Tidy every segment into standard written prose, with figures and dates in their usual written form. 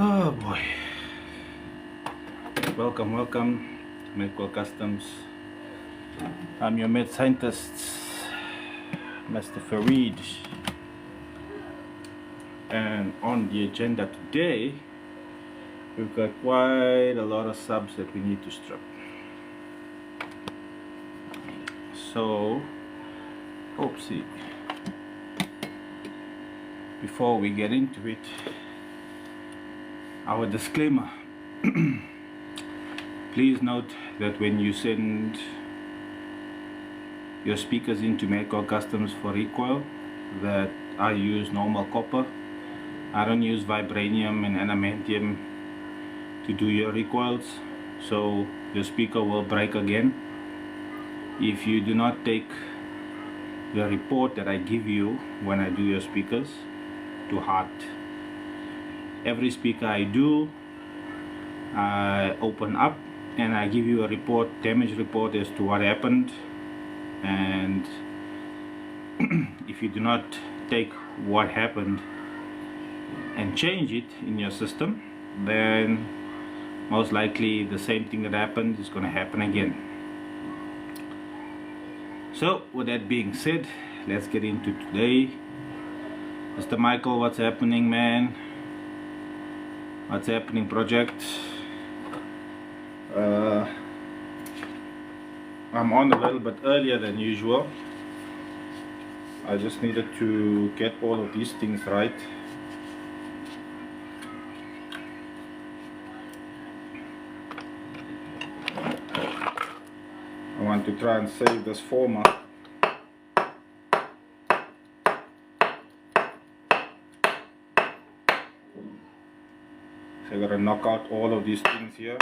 Oh boy. Welcome to Medical Customs. I'm your med scientist, Mr. Fareed. And on the agenda today, we've got quite a lot of subs that we need to strip. So, oopsie. Before we get into it, our disclaimer. Please note that when you send your speakers into Medical Customs for recoil, that I use normal copper. I don't use vibranium and adamantium to do your recoils, so your speaker will break again if you do not take the report that I give you when I do your speakers to heart. Every speaker I do, I open up and I give you a report, damage report as to what happened, and if you do not take what happened and change it in your system, then most likely the same thing that happened is going to happen again. So with that being said, let's get into today. Mr. Michael, what's happening, man? What's happening, project? I'm on a little bit earlier than usual. I just needed to get all of these things right. I want to try and save this format. So I gotta knock out all of these things here.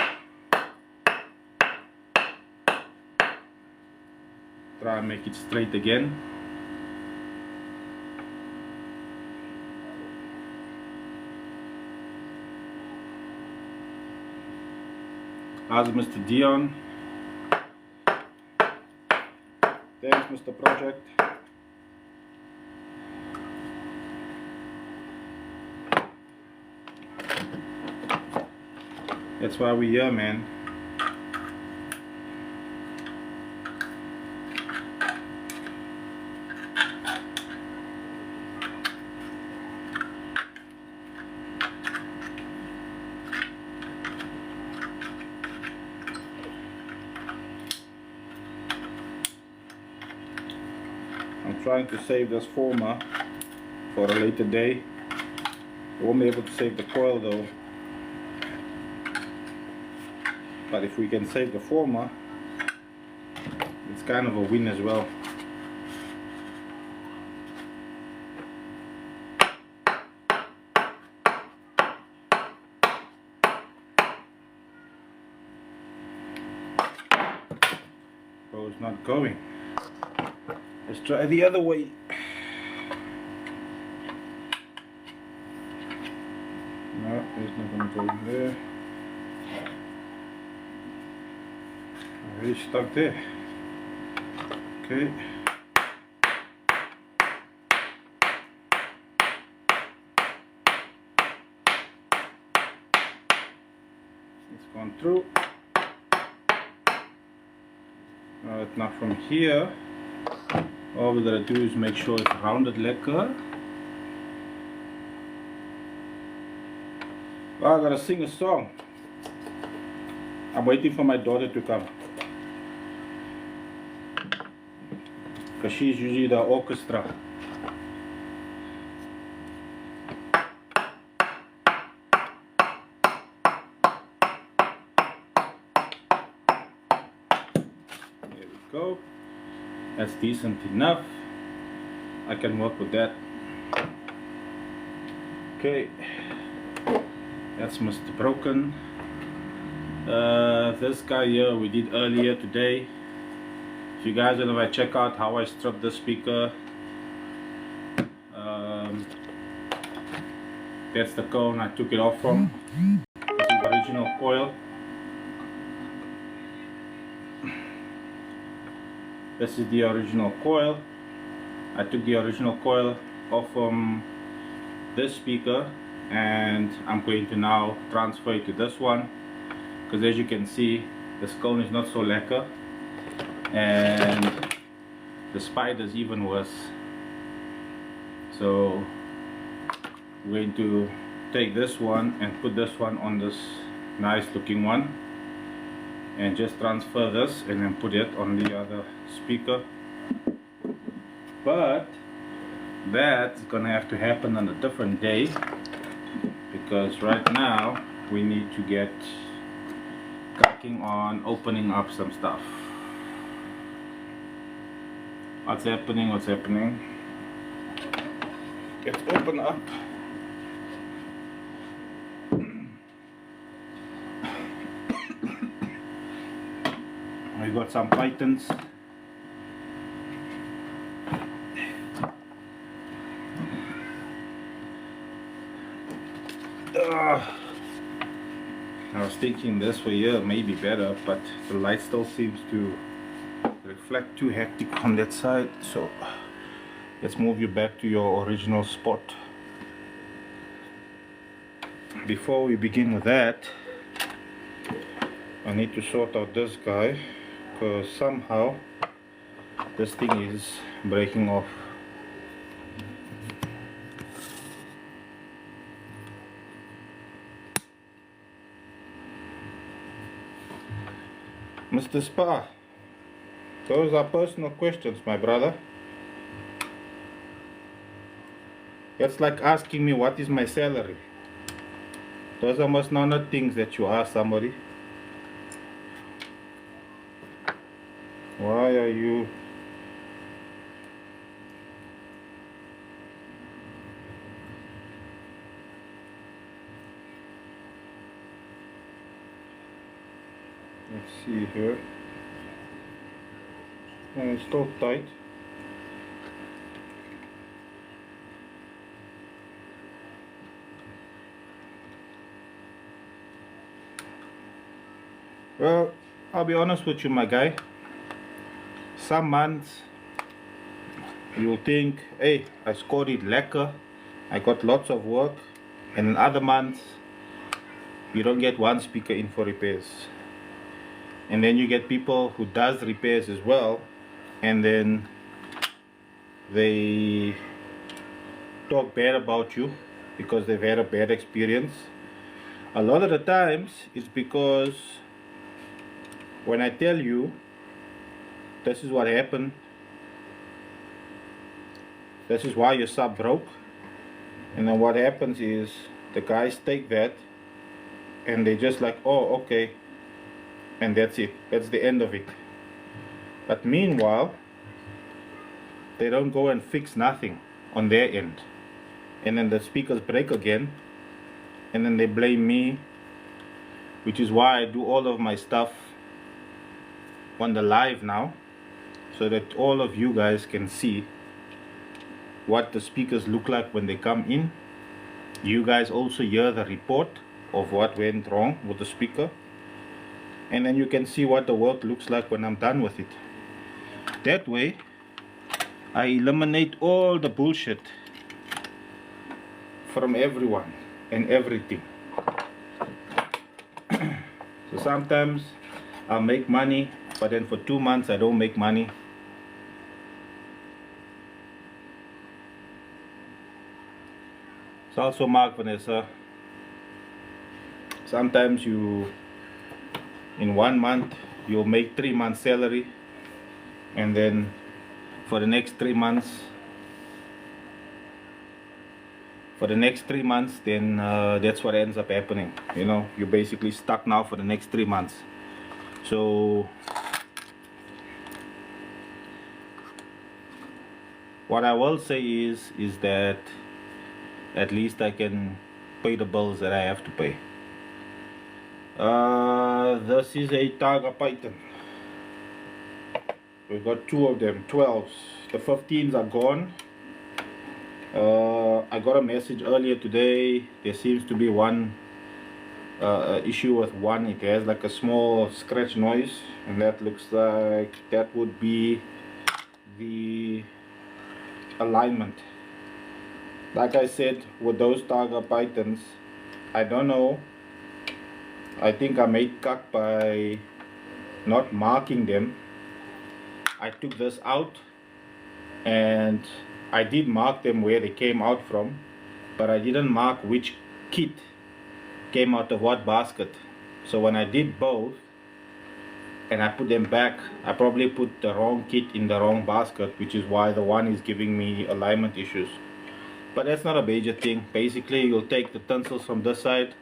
Try and make it straight again. How's Mr. Dion? Thanks, Mr. Project. That's why we're here, man. I'm trying to save this former for a later day. I won't be able to save the coil though. But if we can save the former, it's kind of a win as well. Oh, it's not going. Let's try the other way. No, it's not going to go in there. I'm really stuck there. Okay. It's gone through. It's not from here. All we gotta do is make sure it's rounded lekker. Oh, I gotta sing a song. I'm waiting for my daughter to come, because she's usually the orchestra. There we go. That's decent enough. I can work with that. Okay, that's Mr. Broken. This guy here we did earlier today. If you guys want to check out how I stripped the speaker, that's the cone I took it off from. This is the original coil. This is the original coil. I took the original coil off from this speaker and I'm going to now transfer it to this one, because as you can see, this cone is not so lacquer and the spider's even worse. So we're going to take this one and put this one on this nice looking one, and just transfer this and then put it on the other speaker. But that's gonna have to happen on a different day, because right now we need to get cracking on opening up some stuff. What's happening? Let's open up. We got some pythons. I was thinking this way here may be better, but the light still seems to reflect too hectic on that side, so let's move you back to your original spot. Before we begin with that, I need to sort out this guy, because somehow this thing is breaking off. Mr. Spa, those are personal questions, my brother. It's like asking me what is my salary. Those are most not things that you ask somebody. Why are you... Let's see here. And it's still tight. Well, I'll be honest with you, my guy. Some months you'll think, hey, I scored it lacquer, I got lots of work, and in other months you don't get one speaker in for repairs. And then you get people who does repairs as well, and then they talk bad about you because they've had a bad experience. A lot of the times it's because when I tell you this is what happened, this is why your sub broke, and then what happens is the guys take that and they just like, oh okay, and that's it, that's the end of it. But meanwhile they don't go and fix nothing on their end, and then the speakers break again, and then they blame me, which is why I do all of my stuff on the live now, so that all of you guys can see what the speakers look like when they come in. You guys also hear the report of what went wrong with the speaker, and then you can see what the work looks like when I'm done with it. That way I eliminate all the bullshit from everyone and everything. So sometimes I'll make money, but then for 2 months I don't make money. It's also Mark, Vanessa. Sometimes you, in 1 month, you'll make 3 months salary, and then for the next 3 months, then that's what ends up happening. You know, you're basically stuck now for the next 3 months. So what I will say is that at least I can pay the bills that I have to pay. This is a Tiger Python. We've got 2 of them, 12s. The 15s are gone. I got a message earlier today. There seems to be one issue with one. It has like a small scratch noise, and that looks like that would be the alignment. Like I said, with those tiger pythons, I don't know, I think I made cut by not marking them. I took this out and I did mark them where they came out from, but I didn't mark which kit came out of what basket. So when I did both and I put them back, I probably put the wrong kit in the wrong basket, which is why the one is giving me alignment issues. But that's not a major thing. Basically, you'll take the tinsels from this side,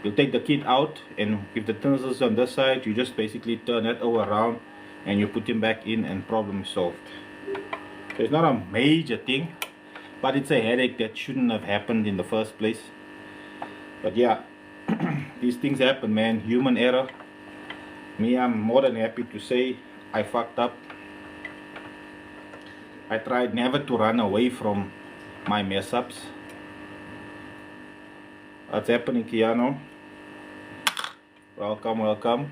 you'll take the kit out, and if the tinsels on this side, you just basically turn it over around and you put them back in and problem is solved. So it's not a major thing, but it's a headache that shouldn't have happened in the first place. But yeah, these things happen, man. Human error. Me, I'm more than happy to say I fucked up. I tried never to run away from my mess ups. What's happening, Keanu? Welcome, welcome.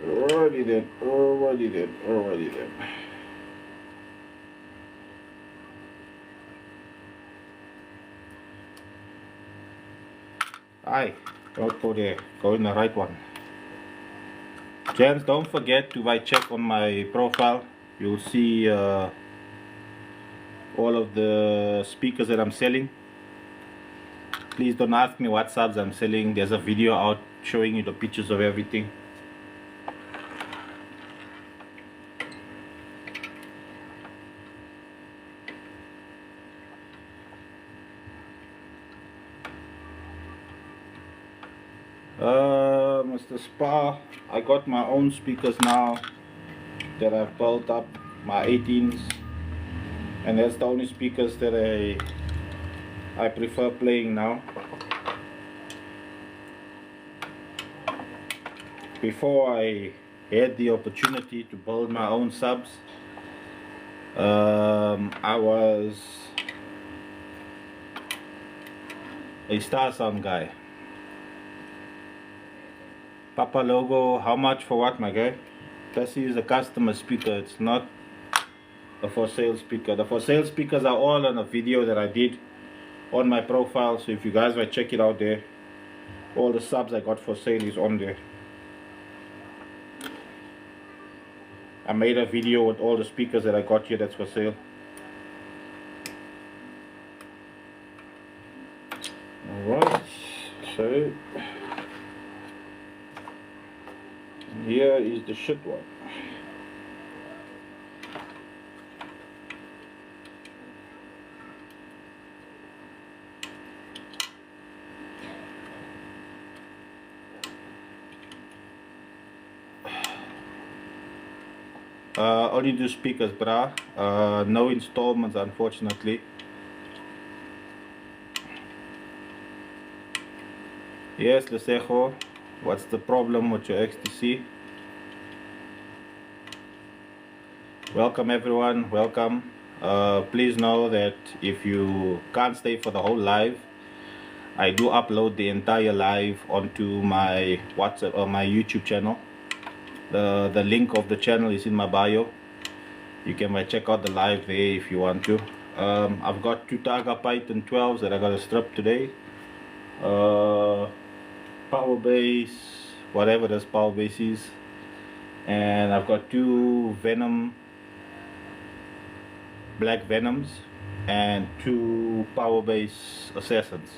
Alrighty then, alrighty then, alrighty then. Aye, don't go there, go in the right one. Gents, don't forget to check on my profile. You'll see all of the speakers that I'm selling. Please don't ask me what subs I'm selling. There's a video out showing you the pictures of everything. Mr. Spa, I got my own speakers now that I've built up, my 18s, and that's the only speakers that I prefer playing now. Before I had the opportunity to build my own subs, I was a Star Sound guy. Papa logo, how much for what, my guy? This is a customer speaker, it's not a for sale speaker. The for sale speakers are all on a video that I did on my profile, so if you guys want to check it out there, all the subs I got for sale is on there. I made a video with all the speakers that I got here that's for sale. Alright, so here is the shit one. Only do speakers, brah. No installments, unfortunately. Yes, Lesejo, what's the problem with your XTC? Welcome everyone, welcome. Please know that if you can't stay for the whole live, I do upload the entire live onto my WhatsApp or my YouTube channel. The link of the channel is in my bio. You can check out the live there if you want to. I've got 2 Tiger Python 12s that I got to strip today. Power base, whatever this power base is. And I've got 2 Venom, Black Venoms, and 2 power base Assassins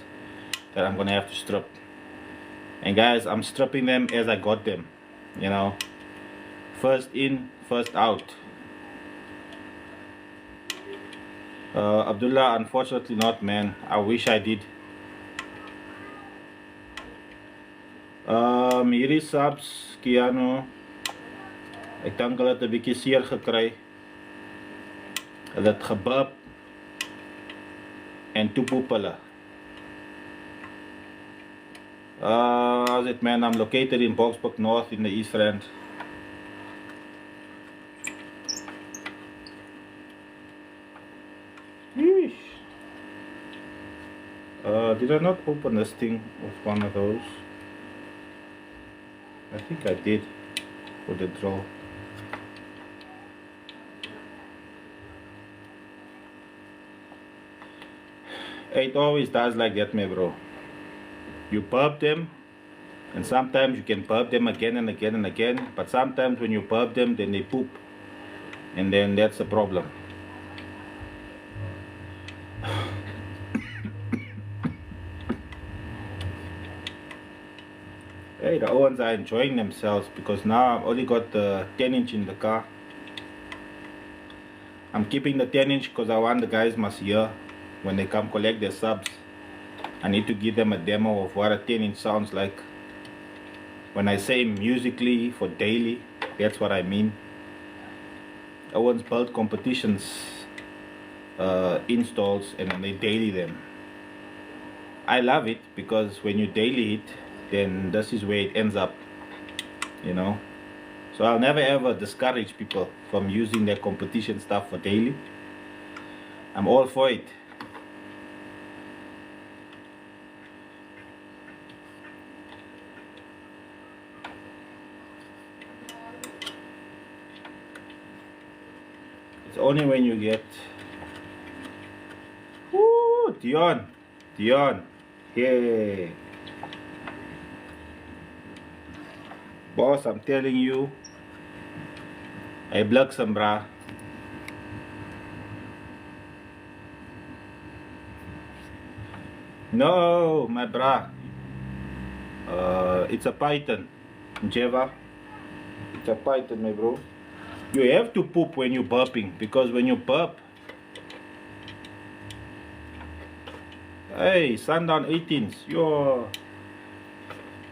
that I'm gonna have to strip. And guys, I'm stripping them as I got them, you know, first in, first out. Abdullah, unfortunately not, man. I wish I did. Hierdie subs, Keanu, ek dink hulle het 'n bietjie seer gekry. Hulle het gebub en toe poep hulle. As it, man, I'm located in Boksburg North in the East Rand. Did I not open this thing with one of those? I think I did for the drill. It always does like that, my bro. You burp them, and sometimes you can burp them again and again and again, but sometimes when you burp them, then they poop, and then that's the problem. Hey, the Owens are enjoying themselves because now I've only got the 10-inch in the car. I'm keeping the 10-inch because I want the guys must hear when they come collect their subs. I need to give them a demo of what a 10-inch sounds like. When I say musically for daily, that's what I mean. Owens built competitions installs and then they daily them. I love it because when you daily it, then this is where it ends up, you know. So I'll never ever discourage people from using their competition stuff for daily. I'm all for it. It's only when you get, woo, Dion, yeah. Boss, I'm telling you, I block some bra. No, my bra. It's a python, Jeva. It's a python, my bro. You have to poop when you're burping because when you burp, hey, sundown 18s, yo,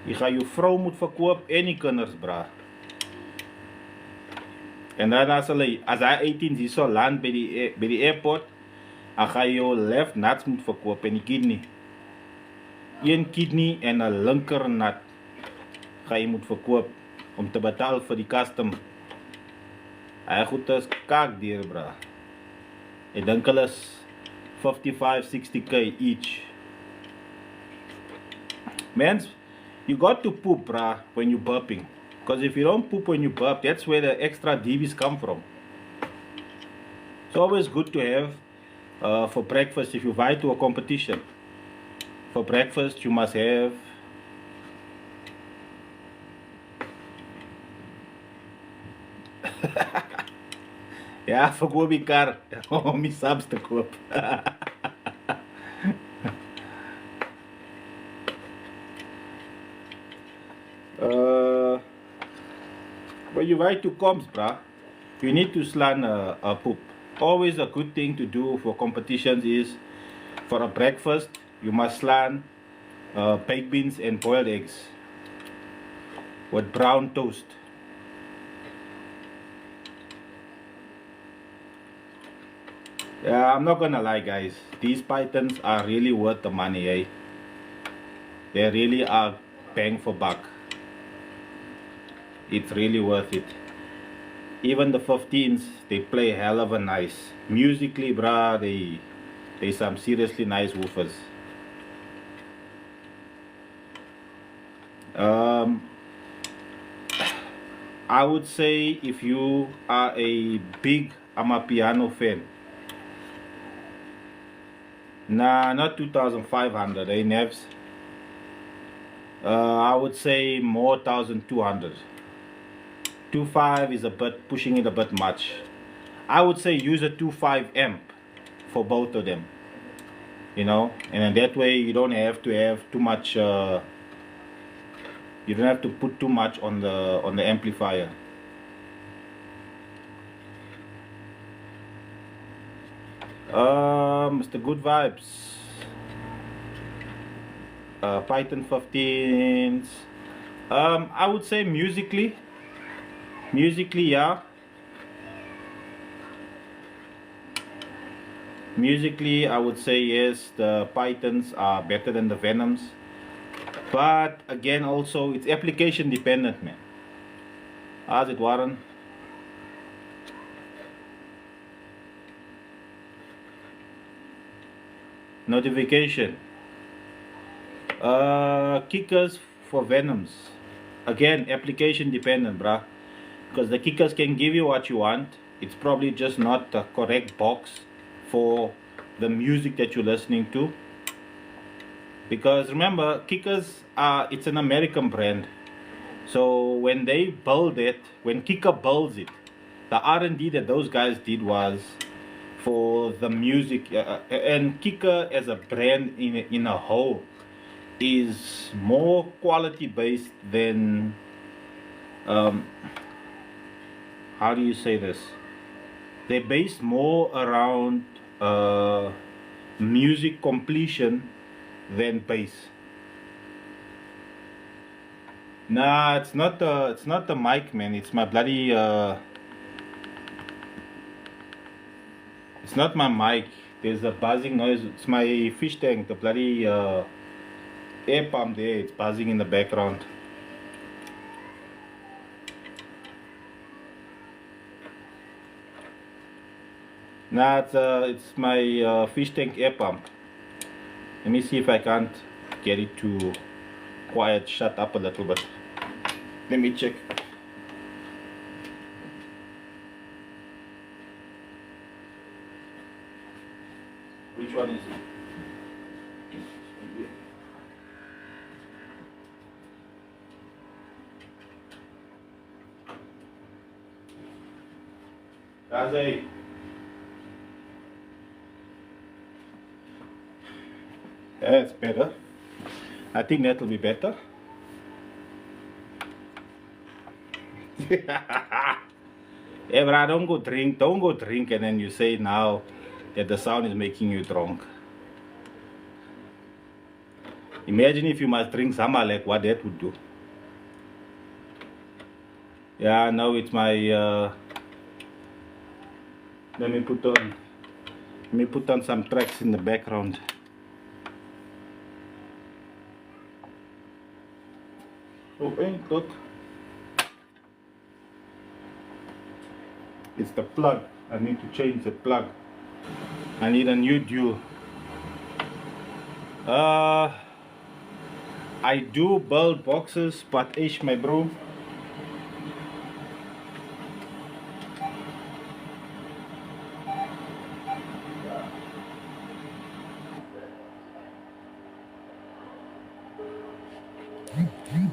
je gaat je vrouw moet verkoop en die kinders, bra. En dan als hij 18s is zo land bij die airport, dan ga je je left nuts moet verkopen en die kidney. Een kidney en een linker nut ga je moet verkoop om te betalen voor die custom. Hij goed is kaakdier, bra. Ik denk hulle is 55, 60k each. Mans, you got to poop, bra, when you're burping. Because if you don't poop when you burp, that's where the extra DBs come from. It's always good to have for breakfast if you invite to a competition. For breakfast, you must have ja, verkoop die kar om die subs te koop. When you ride to comps, bruh, you need to slan a poop. Always a good thing to do for competitions is for a breakfast, you must slan baked beans and boiled eggs with brown toast. Yeah, I'm not gonna lie, guys. These pythons are really worth the money, eh? They really are bang for buck. It's really worth it. Even the 15s, they play hell of a nice. Musically, bruh, they some seriously nice woofers. I would say if you are a big Amapiano fan, nah, not 2500, eh, Nevs? I would say more 1200. 2.5 is a bit pushing it a bit much. I would say use a 2.5 amp for both of them, you know, and then that way you don't have to have too much. You don't have to put too much on the amplifier. Mr. Good Vibes. Python 15s. I would say musically, yeah. Musically, I would say yes, the Pythons are better than the Venoms. But again, also, it's application dependent, man. How's it, Warren? Notification. Kickers for Venoms. again, application dependent, bruh. Because the kickers can give you what you want. It's probably just not the correct box for the music that you're listening to. Because remember, kickers are it's an American brand. So when they build it, when Kicker builds it, the R&D that those guys did was for the music. And Kicker as a brand in a whole is more quality based than um, how do you say this? They're based more around uh, music completion than bass. Nah, it's not the mic, man. It's my bloody it's not my mic. There's a buzzing noise. It's my fish tank, the bloody air pump there. It's buzzing in the background. Nah, it's my fish tank air pump. Let me see if I can't get it to quiet, shut up a little bit. Let me check. Which one is it? Kaze. That's better. I think that will be better. Yeah, but don't go drink, and then you say now that the sound is making you drunk. Imagine if you must drink some like what that would do. Yeah, now it's my let me put on some tracks in the background. Oh, hey, look. It's the plug. I need to change the plug. I need a new dual. I do build boxes, but ish, my bro.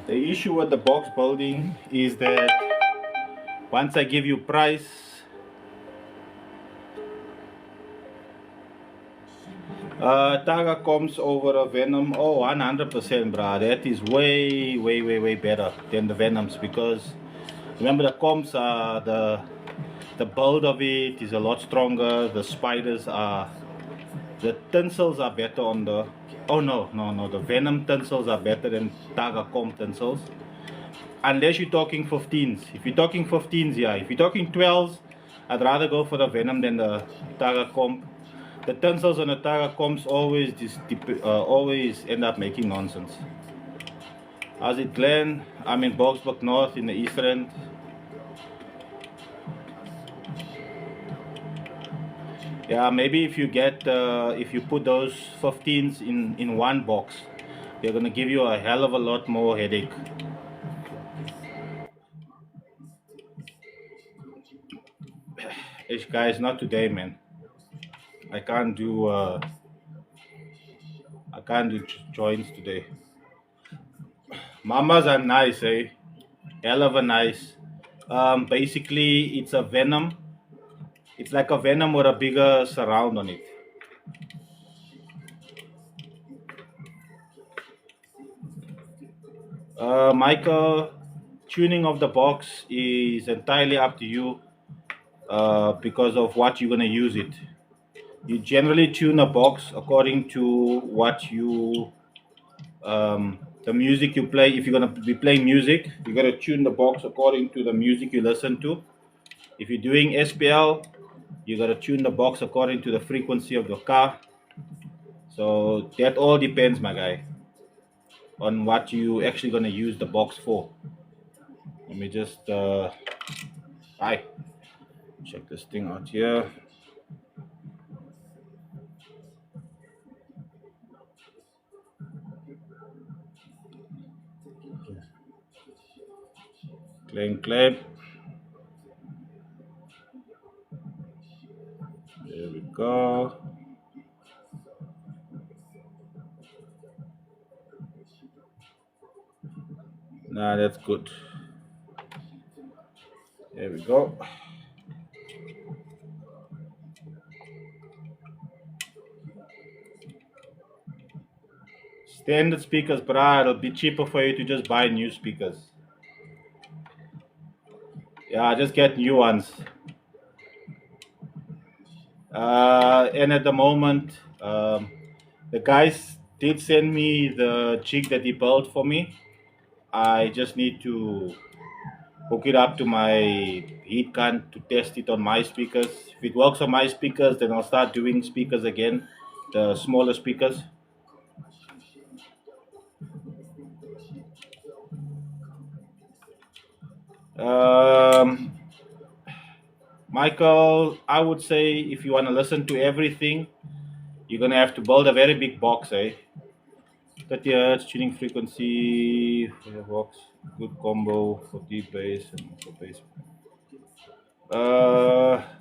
The issue with the box building is that once I give you price, Taga comes over a Venom. Oh, 100%, brah. That is way, way, way, way better than the Venoms, because remember the comps are the build of it is a lot stronger. The spiders are the tinsels are better on the. Oh no, the Venom tinsels are better than Taga comp tinsels. Unless you're talking 15s. If you're talking 15s, yeah. If you're talking 12s, I'd rather go for the Venom than the Taga comp. The tinsels on the Taga comps always end up making nonsense. How's it, Glenn? I'm in Boxburg North in the East End. Yeah, maybe if you put those 15s in one box, they're gonna give you a hell of a lot more headache. Ish, guys, not today, man. I can't do joints today. Mamas are nice, eh? Hell of a nice. Basically, it's a Venom. It's like a Venom with a bigger surround on it. Michael, tuning of the box is entirely up to you because of what you're gonna use it. You generally tune a box according to what the music you play. If you're gonna be playing music, you gotta tune the box according to the music you listen to. If you're doing SPL, you gotta tune the box according to the frequency of your car. So that all depends, my guy, on what you actually gonna use the box for. Let me just I check this thing out here. Claim. There we go. Nah, that's good. There we go. Standard speakers, brah, it'll be cheaper for you to just buy new speakers. Yeah, just get new ones. And at the moment, the guys did send me the jig that he built for me. I just need to hook it up to my heat gun to test it on my speakers. If it works on my speakers, then I'll start doing speakers again, the smaller speakers. Um, Michael, I would say if you want to listen to everything, you're gonna have to build a very big box, eh? 30 hertz tuning frequency, box, good combo for deep bass and for bass.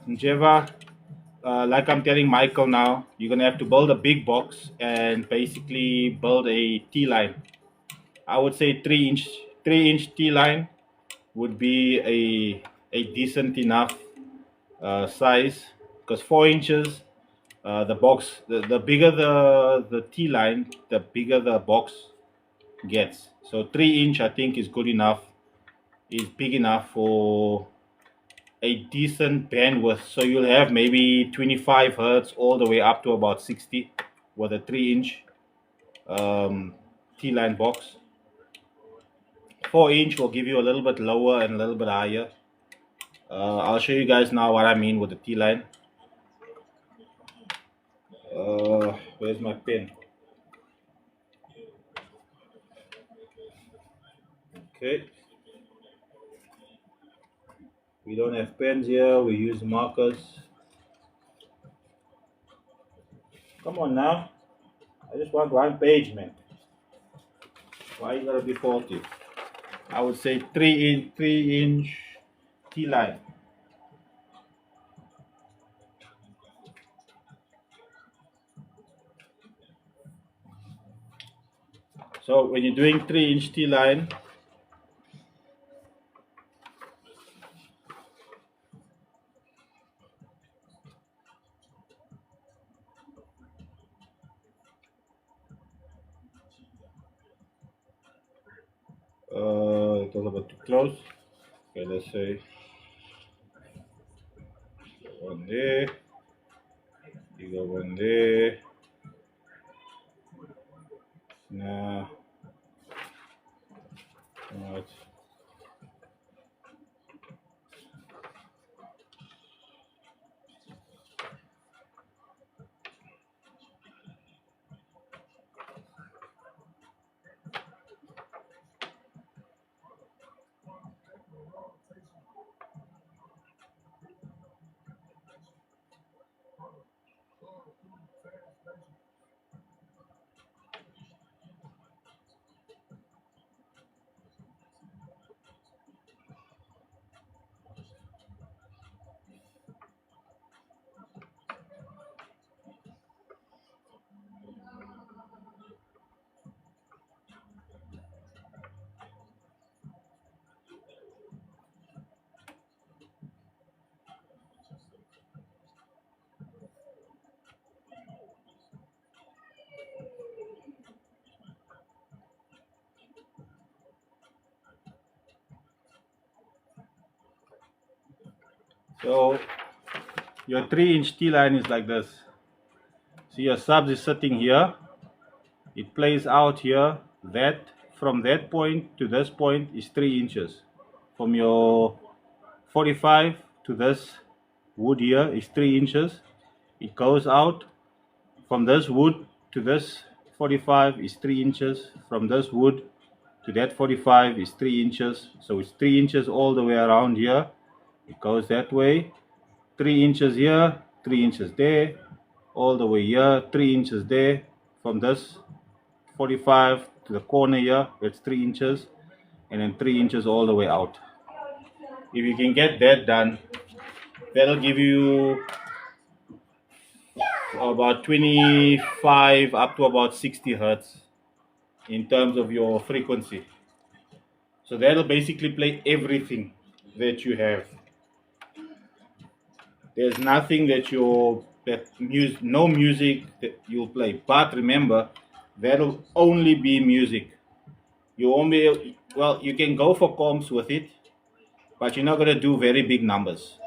Njeva, like I'm telling Michael now, you're gonna have to build a big box and basically build a T line. I would say 3-inch T line would be a decent enough size because 4 inches, the box, the bigger the T line, the bigger the box gets. So 3-inch I think is good enough, is big enough for a decent bandwidth. So you'll have maybe 25 hertz all the way up to about 60 with a 3-inch T-line box. 4-inch will give you a little bit lower and a little bit higher. I'll show you guys now what I mean with the T-line. Where's my pen? Okay. We don't have pens here, we use markers. Come on now. I just want one page, man. Why you gotta be faulty? I would say 3-inch T-line. So when you're doing 3-inch T-line, it was a bit too close. Okay, let's say one there, you go one there. Nah, right. So your 3-inch T-line is like this. See, your subs is sitting here. It plays out here. That from that point to this point is 3 inches. From your 45 to this wood here is 3 inches. It goes out from this wood to this 45 is 3 inches. From this wood to that 45 is 3 inches. So it's 3 inches all the way around here. It goes that way. 3 inches here, 3 inches there, all the way here, 3 inches there. From this 45 to the corner here, it's 3 inches, and then 3 inches all the way out. If you can get that done, that'll give you about 25 up to about 60 hertz in terms of your frequency. So that'll basically play everything that you have. There's nothing no music that you'll play. But remember, that'll only be music. You won't be well. You can go for comps with it, but you're not gonna do very big numbers.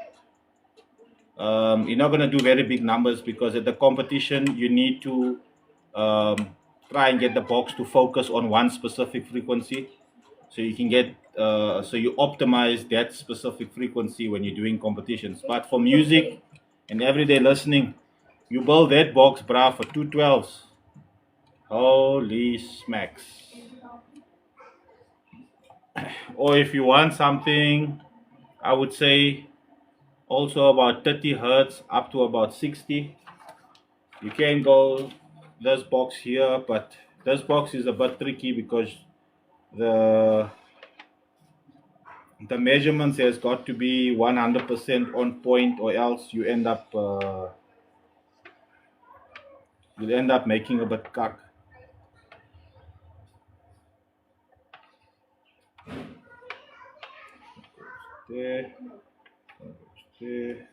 You're not gonna do very big numbers because at the competition you need to try and get the box to focus on one specific frequency, so you can get so you optimize that specific frequency when you're doing competitions. But for music and everyday listening, you build that box, bruh, for 212s. Holy smacks. Or if you want something, I would say also about 30 hertz up to about 60. You can go this box here, but this box is a bit tricky because the the measurements has got to be 100% on point, or else you end up making a bit cuck. There, there,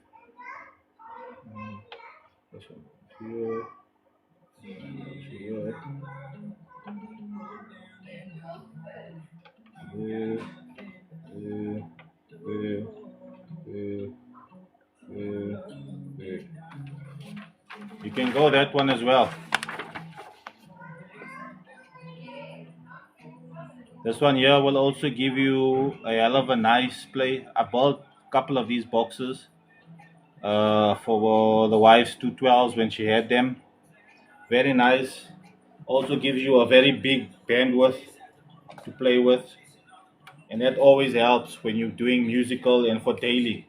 this one here, here, there, there, there, there, there, there. You can go that one as well. This one here will also give you a hell of a nice play. I bought a couple of these boxes for the wife's 212s when she had them. Very nice. Also gives you a very big bandwidth to play with, and that always helps when you're doing musical and for daily.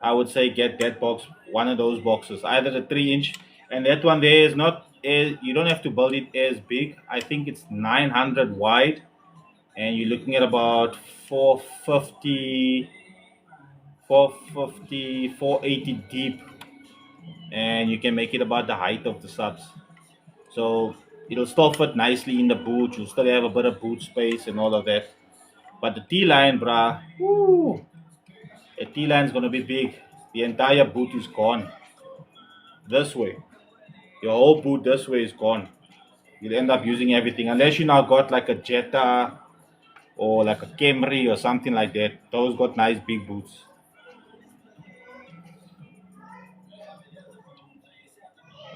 I would say get that box, one of those boxes, either the 3 inch, and that one there is not. You don't have to build it as big. I think it's 900 wide, and you're looking at about 450, 450, 480 deep, and you can make it about the height of the subs. So it'll still fit nicely in the boot. You'll still have a bit of boot space and all of that. But the T line, bruh, woo, a T line is gonna be big. The entire boot is gone. This way, your whole boot this way is gone. You'll end up using everything unless you now got like a Jetta or like a Camry or something like that. Those got nice big boots.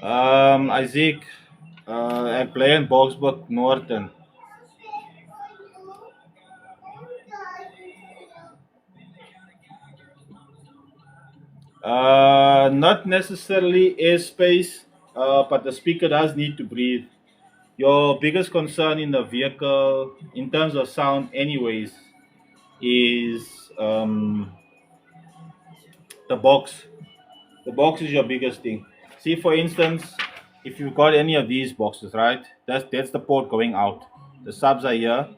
Isaac, I play in Boxburg Norton. Not necessarily airspace, but the speaker does need to breathe. Your biggest concern in the vehicle, in terms of sound, anyways, is the box. The box is your biggest thing. See, for instance, if you've got any of these boxes, right? That's the port going out. The subs are here,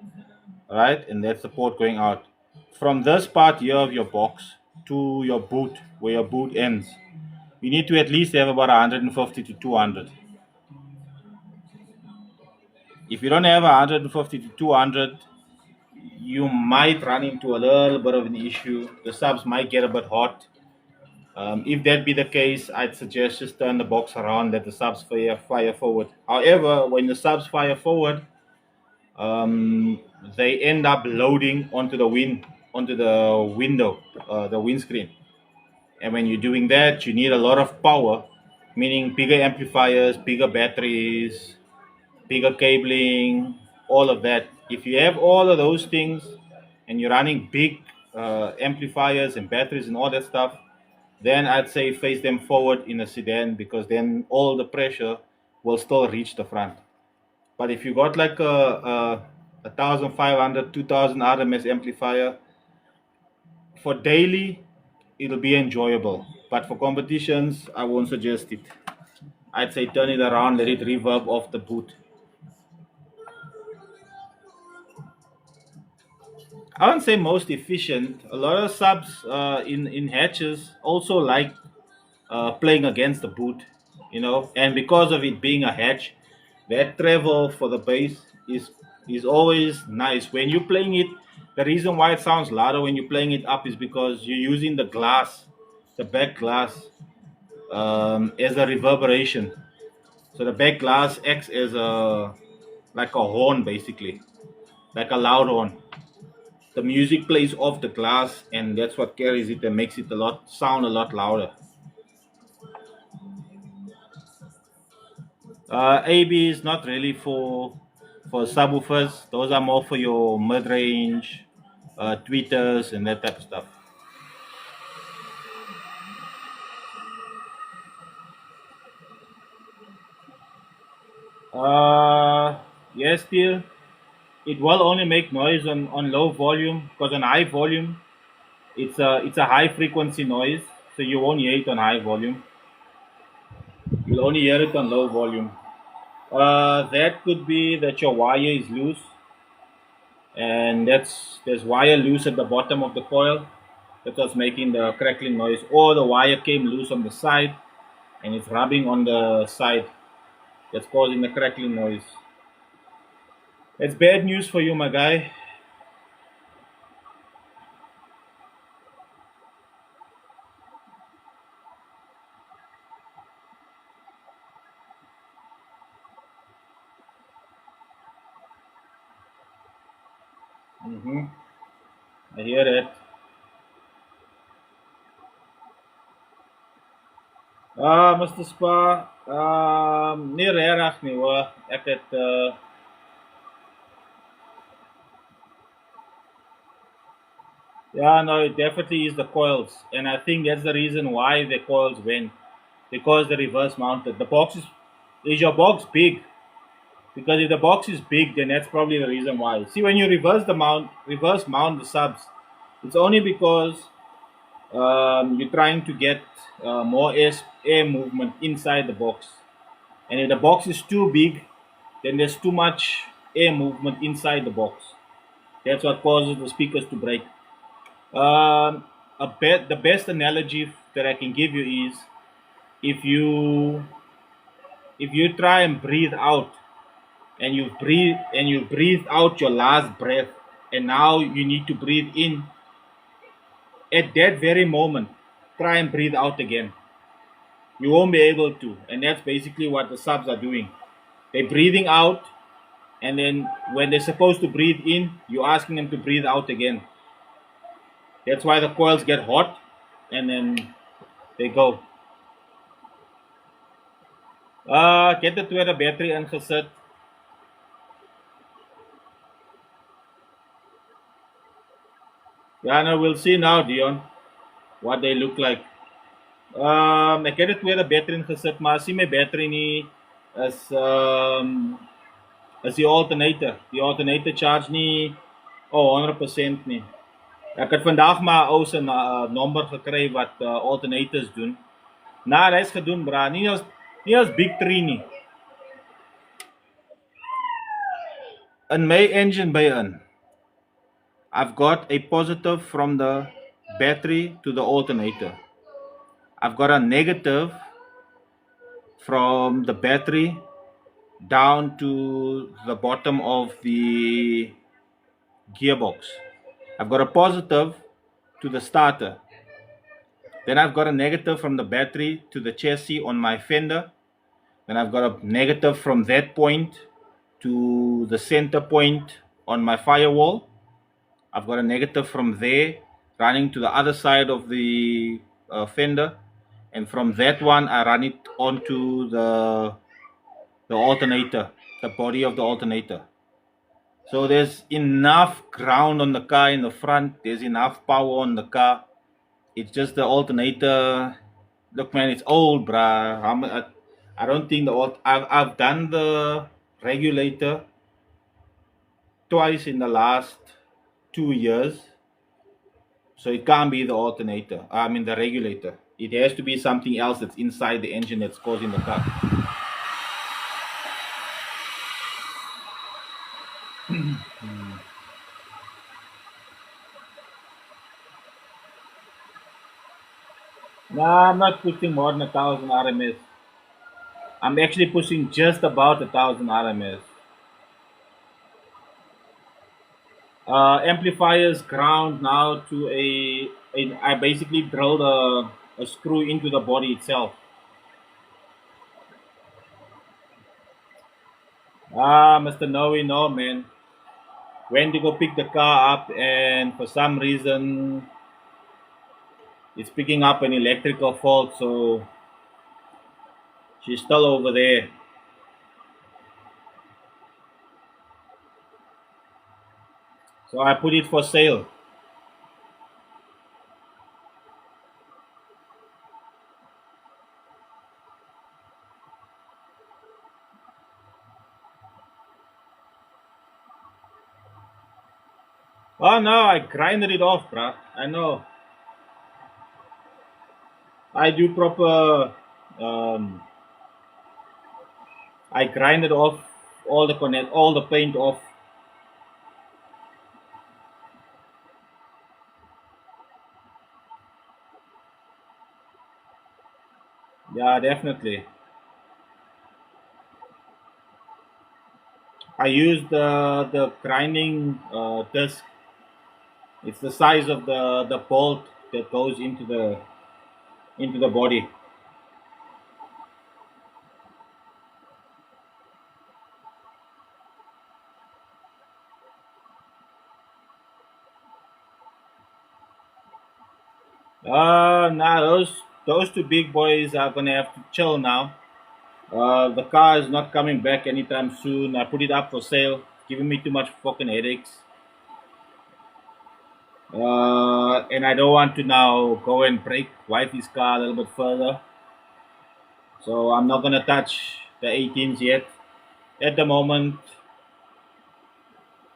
right? And that's the port going out. From this part here of your box to your boot, where your boot ends, you need to at least have about 150 to 200. If you don't have 150 to 200, you might run into a little bit of an issue. The subs might get a bit hot. If that be the case, I'd suggest just turn the box around, let the subs fire forward. However, when the subs fire forward, they end up loading onto the window, the windscreen. And when you're doing that, you need a lot of power, meaning bigger amplifiers, bigger batteries, bigger cabling, all of that. If you have all of those things and you're running big amplifiers and batteries and all that stuff, then I'd say face them forward in a sedan, because then all the pressure will still reach the front. But if you got like a 1500, 2000 RMS amplifier for daily, it'll be enjoyable. But for competitions, I won't suggest it. I'd say turn it around, let it reverb off the boot. I wouldn't say most efficient. A lot of subs in hatches also like playing against the boot, and because of it being a hatch, that travel for the bass is always nice when you're playing it. The reason why it sounds louder when you're playing it up is because you're using the glass, the back glass, as a reverberation. So the back glass acts as a like a horn, basically, like a loud horn. The music plays off the glass, and that's what carries it and makes it a lot sound a lot louder. AB is not really for subwoofers. Those are more for your mid-range tweeters and that type of stuff. Uh, yes, still, it will only make noise on low volume, because on high volume, it's a high frequency noise, so you won't hear it on high volume. You'll only hear it on low volume. That could be that your wire is loose, and there's wire loose at the bottom of the coil. That was making the crackling noise, or the wire came loose on the side and it's rubbing on the side. That's causing the crackling noise. It's bad news for you, my guy. hmm I hear it. Mr. Spa, nie regtig nie hoor. Ek het yeah, no, it definitely is the coils, and I think that's the reason why the coils went, because the reverse mounted. The box is your box big? Because if the box is big, then that's probably the reason why. See, when you reverse mount the subs, it's only because you're trying to get more air movement inside the box. And if the box is too big, then there's too much air movement inside the box. That's what causes the speakers to break. The best analogy that I can give you is, if you if you try and breathe out, and you breathe out your last breath, and now you need to breathe in at that very moment, try and breathe out again. You won't be able to, and that's basically what the subs are doing. They're breathing out, and then when they're supposed to breathe in, you're asking them to breathe out again. That's why the coils get hot, and then they go. Ek het die tweede battery ingesit. Yeah, no, we'll see now, Dion, what they look like. Ek het die tweede battery ingesit, maar as jy my battery nie is is die alternator. Die alternator charge nie 100% nie. Ek het vandag maar 'n ou se nommer gekry wat alternators doen. Nou, hy's gedoen, bra. Nie as big 3 nie. In my engine by in, I've got a positive from the battery to the alternator. I've got a negative from the battery down to the bottom of the gearbox. I've got a positive to the starter. Then I've got a negative from the battery to the chassis on my fender. Then I've got a negative from that point to the center point on my firewall. I've got a negative from there running to the other side of the fender. And from that one, I run it onto the alternator, the body of the alternator. So there's enough ground on the car in the front. There's enough power on the car. It's just the alternator. Look, man, it's old, bruh. I don't think I've done the regulator twice in the last 2 years. So it can't be the alternator. I mean the regulator. It has to be something else that's inside the engine that's causing the car. Nah, I'm not pushing more than 1,000 RMS. I'm actually pushing just about 1,000 RMS. Amplifiers ground now to I basically drilled a screw into the body itself. Mr. Noe, no man. Went to go pick the car up, and for some reason, it's picking up an electrical fault, so she's still over there. So I put it for sale. Oh no, I grinded it off, bruh. I know. I do proper. Um, I grinded off all the paint off. Yeah, definitely. I used the grinding disc. It's the size of the bolt that goes into the body. Nah, those two big boys are gonna have to chill now. The car is not coming back anytime soon. I put it up for sale, giving me too much fucking headaches. And I don't want to now go and break wifey's car a little bit further. So I'm not gonna touch the 18s yet. At the moment,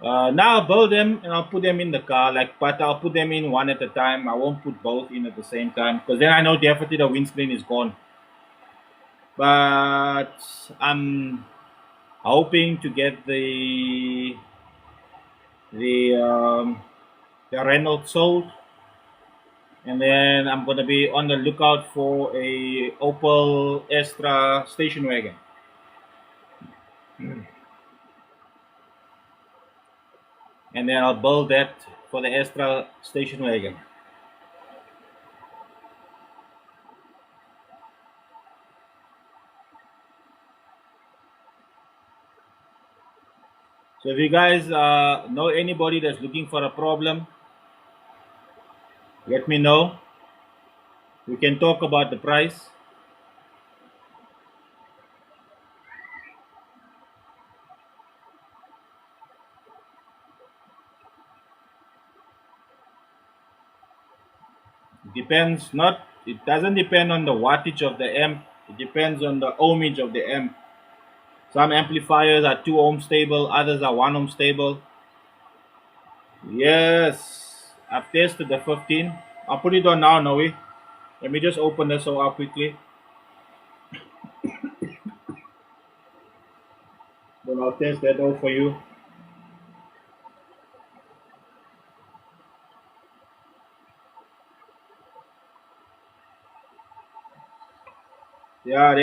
now I'll build them and I'll put them in the car. But I'll put them in one at a time. I won't put both in at the same time because then I know definitely the windscreen is gone. But I'm hoping to get the um, the Renault sold, and then I'm gonna be on the lookout for a Opel Astra station wagon, and then I'll build that for the Astra station wagon. So if you guys know anybody that's looking for a problem, let me know. We can talk about the price. Depends not. It doesn't depend on the wattage of the amp. It depends on the ohmage of the amp. Some amplifiers are 2 ohm stable, others are 1 ohm stable. Yes, I've tested the 15. I'll put it on now, Noe. Let me just open this so out quickly. Then I'll test that out for you. Yeah,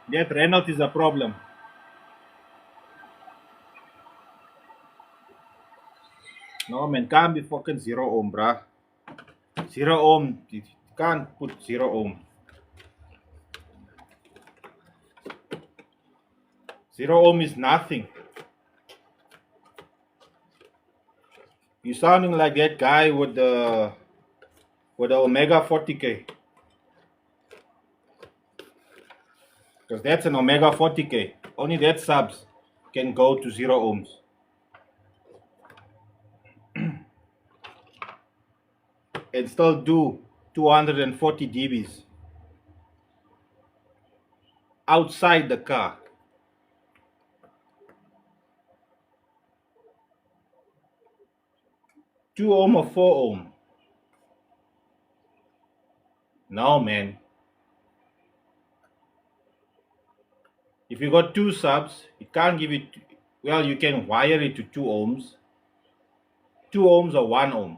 that Renault is a problem. No man, can't be fucking 0 ohm, bruh. 0 ohm, you can't put 0 ohm. 0 ohm is nothing. You sounding like that guy with the Omega 40K, because that's an Omega 40K. Only that subs can go to 0 ohms and still do 240 dBs outside the car. 2 ohm or 4 ohm? No, man. If you got two subs, it can't give it. Well, you can wire it to 2 ohms, 2 ohms or 1 ohm.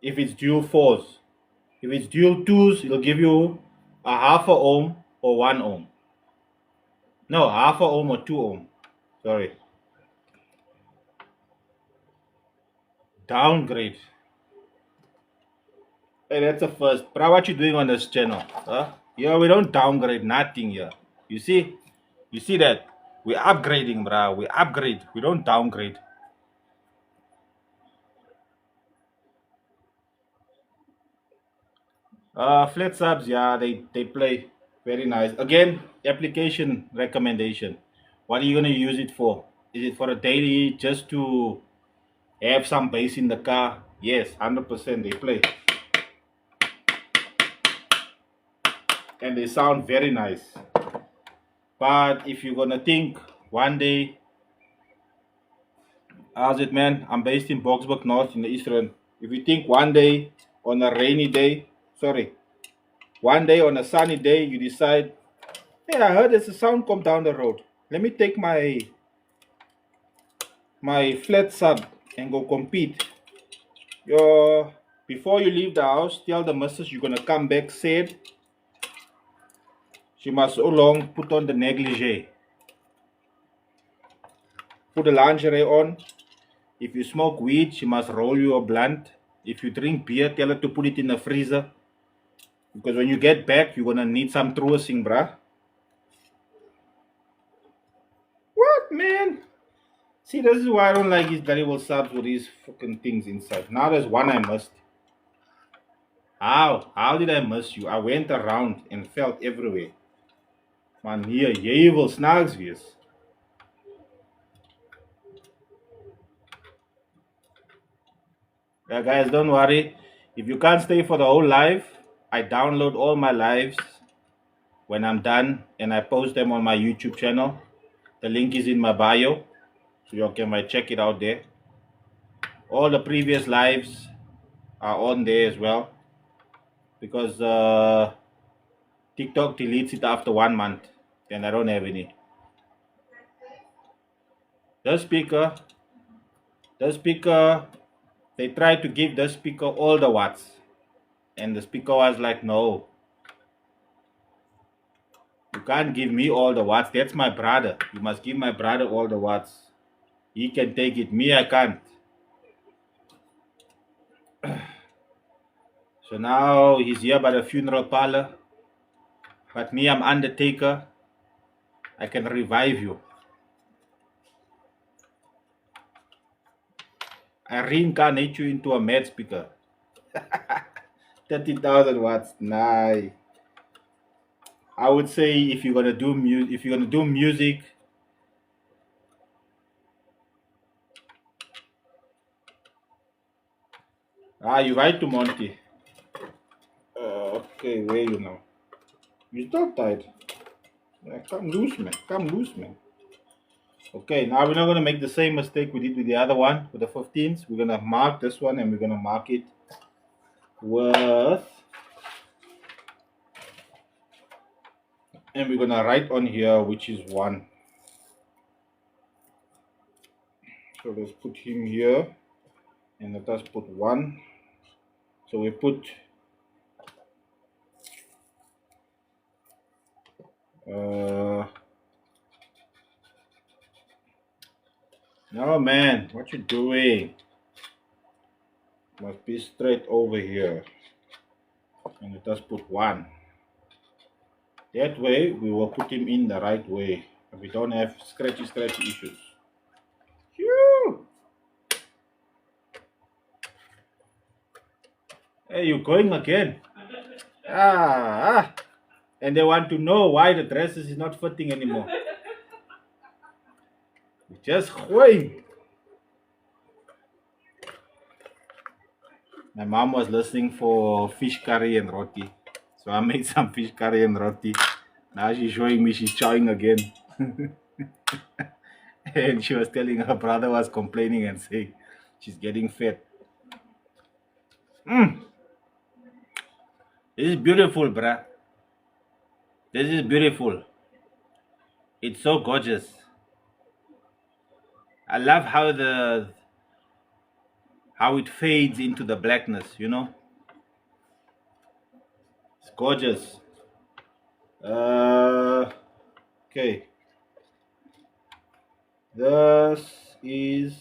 if it's dual 4s. If it's dual 2s, it'll give you a half a ohm or 1 ohm. No, half a ohm or 2 ohm. Sorry. Downgrade. Hey, that's a first. Bro, what you doing on this channel? Huh? Yeah, we don't downgrade nothing here. You see? You see that? We're upgrading, bro. We upgrade. We don't downgrade. Flat subs, yeah, they play very nice. Again, application recommendation. What are you gonna use it for? Is it for a daily just to have some bass in the car? Yes, 100% they play. And they sound very nice. But if you're gonna think one day, how's it, man? I'm based in Boksburg North in the Eastern. If you think one day on a rainy day, sorry, one day on a sunny day, you decide, hey, I heard there's a sound come down the road. Let me take my flat sub and go compete. Your Before you leave the house, tell the missus you're gonna come back said she must so long put on the negligee. Put the lingerie on. If you smoke weed, she must roll you a blunt. If you drink beer, tell her to put it in the freezer. Because when you get back, you're gonna need some truasing, bruh. What, man? See, this is why I don't like these variable subs with these fucking things inside. Now there's one I missed. How? How did I miss you? I went around and felt everywhere. Man, hier, jy wil snaaks wees. Yeah, guys, don't worry. If you can't stay for the whole live, I download all my lives when I'm done and I post them on my YouTube channel. The link is in my bio, so you can might check it out there. All the previous lives are on there as well because TikTok deletes it after 1 month and I don't have any. The speaker, the speaker, they tried to give the speaker all the watts, and the speaker was like, no, you can't give me all the watts. That's my brother. You must give my brother all the watts. He can take it. Me, I can't. So now he's here by the funeral parlor. But me, I'm Undertaker. I can revive you. I reincarnate you into a M.A.D speaker. 30,000 watts. Nice. I would say if you're gonna do music, you right to Monty. Okay, where you now? You still tight. Yeah, come loose, man. Come loose, man. Okay, now we're not gonna make the same mistake we did with the other one, with the 15s. We're gonna mark this one and we're gonna mark it with, and we're gonna write on here which is 1. So let's put him here and let us put 1. So we put no, man, what you doing? Must be straight over here. And let us put 1. That way we will put him in the right way. We don't have scratchy issues. Phew. Hey, you going again? And they want to know why the dresses is not fitting anymore. Just going. My mom was listening for fish curry and roti. So I made some fish curry and roti. Now she's showing me she's chowing again. And she was telling her brother was complaining and saying she's getting fat. This is beautiful, bruh. This is beautiful. It's so gorgeous. I love how it fades into the blackness, you know. It's gorgeous. uh okay, this is,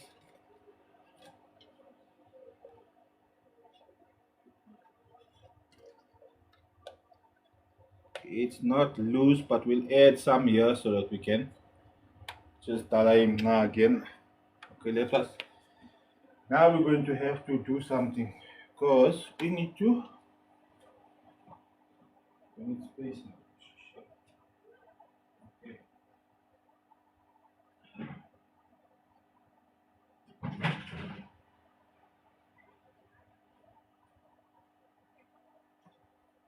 it's not loose, but we'll add some here so that we can just him now again. Okay, let us, now we're going to have to do something because we need space now. Okay,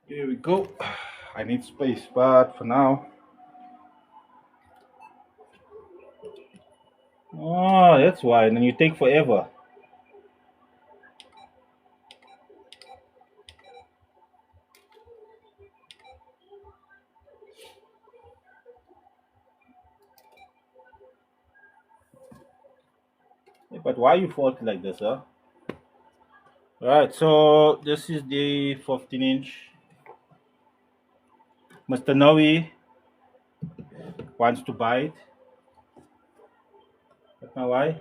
here we go. I need space, but for now, oh, that's why. And then you take forever. Yeah, but why you fault like this, huh? Right, so this is the 15-inch. Mr. Noe wants to buy it. But now why?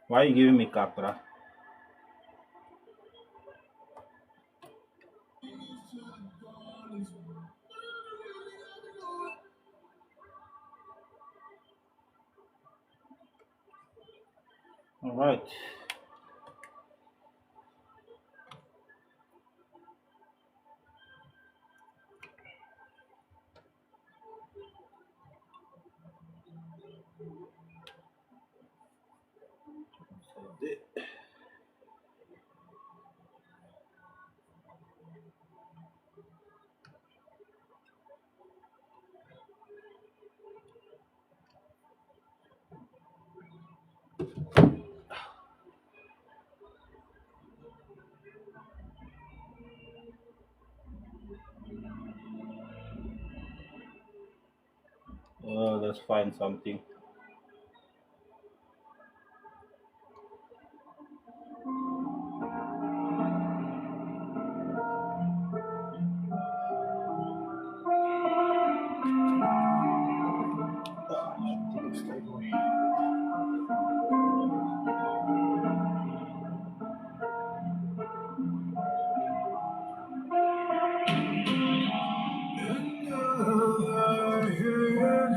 Why are you giving me capra? All right. Let's find something.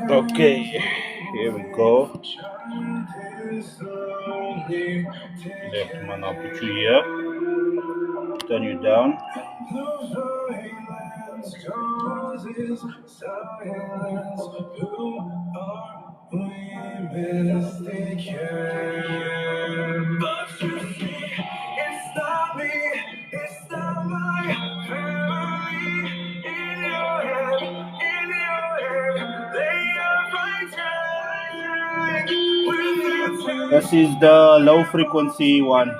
Okay, here we go. Left man, I'll put you here. Turn you down. This is the low frequency one.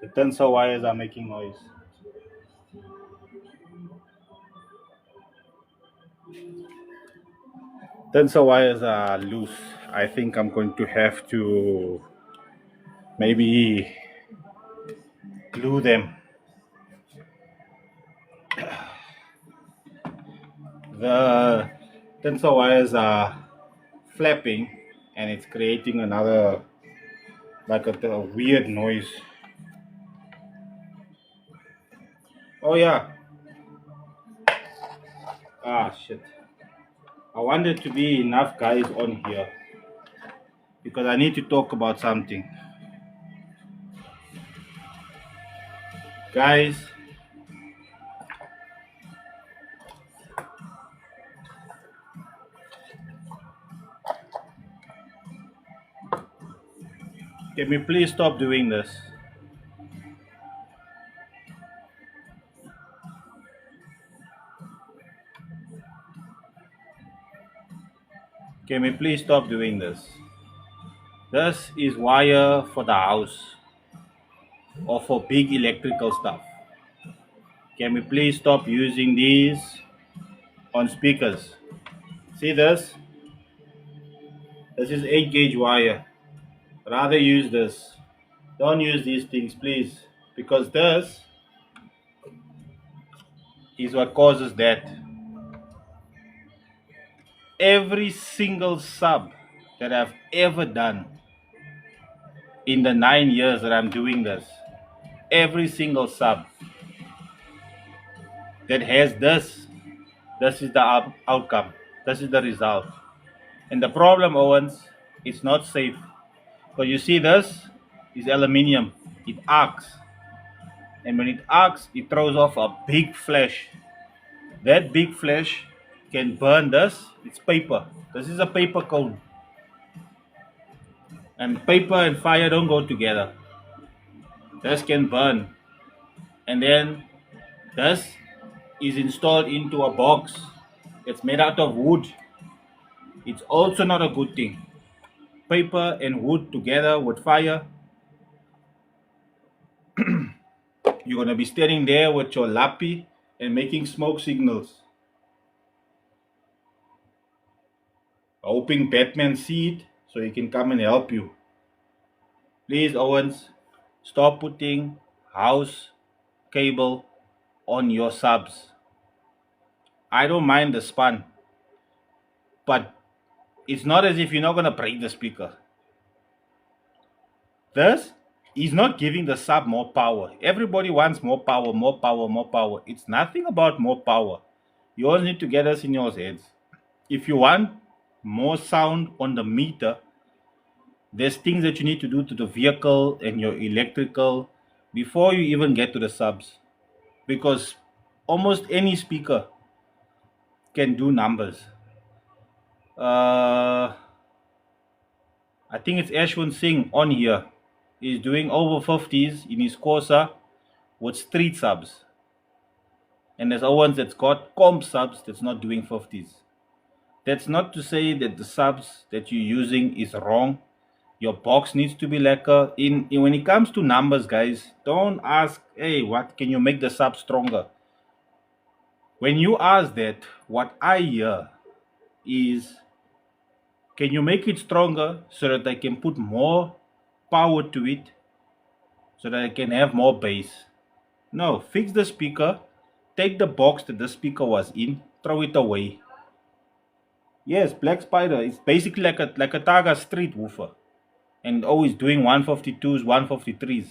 The tensor wires are making noise. Tensor wires are loose. I think I'm going to have to maybe glue them. The tensor wires are flapping and it's creating another, like a weird noise. Oh yeah. Ah shit. I want there to be enough guys on here because I need to talk about something. Guys, can we please stop doing this? Can we please stop doing this? This is wire for the house or for big electrical stuff. Can we please stop using these on speakers? See this? This is 8 gauge wire. Rather use this. Don't use these things, please, because this is what causes that. Every single sub that I've ever done in the 9 years that I'm doing this, every single sub that has this is the outcome. This is the result. And the problem, Owens, it's not safe. Because you see, this is aluminium. It arcs. And when it arcs, it throws off a big flash. That big flash can burn this. It's paper. This is a paper cone. And paper and fire don't go together. This can burn. And then this is installed into a box. It's made out of wood. It's also not a good thing. Paper and wood together with fire. You're going to be standing there with your lappy and making smoke signals. Hoping Batman see it so he can come and help you. Please, Owens, stop putting house cable on your subs. I don't mind the spun, but it's not as if you're not going to break the speaker. This is not giving the sub more power. Everybody wants more power, more power, more power. It's nothing about more power. You all need to get us in your heads. If you want more sound on the meter, there's things that you need to do to the vehicle and your electrical before you even get to the subs. Because almost any speaker can do numbers. I think it's Ashwin Singh on here. He's doing over 50s in his Corsa with street subs. And there's other ones that's got comp subs that's not doing 50s. That's not to say that the subs that you're using is wrong. Your box needs to be lacquer. When it comes to numbers, guys, don't ask, hey, what can you make the sub stronger? When you ask that, what I hear is, can you make it stronger so that I can put more power to it so that I can have more bass? No, fix the speaker, take the box that the speaker was in, throw it away. Yes, Black Spider is basically like a Targa street woofer and always doing 152s, 153s.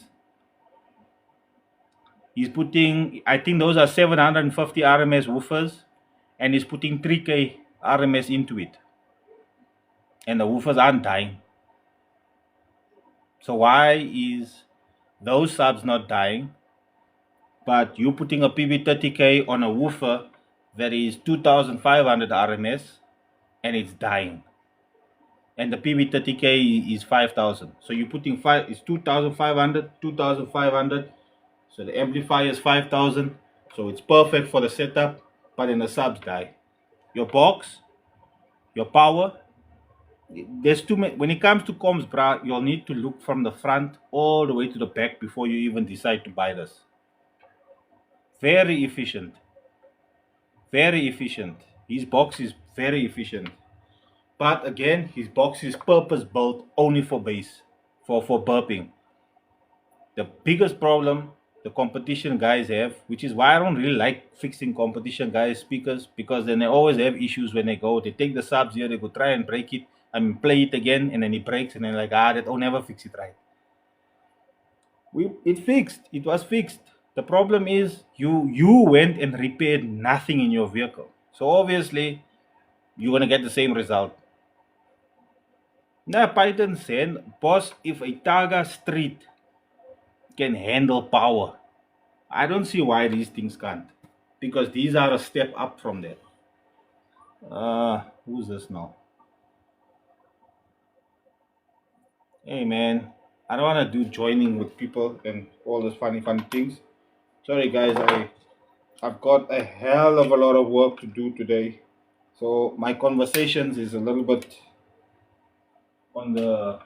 He's putting, I think those are 750 RMS woofers, and he's putting 3K RMS into it. And the woofers aren't dying. So why is those subs not dying, but you putting a PB30K on a woofer that is 2500 RMS and it's dying? And the PB30K is 5000. So you're putting it's 2500, 2500. So the amplifier is 5000. So it's perfect for the setup, but then the subs die. Your box, your power, there's too many. When it comes to comms, brah, you'll need to look from the front all the way to the back before you even decide to buy this. Very efficient. Very efficient. His box is very efficient. But again, his box is purpose built only for bass, for burping. The biggest problem the competition guys have, which is why I don't really like fixing competition guys' speakers, because then they always have issues when they go. They take the subs here, they go try and break it, and play it again, and then it breaks, and then like, that never fix it right. It fixed. It was fixed. The problem is you went and repaired nothing in your vehicle. So obviously, You're gonna get the same result. Now Python said, boss, if a Targa street can handle power, I don't see why these things can't. Because these are a step up from that. Who's this now? Hey man, I don't wanna do joining with people and all those funny things. Sorry guys, I've got a hell of a lot of work to do today. So my conversations is a little bit on the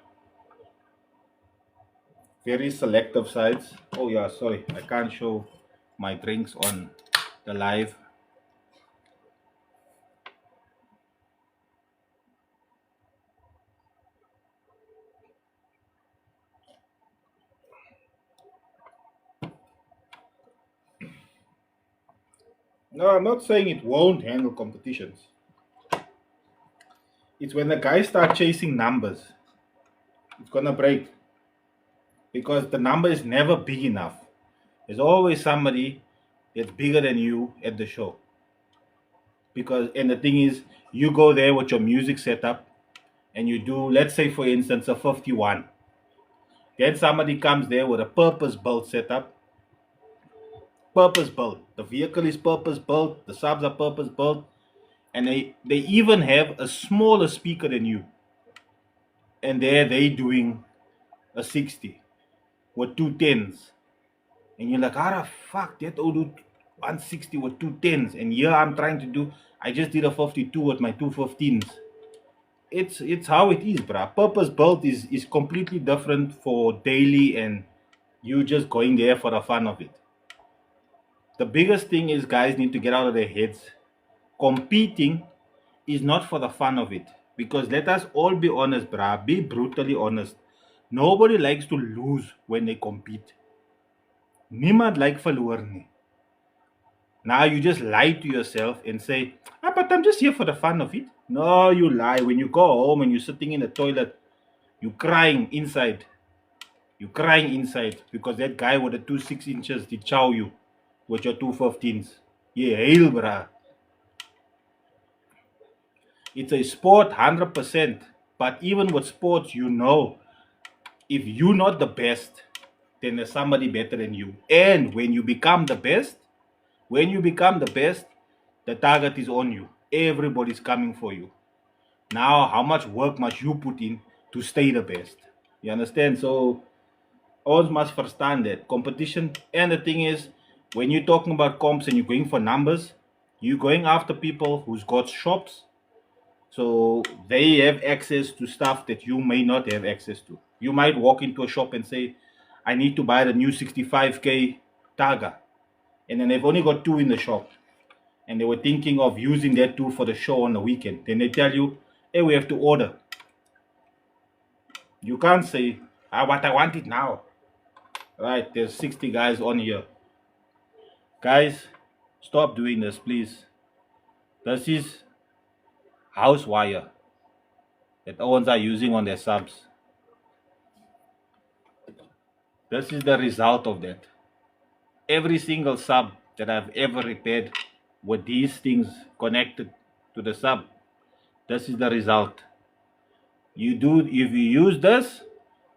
very selective sides. Oh yeah, sorry, I can't show my drinks on the live. No, I'm not saying it won't handle competitions. It's when the guys start chasing numbers, it's gonna break because the number is never big enough. There's always somebody that's bigger than you at the show. Because and the thing is, you go there with your music setup and you do, let's say for instance, a 51. Then somebody comes there with a purpose built setup. Purpose built. The vehicle is purpose built. The subs are purpose built, and they even have a smaller speaker than you. And there they doing a 60 with two tens, and you're like, how the fuck that old do 160 with two tens? And here I'm trying to do. I just did a 52 with my two 15s. It's how it is, bruh. Purpose built is completely different for daily and you just going there for the fun of it. The biggest thing is guys need to get out of their heads. Competing is not for the fun of it. Because let us all be honest, bruh. Be brutally honest. Nobody likes to lose when they compete. Niemand like verloor nie. Now you just lie to yourself and say, but I'm just here for the fun of it. No, you lie. When you go home and you're sitting in the toilet, you're crying inside. You're crying inside because that guy with the 2 6 inches did chow you with your 2 15s. Yeah, hail, bruh. It's a sport, 100%. But even with sports, if you're not the best, then there's somebody better than you. And when you become the best, the target is on you. Everybody's coming for you. Now, how much work must you put in to stay the best? You understand? So, all must understand that competition. And the thing is, when you're talking about comps and you're going for numbers, you're going after people who's got shops, so they have access to stuff that you may not have access to. You might walk into a shop and say, I need to buy the new 65K Targa. And then they've only got two in the shop. And they were thinking of using that two for the show on the weekend. Then they tell you, hey, we have to order. You can't say, but I want it now. Right, there's 60 guys on here. Guys, stop doing this, please. This is house wire that owns are using on their subs. This is the result of that. Every single sub that I've ever repaired with these things connected to the sub, this is the result. If you use this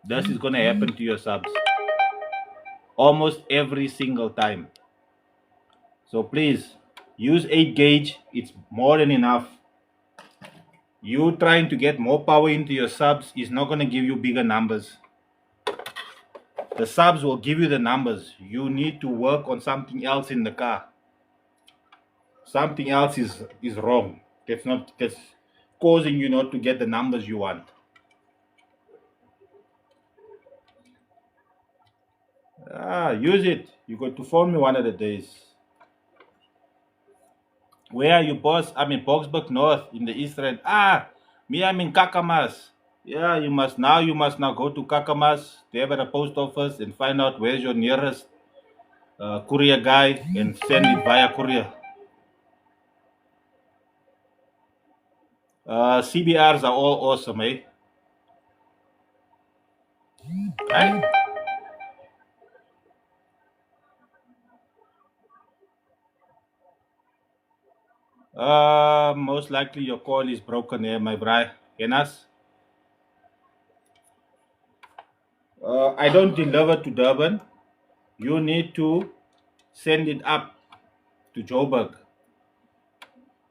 is gonna happen to your subs almost every single time. So please use 8 gauge, it's more than enough. You trying to get more power into your subs is not gonna give you bigger numbers. The subs will give you the numbers. You need to work on something else in the car. Something else is wrong. That's causing you not to get the numbers you want. Use it. You got to phone me one of the days. Where are you, boss? I'm in Boxburg North in the East End. Me, I'm in Kakamas. Yeah, you must now go to Kakamas, there at the post office, and find out where's your nearest courier guy and send it via courier. CBRs are all awesome, eh? Right? Most likely your coil is broken here, my bri. Yenas? I don't deliver to Durban. You need to send it up to Joburg.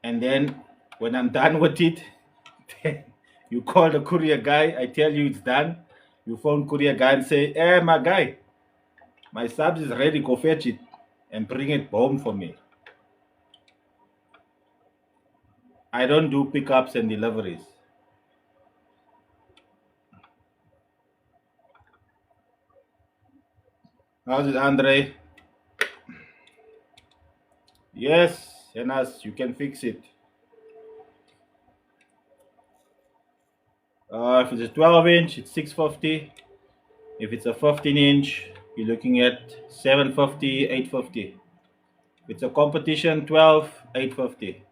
And then when I'm done with it, then you call the courier guy. I tell you it's done. You phone courier guy and say, "Hey, my guy, my subs is ready. Go fetch it and bring it home for me." I don't do pickups and deliveries. How's it, Andre? Yes, Enas, you can fix it. If it's a 12 inch, it's 650. If it's a 15 inch, you're looking at 750, 850. If it's a competition 12, 850.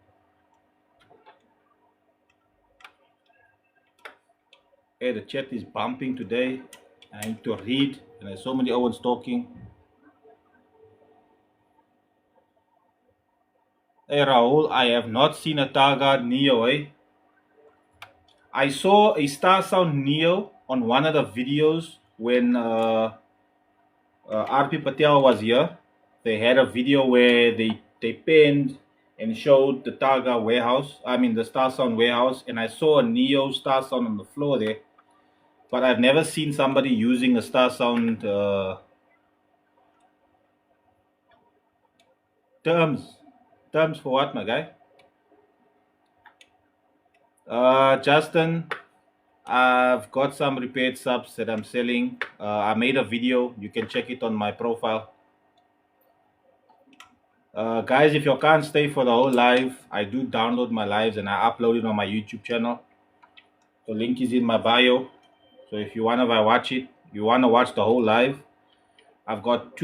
Hey, the chat is bumping today. I need to read, and there's so many others talking. Hey, Rahul, I have not seen a Targa Neo, eh? I saw a Star Sound Neo on one of the videos when RP Patel was here. They had a video where they pinned and showed the Targa warehouse. I mean the Star Sound warehouse, and I saw a Neo Star Sound on the floor there. But I've never seen somebody using a Star Sound terms. Terms for what, my guy? Justin, I've got some repaired subs that I'm selling. I made a video. You can check it on my profile. Guys, if you can't stay for the whole live, I do download my lives and I upload it on my YouTube channel. The link is in my bio. So if you want to watch it, you want to watch the whole live, I've got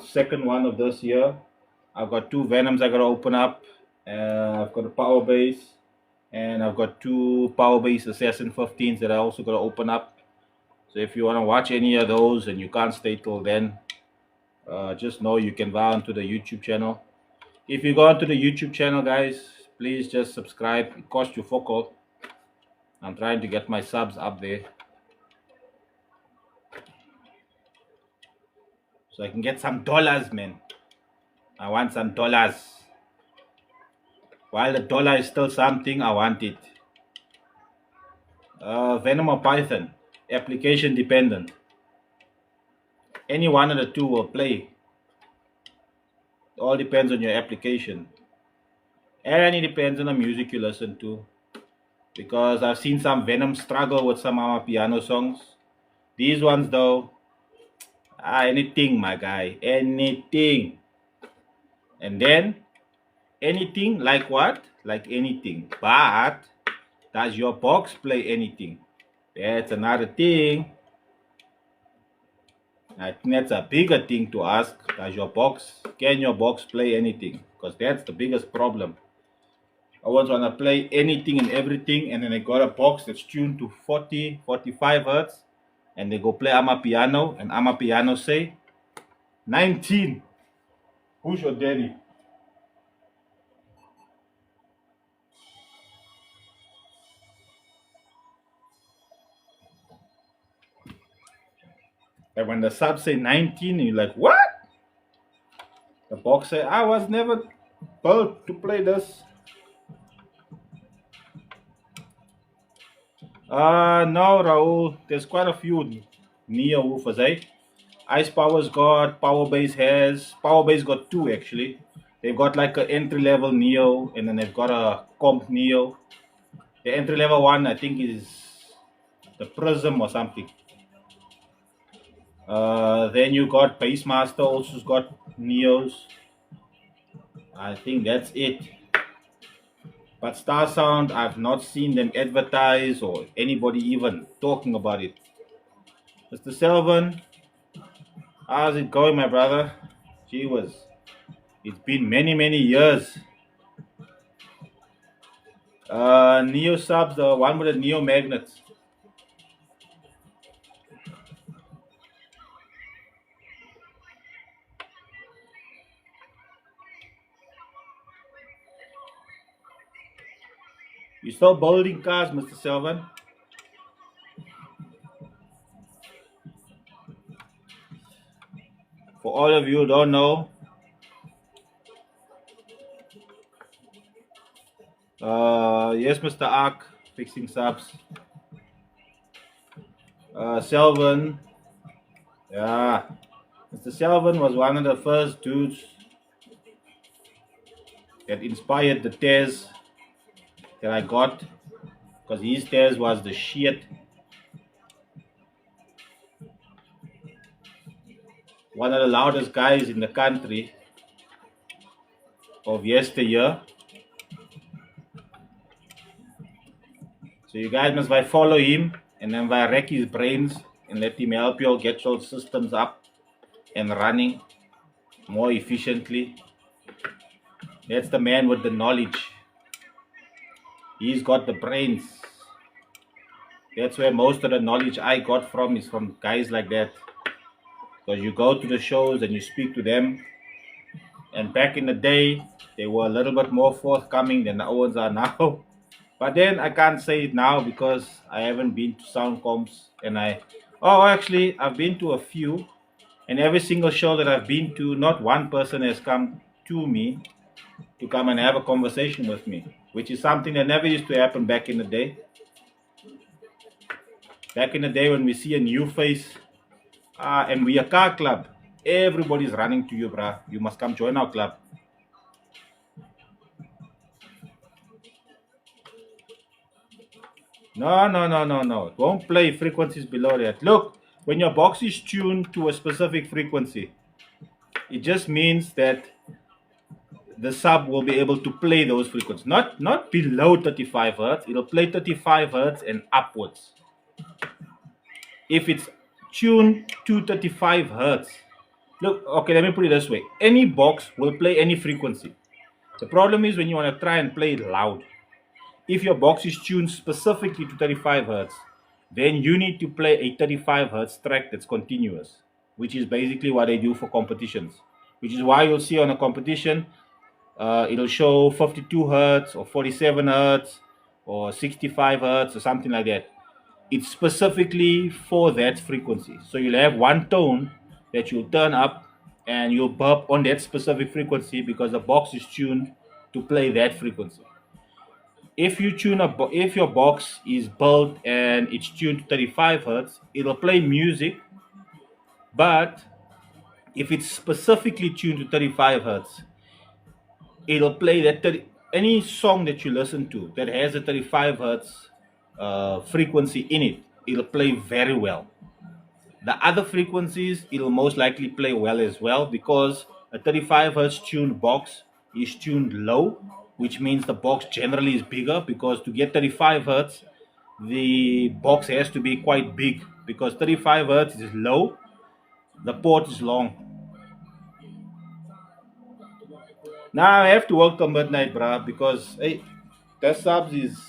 second one of this year. I've got two Venoms I got to open up. I've got a Power Base. And I've got two Power Base Assassin 15s that I also got to open up. So if you want to watch any of those and you can't stay till then, just know you can buy onto the YouTube channel. If you go onto the YouTube channel, guys, please just subscribe. It costs you $4. I'm trying to get my subs up there so I can get some dollars, man. I want some dollars. While the dollar is still something, I want it. Venom or Python, application dependent. Any one of the two will play. It all depends on your application. And it depends on the music you listen to. Because I've seen some Venom struggle with some piano songs. These ones though, anything, my guy, anything. And then anything like what? Like anything. But does your box play anything? That's another thing. I think that's a bigger thing to ask. Can your box play anything? Because that's the biggest problem. I want to play anything and everything, and then I got a box that's tuned to 40, 45 hertz, and they go play piano, and piano say 19. Who's your daddy? And when the sub say 19, you're like, what? The box say, I was never built to play this. No, Raul. There's quite a few Neo woofers, eh? Ice Power's got, Power Base has. Power Base got two actually. They've got like an entry level Neo, and then they've got a comp Neo. The entry level one, I think, is the Prism or something. Then you got Pacemaster, also's got Neos. I think that's it. But Star Sound, I've not seen them advertise or anybody even talking about it. Mr. Selvin, how's it going, my brother? Gee whiz. It's been many, many years. Neo subs, the one with the Neo magnets. You still building cars, Mr. Selvin? For all of you who don't know, yes, Mr. Ark, fixing subs. Selvin, yeah, Mr. Selvin was one of the first dudes that inspired the tears that I got because his tears was the shit. One of the loudest guys in the country of yesteryear. So you guys must follow him and then wreck his brains and let him help you all get your systems up and running more efficiently. That's the man with the knowledge. He's got the brains. That's where most of the knowledge I got from is from guys like that. Because you go to the shows and you speak to them. And back in the day, they were a little bit more forthcoming than the ones are now. But then I can't say it now because I haven't been to Soundcoms and actually I've been to a few, and every single show that I've been to, not one person has come to me to come and have a conversation with me, which is something that never used to happen back in the day. Back in the day when we see a new face, and we a car club, everybody's running to you, bruh. You must come join our club. No, no, no, no, no. Don't play frequencies below that. Look, when your box is tuned to a specific frequency, it just means that the sub will be able to play those frequencies. Not below 35 hertz. It'll play 35 hertz and upwards. If it's tuned to 35 hertz, look, okay, let me put it this way. Any box will play any frequency. The problem is when you want to try and play it loud. If your box is tuned specifically to 35 hertz, then you need to play a 35 hertz track that's continuous, which is basically what they do for competitions. Which is why you'll see on a competition, it'll show 52 hertz or 47 hertz or 65 hertz or something like that. It's specifically for that frequency. So you'll have one tone that you'll turn up and you'll burp on that specific frequency because the box is tuned to play that frequency. If you if your box is built and it's tuned to 35 hertz, it'll play music. But if it's specifically tuned to 35 hertz, it'll play any song that you listen to that has a 35 hertz frequency in it. It'll play very well. The other frequencies, it'll most likely play well as well because a 35 hertz tuned box is tuned low, which means the box generally is bigger because to get 35 hertz, the box has to be quite big because 35 hertz is low, the port is long. Now I have to work till midnight, bruh, because hey, that subs is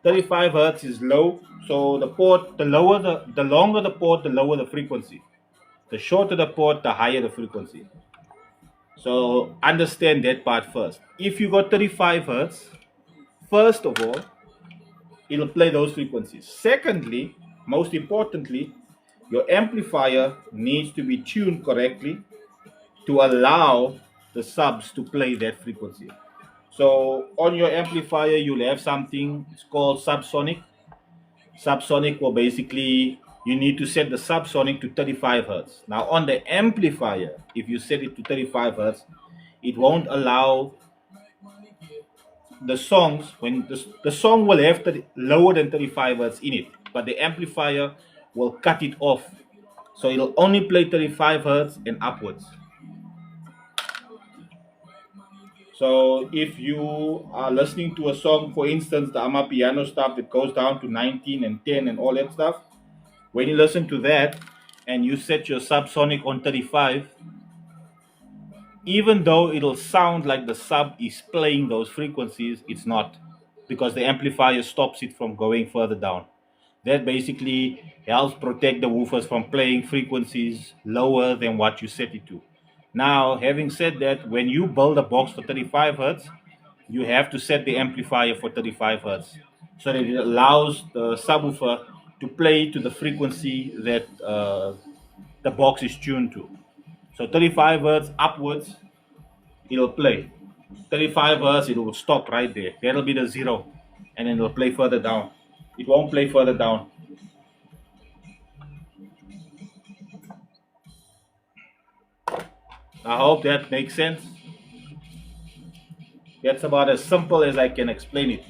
35 hertz is low. So the port, the longer the port, the lower the frequency. The shorter the port, the higher the frequency. So understand that part first. If you got 35 hertz, first of all, it'll play those frequencies. Secondly, most importantly, your amplifier needs to be tuned correctly to allow the subs to play that frequency. So on your amplifier, you'll have something, it's called subsonic. Subsonic will basically, you need to set the subsonic to 35 hertz. Now on the amplifier, if you set it to 35 hertz, it won't allow the songs, when the song will have lower than 35 hertz in it, but the amplifier will cut it off. So it'll only play 35 hertz and upwards. So if you are listening to a song, for instance, the Amapiano stuff that goes down to 19 and 10 and all that stuff, when you listen to that and you set your subsonic on 35, even though it'll sound like the sub is playing those frequencies, it's not, because the amplifier stops it from going further down. That basically helps protect the woofers from playing frequencies lower than what you set it to. Now, having said that, when you build a box for 35 hertz, you have to set the amplifier for 35 hertz so that it allows the subwoofer to play to the frequency that the box is tuned to. So 35 hertz upwards, it'll play. 35 hertz, it will stop right there. That'll be the zero, and then it'll play further down. It won't play further down. I hope that makes sense. That's about as simple as I can explain it.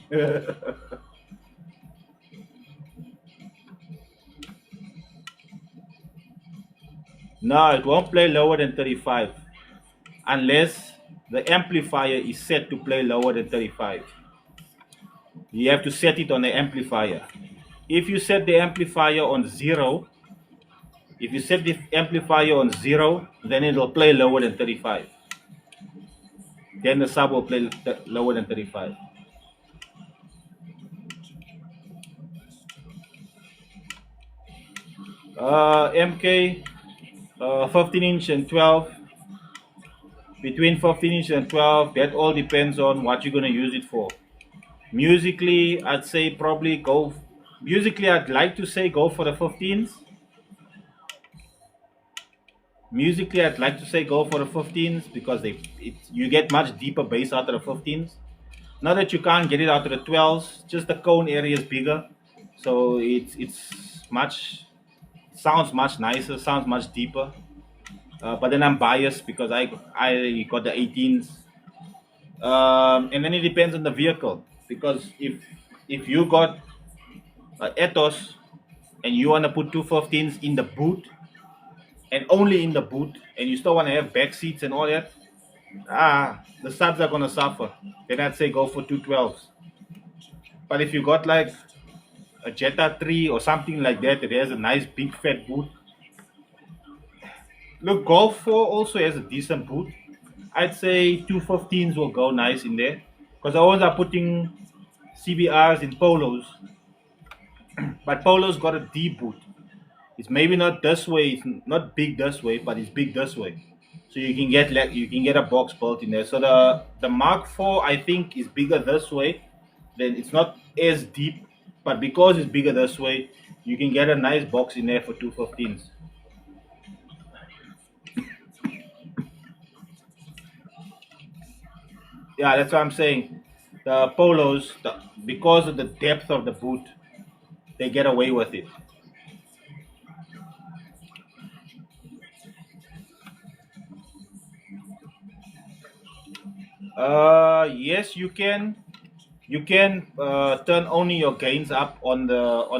No, it won't play lower than 35 unless the amplifier is set to play lower than 35. You have to set it on the amplifier. If you set the amplifier on zero, if you set the amplifier on zero, then it'll play lower than 35. Then the sub will play lower than 35. MK 15 inch and 12. Between 15 inch and 12, that all depends on what you're going to use it for. Musically, I'd say probably go. Musically, I'd like to say go for the 15s. Musically, I'd like to say go for the 15s because you get much deeper bass out of the 15s. Not that you can't get it out of the 12s, just the cone area is bigger, so it's much sounds much nicer, sounds much deeper. But then I'm biased because I got the 18s, and then it depends on the vehicle because if you got ethos and you want to put two 15s in the boot and only in the boot and you still want to have back seats and all that, the subs are going to suffer. Then I'd say go for two 12s. But if you got like a Jetta 3 or something like that that has a nice big fat boot, look, Golf 4 also has a decent boot. I'd say two 15s will go nice in there because I always are putting CBRs in Polos, but Polo's got a D boot. It's maybe not this way, it's not big this way, but it's big this way. So you can get a box built in there. So the Mark IV I think is bigger this way. Then it's not as deep, but because it's bigger this way, you can get a nice box in there for two 15s. Yeah, that's what I'm saying. The Polos, because of the depth of the boot, they get away with it. Yes, you can. You can turn only your gains up on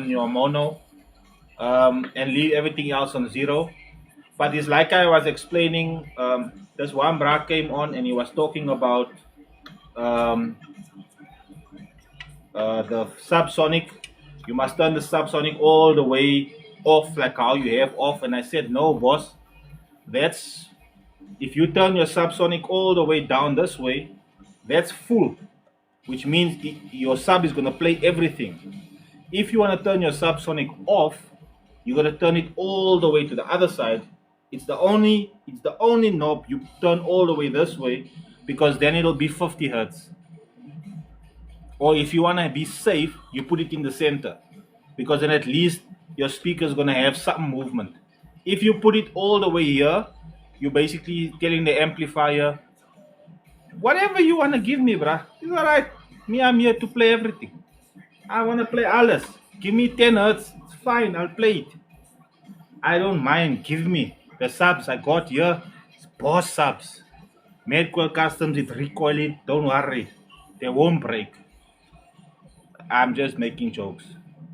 your mono, and leave everything else on zero. But it's like I was explaining. This one bra came on and he was talking about um, the subsonic. You must turn the subsonic all the way off, like how you have off. And I said, no, boss. That's if you turn your subsonic all the way down this way, that's full, which means your sub is going to play everything. If you want to turn your subsonic off, you got to turn it all the way to the other side. It's the only knob you turn all the way this way because then it'll be 50 hertz. Or if you want to be safe, you put it in the center because then at least your speaker is going to have some movement. If you put it all the way here, you're basically telling the amplifier, whatever you want to give me, bruh, it's alright. Me, I'm here to play everything. I want to play alles. Give me 10 hertz, it's fine, I'll play it. I don't mind. Give me the subs I got here. It's boss subs. M.A.D Customs, it recoil it. Don't worry. They won't break. I'm just making jokes.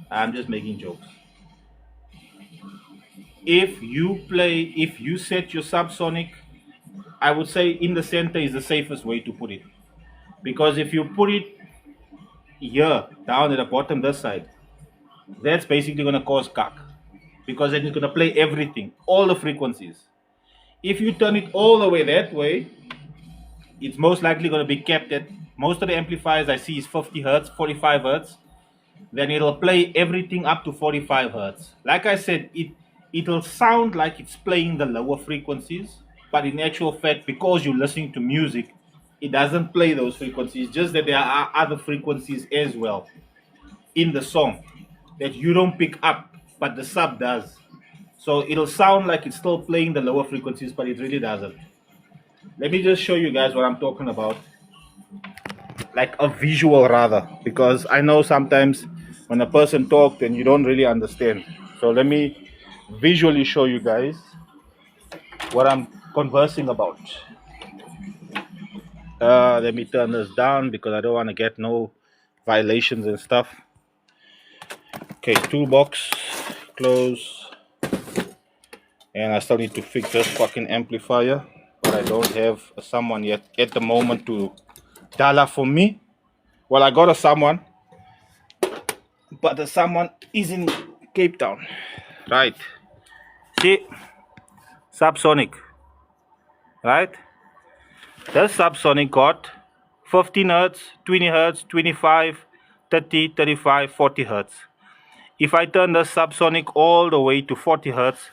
I'm just making jokes. If you set your subsonic, I would say in the center is the safest way to put it. Because if you put it here, down at the bottom this side, that's basically going to cause cock. Because then it's going to play everything, all the frequencies. If you turn it all the way that way, it's most likely going to be kept at most of the amplifiers I see is 50 hertz, 45 hertz. Then it'll play everything up to 45 hertz. Like I said, it'll sound like it's playing the lower frequencies, but in actual fact, because you're listening to music, it doesn't play those frequencies, just that there are other frequencies as well in the song that you don't pick up, but the sub does. So it'll sound like it's still playing the lower frequencies, but it really doesn't. Let me just show you guys what I'm talking about, like a visual rather, because I know sometimes when a person talks and you don't really understand. So let me visually show you guys what I'm conversing about. Let me turn this down because I don't want to get no violations and stuff. Okay, toolbox, close. And I still need to fix this fucking amplifier, but I don't have someone yet at the moment to dollar for me. Well, I got a someone, but the someone is in Cape Town. Right. See, subsonic. Right? The subsonic got 15 hertz, 20 hertz, 25, 30, 35, 40 hertz. If I turn the subsonic all the way to 40 hertz,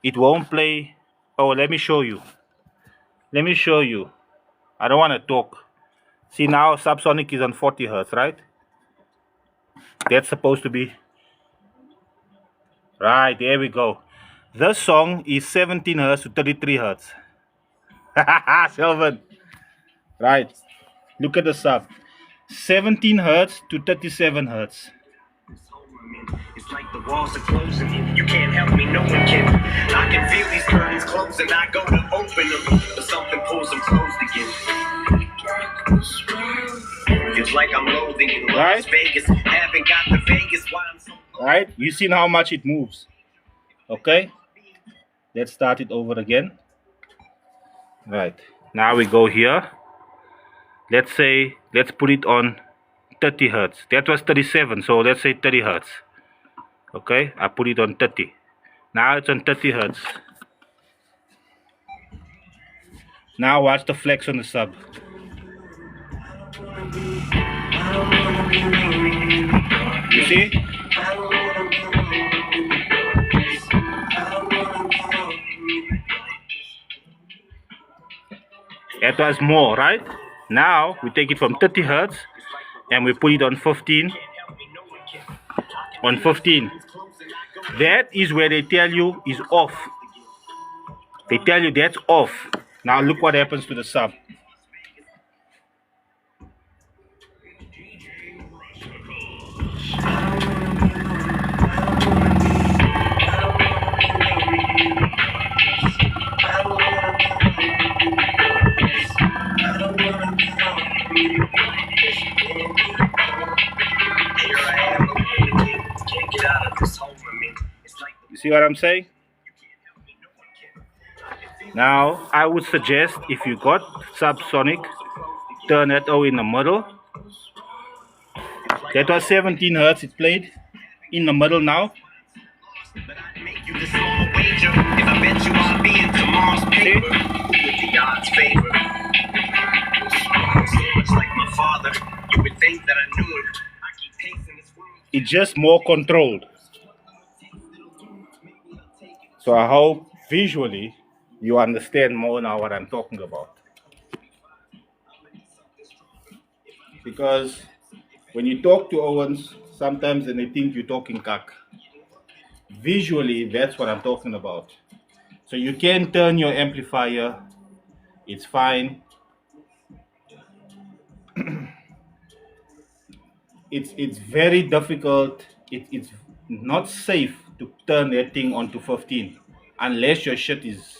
it won't play. Oh, let me show you. Let me show you. I don't want to talk. See, now subsonic is on 40 hertz, right? That's supposed to be. Right, there we go. This song is 17 hertz to 33 hertz. Sylvan. Right. Look at the sub. 17 hertz to 37 hertz. It's like the walls are closing in. You can't help me, no one can. I can feel these curtains closing. I go to open them, but something pulls them closed again. Feels like I'm loathing in Las Vegas. Haven't got the Vegas. Why I'm so right? You seen how much it moves. Okay. Let's start it over again. Right. Now we go here. Let's say, let's put it on 30 hertz. That was 37, so let's say 30 hertz. Okay, I put it on 30. Now it's on 30 hertz. Now watch the flex on the sub. You see? That was more, right? Now we take it from 30 hertz and we put it on 15. On 15. That is where they tell you is off. They tell you that's off. Now look what happens to the sub. You see what I'm saying? Now, I would suggest if you got subsonic, turn it in the middle. That was 17 hertz it played in the middle now. It's just more controlled. So I hope visually you understand more now what I'm talking about. Because when you talk to Owens, sometimes they think you're talking cock. Visually, that's what I'm talking about. So you can turn your amplifier, it's fine. It's very difficult. It's not safe to turn that thing onto 15 unless your shit is,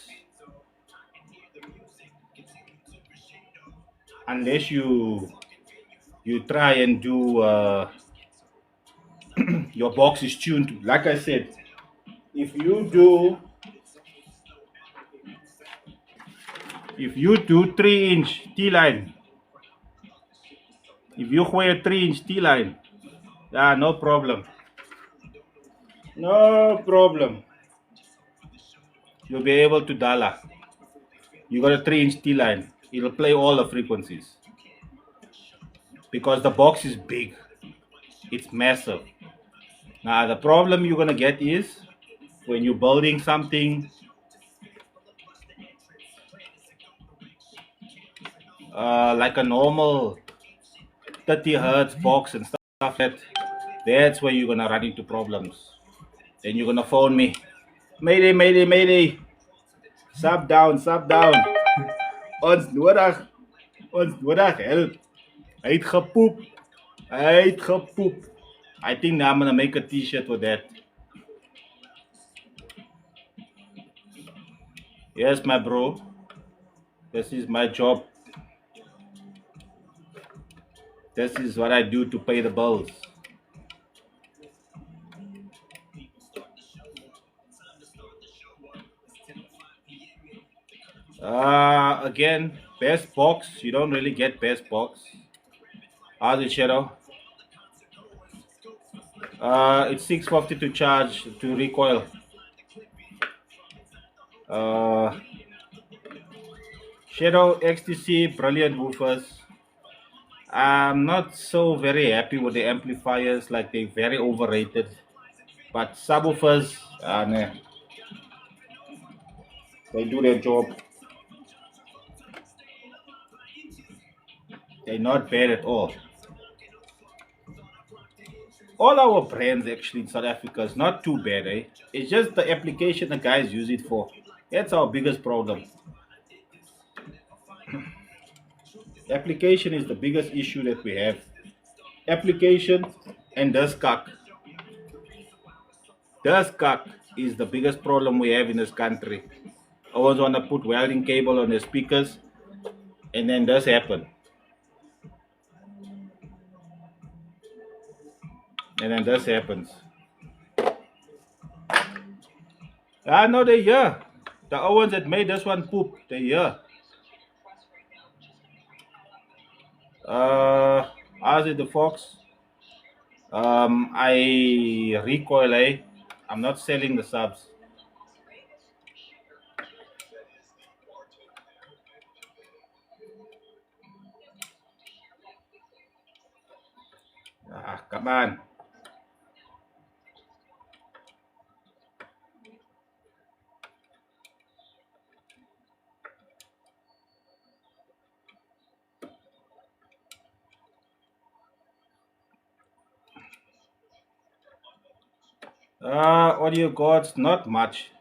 unless you try and do your box is tuned to, like I said, if you do 3-inch T-line, if you wear a 3-inch T-line, yeah, no problem. No problem. You'll be able to dollar. You got a 3-inch T-line. It'll play all the frequencies. Because the box is big. It's massive. Now the problem you're gonna get is when you're building something, like a normal 30 hertz box and stuff like that, that's where you're gonna run into problems. Then you're gonna phone me, Mayday, Mayday, Mayday, sub down, sub down. Ons nodig, ons nodig help. Hy het gepoep, hy het gepoep. I think now I'm gonna make a t-shirt with that. Yes, my bro, this is my job. This is what I do to pay the bills. Again, best box. You don't really get best box. How's it, Shadow? It's 650 to charge to recoil. Uh, Shadow XTC, brilliant woofers. I'm not so very happy with the amplifiers, like they're very overrated. But subwoofers, nah, they do their job. They're not bad at all. All our brands actually in South Africa is not too bad, eh? It's just the application the guys use it for. That's our biggest problem. Application is the biggest issue that we have. Application and dust cock. Dust cock is the biggest problem we have in this country. Always want to put welding cable on the speakers, and then this happen. And then this happens. I know they're here. The ones that made this one poop, they're here. How's it, the Fox? I recoil, eh? I'm not selling the subs. Come on. Audio gods, not much.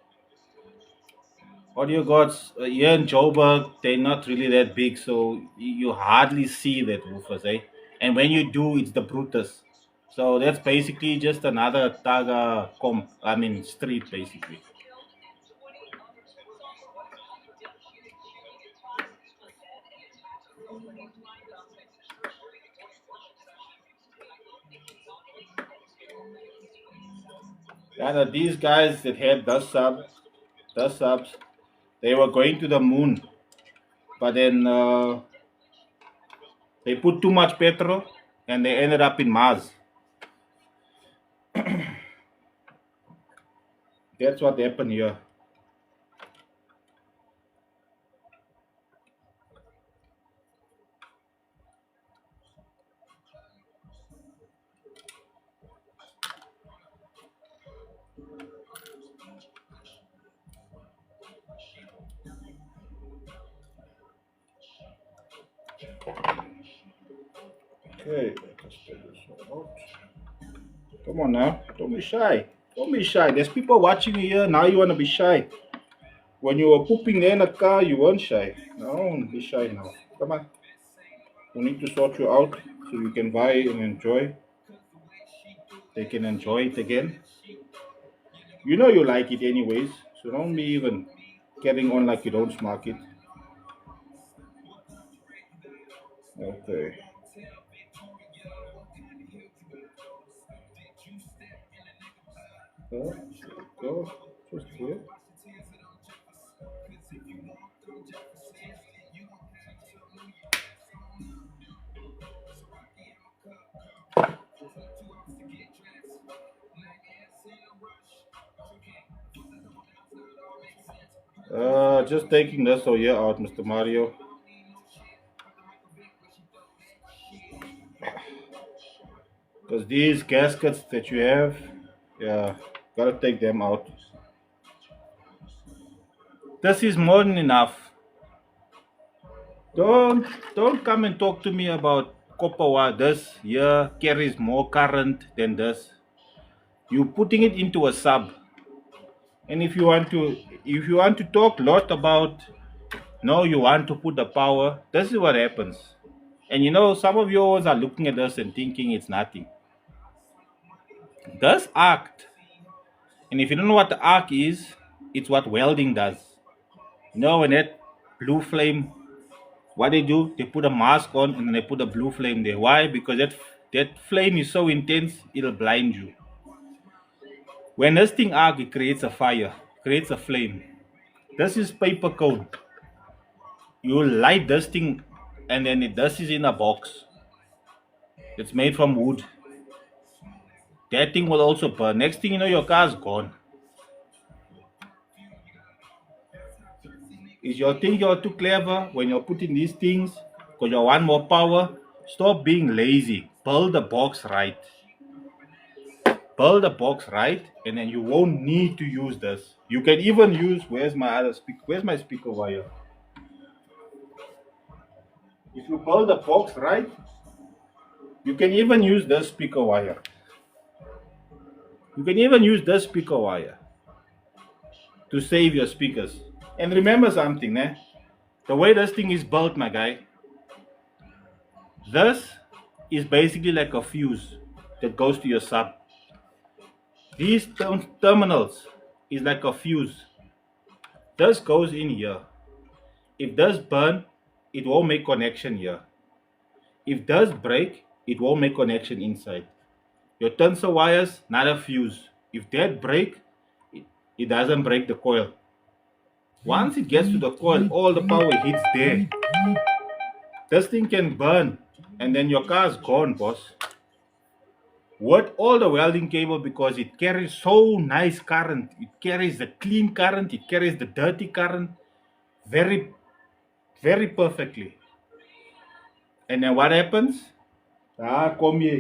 Audio gods here in Joburg, they're not really that big, so you hardly see that woofers, eh? And when you do, it's the Brutus. So that's basically just another Taga street basically. And these guys that had the subs, they were going to the moon, but then they put too much petrol and they ended up in Mars. That's what happened here. Okay, let's take this one out. Come on now, don't be shy. Don't be shy. There's people watching you here. Now you want to be shy. When you were pooping there in the car, you weren't shy. No, don't be shy now. Come on. We need to sort you out so you can buy and enjoy. They can enjoy it again. You know you like it anyways, so don't be even getting on like you don't smoke it. Okay. So, go. Just here. Just taking this over here out, Mr. Mario. Because these gaskets that you have, yeah, gotta take them out. This is more than enough. Don't don't come and talk to me about copper wire. This here carries more current than this. You putting it into a sub, and if you want to talk lot about no, you want to put the power. This is what happens. And some of yours are looking at us and thinking it's nothing. This arc, and if you don't know what the arc is, it's what welding does. When that blue flame, what they do, they put a mask on and then they put a blue flame there. Why? Because that flame is so intense, it'll blind you. When this thing arc, it creates a fire, creates a flame. This is paper cone. You light this thing, and then this is in a box. It's made from wood. That thing will also burn. Next thing you know, your car's gone. Is your thing you're too clever when you're putting these things because you want more power? Stop being lazy. Build the box right. Build the box right, and then you won't need to use this. You can even use where's my other speaker? Where's my speaker wire? If you build the box right, you can even use this speaker wire. You can even use this speaker wire to save your speakers. And remember something, eh? The way this thing is built, my guy, this is basically like a fuse that goes to your sub. These terminals is like a fuse. This goes in here. If this burn, it won't make connection here. If this break, it won't make connection inside. Your tensor wires, not a fuse. If that break, it doesn't break the coil. Once it gets to the coil, all the power hits there. This thing can burn, and then your car's gone, boss. With all the welding cable, because it carries so nice current. It carries the clean current, it carries the dirty current very, very perfectly. And then what happens? Come here.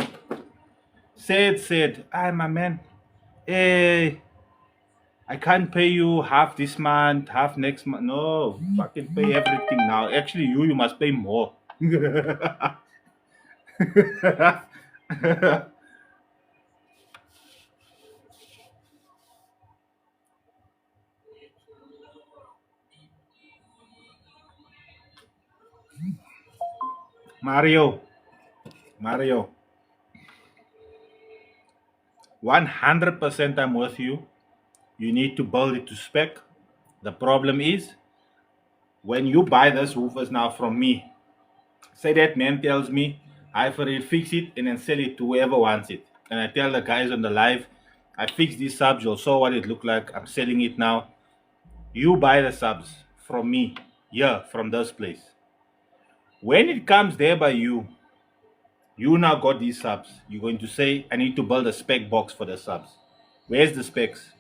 Said, my man, hey, I can't pay you half this month, half next month. No, fucking pay everything now. Actually, you must pay more. Mario, 100% I'm with you. You need to build it to spec. The problem is when you buy this woofers now from me, say that man tells me I for it, fix it, and then sell it to whoever wants it. And I tell the guys on the live, I fixed these subs, you saw what it looked like. I'm selling it now. You buy the subs from me, yeah, from this place. When it comes there by you now got these subs. You're going to say, I need to build a spec box for the subs. Where's the specs?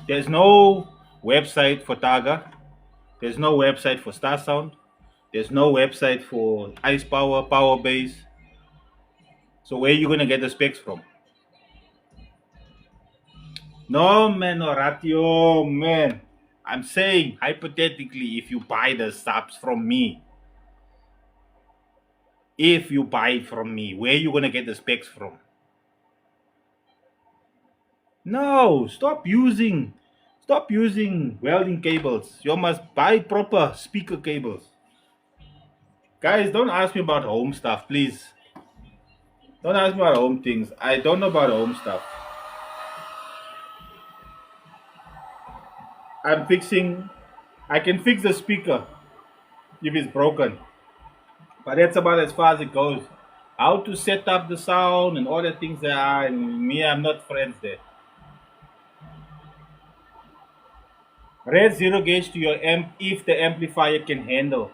There's no website for Targa. There's no website for Star Sound. There's no website for Ice Power, Power Base. So where are you going to get the specs from? No, man, Oratio, man. I'm saying, hypothetically, if you buy the subs from me, where are you going to get the specs from? No, stop using welding cables. You must buy proper speaker cables. Guys, don't ask me about home stuff, please. Don't ask me about home things. I don't know about home stuff. I can fix the speaker if it's broken. But that's about as far as it goes. How to set up the sound and all the things there are, and me, I'm not friends there. Raise zero gauge to your amp if the amplifier can handle.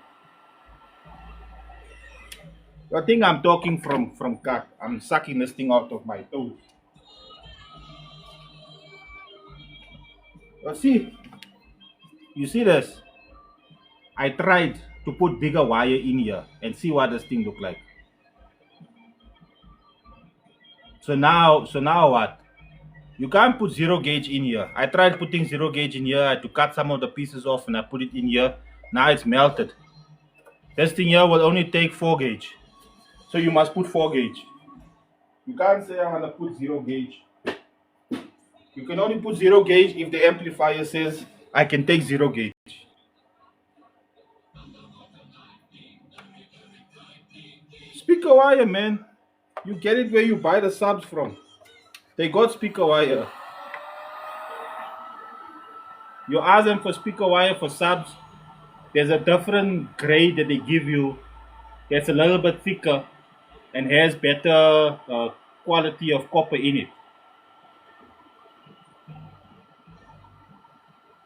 I think I'm talking from cut. I'm sucking this thing out of my toes. But see, you see this? I tried to put bigger wire in here and see what this thing look like. So now what? You can't put zero gauge in here. I tried putting zero gauge in here. I had to cut some of the pieces off and I put it in here. Now it's melted. This thing here will only take 4 gauge. So you must put 4 gauge. You can't say I'm gonna put 0 gauge. You can only put 0 gauge if the amplifier says I can take 0 gauge. Speaker wire, man. You get it where you buy the subs from. They got speaker wire. You ask them for speaker wire for subs. There's a different grade that they give you that's a little bit thicker and has better quality of copper in it.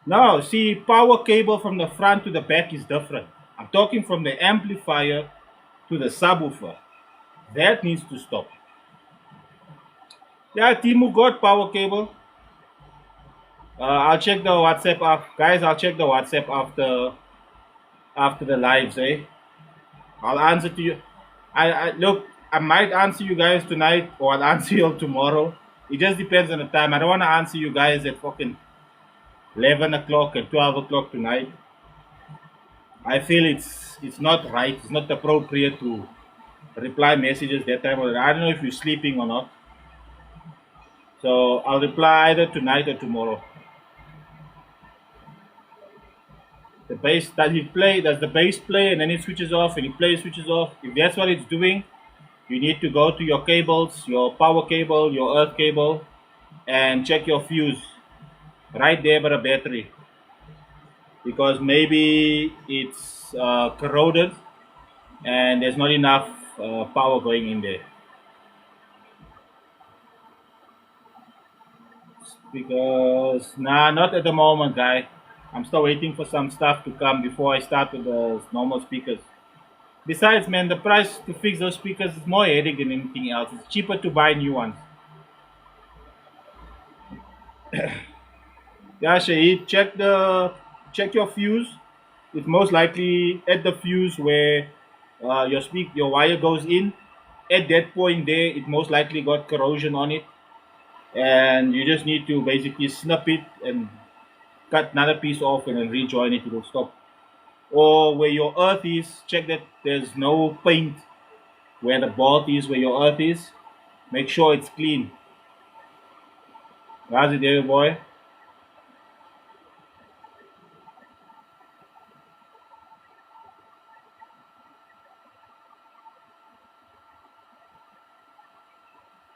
Now, see, power cable from the front to the back is different. I'm talking from the amplifier to the subwoofer. That needs to stop. Yeah, Timu got power cable. I'll check the WhatsApp guys. I'll check the WhatsApp after the lives, eh? I'll answer to you. I look. I might answer you guys tonight, or I'll answer you all tomorrow. It just depends on the time. I don't want to answer you guys at fucking 11 o'clock and 12 o'clock tonight. I feel it's not right. It's not appropriate to reply messages that time. I don't know if you're sleeping or not. So I'll reply either tonight or tomorrow. The bass, does the bass play and then it switches off and it plays, switches off? If that's what it's doing, you need to go to your cables, your power cable, your earth cable, and check your fuse right there by the battery. Because maybe it's corroded and there's not enough power going in there. Because, nah, not at the moment, guy. I'm still waiting for some stuff to come before I start with the normal speakers. Besides, man, the price to fix those speakers is more headache than anything else. It's cheaper to buy new ones. Yeah, Shahid, check your fuse. It's most likely at the fuse where your wire goes in. At that point there, it most likely got corrosion on it, and you just need to basically snip it and cut another piece off and then rejoin it. It will stop. Or where your earth is, check that there's no paint where the bolt is, where your earth is. Make sure it's clean. How's it there, boy?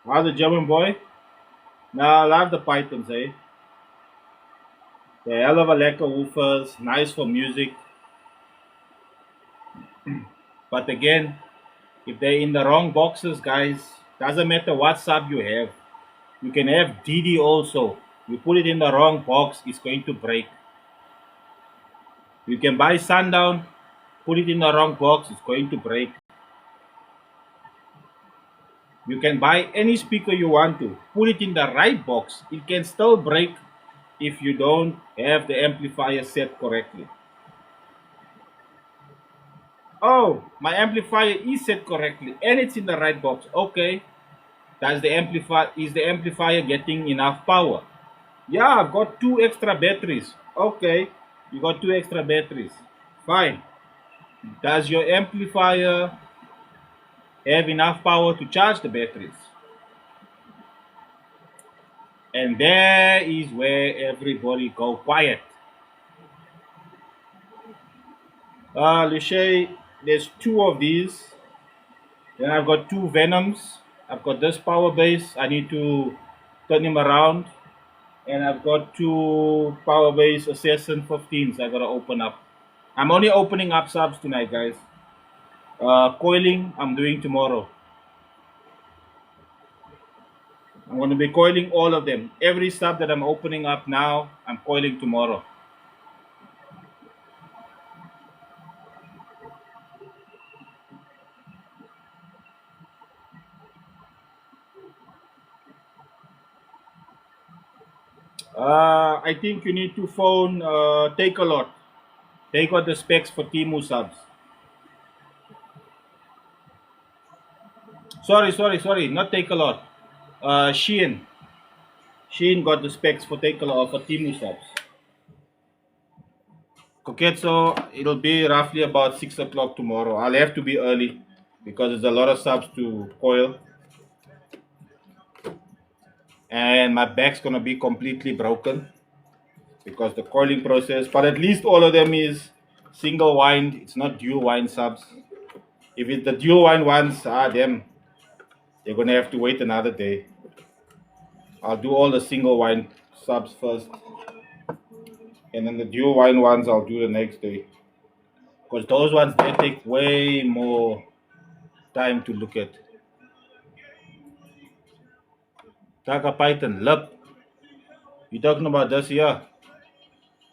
How's the German boy? Now, I love the Pythons, eh? They're hell of a lekker woofers, nice for music. But again, if they're in the wrong boxes, guys, doesn't matter what sub you have. You can have DD also. You put it in the wrong box, it's going to break. You can buy Sundown, put it in the wrong box, it's going to break. You can buy any speaker you want to, put it in the right box, it can still break if you don't have the amplifier set correctly. Oh, my amplifier is set correctly and it's in the right box. Okay. Is the amplifier getting enough power? Yeah, I've got 2 extra batteries. Okay. You got 2 extra batteries. Fine. Does your amplifier have enough power to charge the batteries? And there is where everybody go quiet. Lucia, there's 2 of these. Then I've got 2 Venoms. I've got this power base. I need to turn him around. And I've got 2 power base Assassin 15s I gotta open up. I'm only opening up subs tonight, guys. Coiling, I'm doing tomorrow. I'm going to be coiling all of them. Every sub that I'm opening up now, I'm coiling tomorrow. I think you need to phone Take a Lot. They got the specs for Timu subs. Sorry. Not Take a Lot. Shein. Shein got the specs for Take a Lot for Timu subs. Okay, so it'll be roughly about 6 o'clock tomorrow. I'll have to be early because there's a lot of subs to coil, and my back's gonna be completely broken because the coiling process. But at least all of them is single wind. It's not dual wind subs. If it's the dual wind ones, damn, they're gonna have to wait another day. I'll do all the single wind subs first, and then the dual wind ones I'll do the next day because those ones they take way more time to look at. Taka Python, lip. You talking about this here?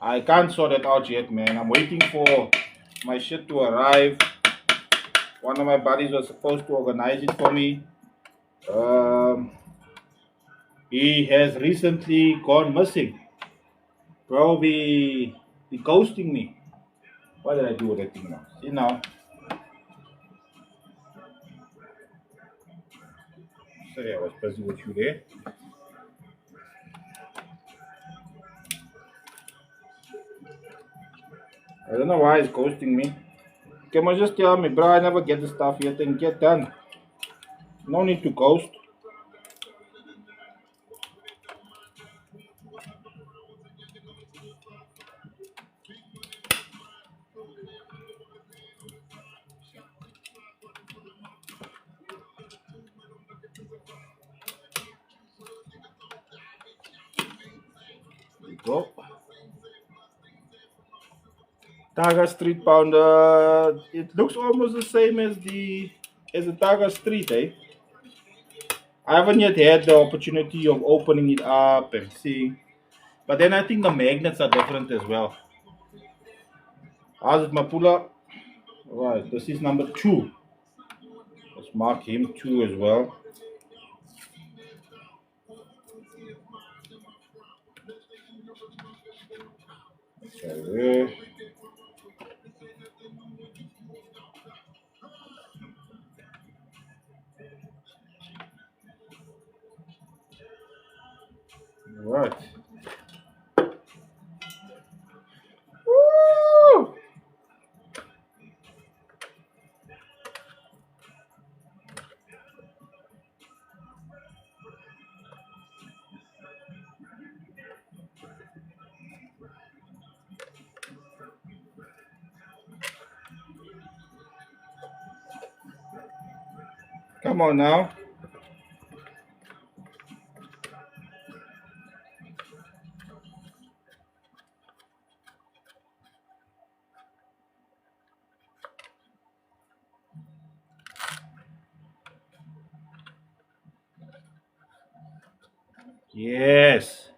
I can't sort it out yet, man. I'm waiting for my shit to arrive. One of my buddies was supposed to organize it for me. Um, he has recently gone missing. Bro, be ghosting me. What did I do with that thing now? See now? Sorry, I was busy with you there. I don't know why it's ghosting me. Can you just tell me, bro? I never get the stuff yet and get done. No need to ghost. There you go. Taga Street Pounder. It looks almost the same as the Taga Street, eh? I haven't yet had the opportunity of opening it up and seeing. But then I think the magnets are different as well. How's it, Mapula? Right, this is number two. Let's mark him two as well. Okay. Right. Woo! Come on now. Yes.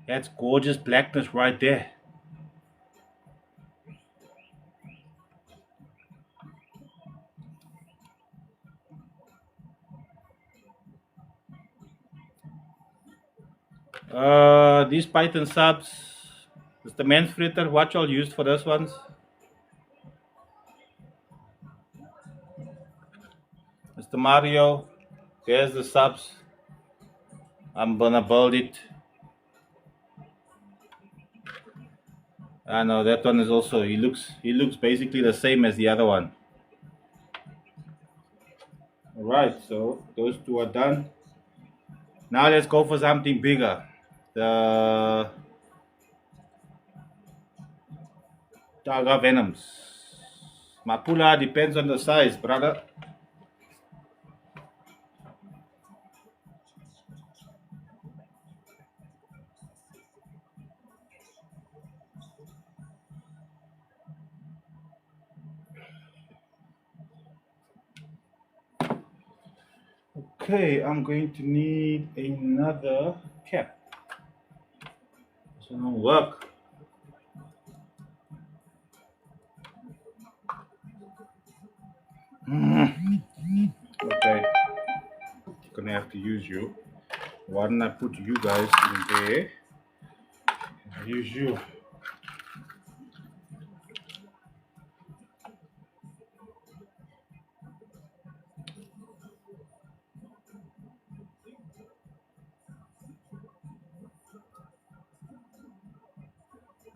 That's gorgeous blackness right there. These Python subs. It's the men's fritter. What y'all used for those ones? Mr. Mario. There's the subs. I'm gonna build it. I know that one is also he looks basically the same as the other one. Alright, so those two are done. Now let's go for something bigger. The Targa Venoms. Mapula depends on the size, brother. Okay, I'm going to need another cap. So now work. Okay, gonna have to use you. Why don't I put you guys in there? Use you.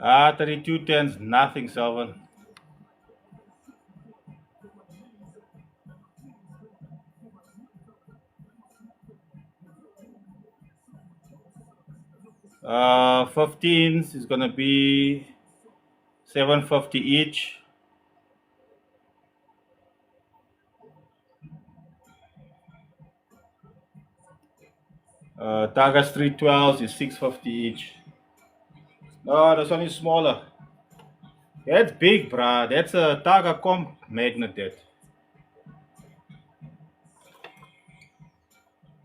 Ah, 3210s, nothing, Selvin. 15s is gonna be 750 each. Targas 312s is 650 each. No, this one is smaller. That's big, bruh. That's a Targa comp magnet.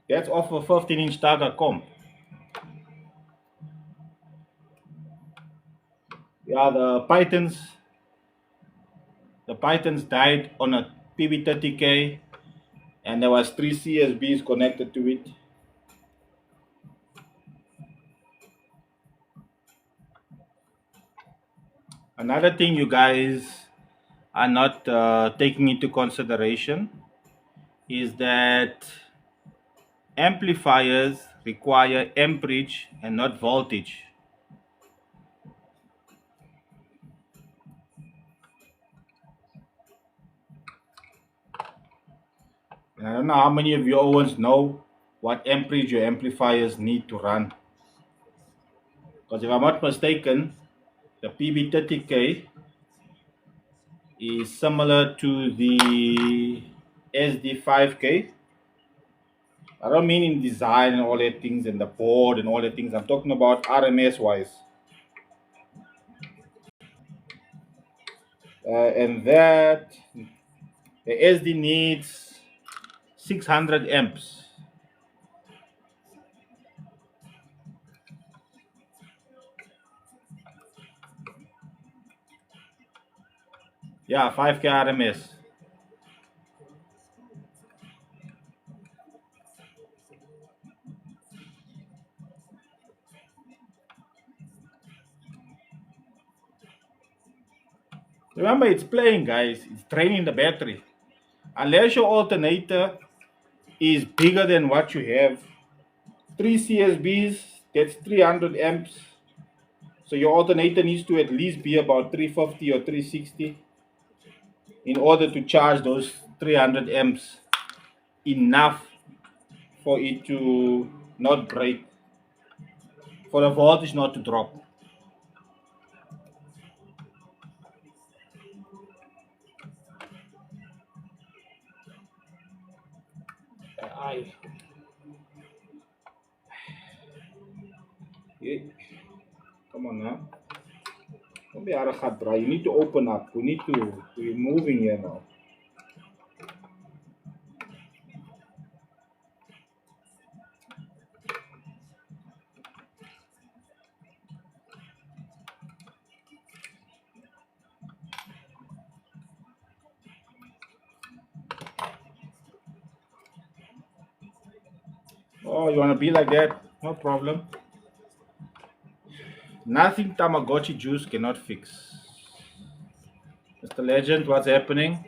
That's off a 15-inch Targa comp. Yeah, the Pythons died on a PB30K, and there was three CSBs connected to it. Another thing you guys are not taking into consideration is that amplifiers require amperage and not voltage. And I don't know how many of you Owens know what amperage your amplifiers need to run. Because if I'm not mistaken, the PB30K is similar to the SD5K. I don't mean in design and all that things and the board and all that things. I'm talking about RMS wise. And that the SD needs 600 amps. Yeah, 5K RMS. Remember, it's playing, guys. It's draining the battery. Unless your alternator is bigger than what you have, three CSBs, that's 300 amps. So your alternator needs to at least be about 350 or 360 in order to charge those 300 amps enough for it to not break, for the voltage not to drop. I, yeah, come on now. Don't be out of hot, bro. You need to open up. We're moving here now. Oh, you want to be like that? No problem. Nothing Tamagotchi juice cannot fix. Mr. Legend, what's happening?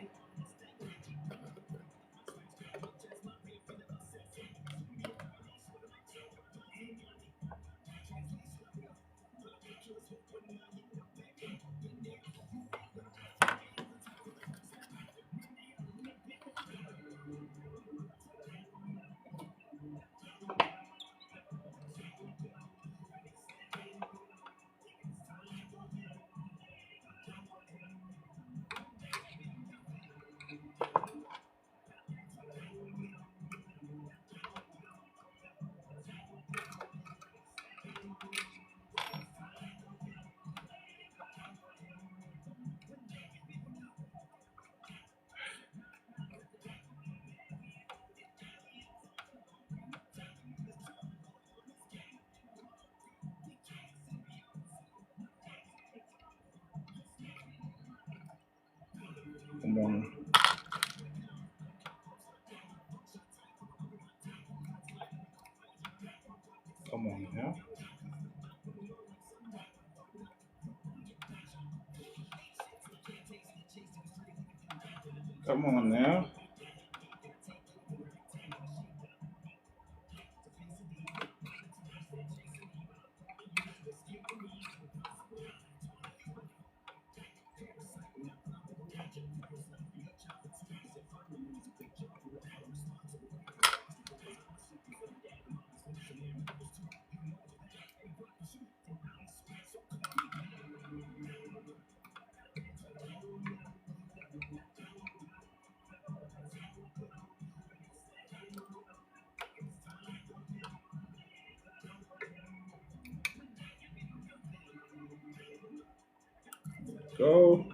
Come on. Come on now. Come on now. go.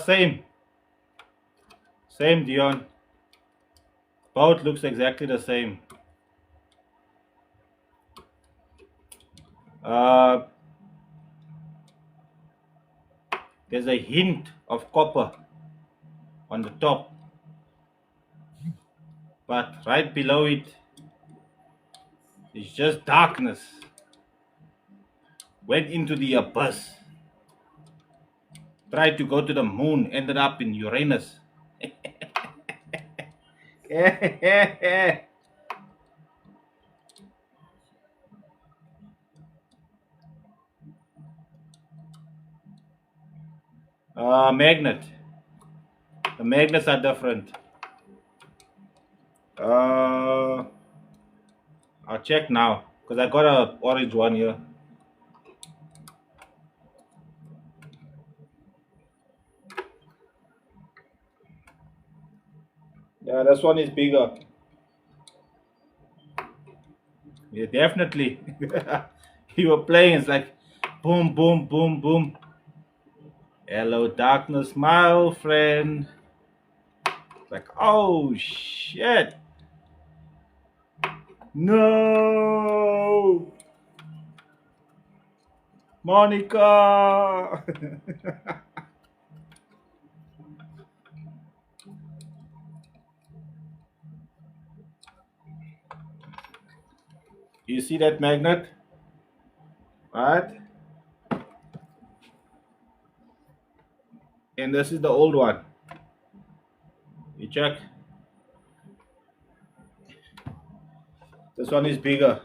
Same. Same, Dion. Both looks exactly the same. Uh, there's a hint of copper on the top, but right below it is just darkness. Went into the abyss. Tried to go to the moon, ended up in Uranus. Magnet. The magnets are different. Uh, I'll check now because I got a orange one here. Yeah, this one is bigger. Yeah, definitely. You were playing, it's like boom, boom, boom, boom. Hello, darkness, my old friend. Like, oh shit. No, Monica. You see that magnet? Right? And this is the old one. You check. This one is bigger.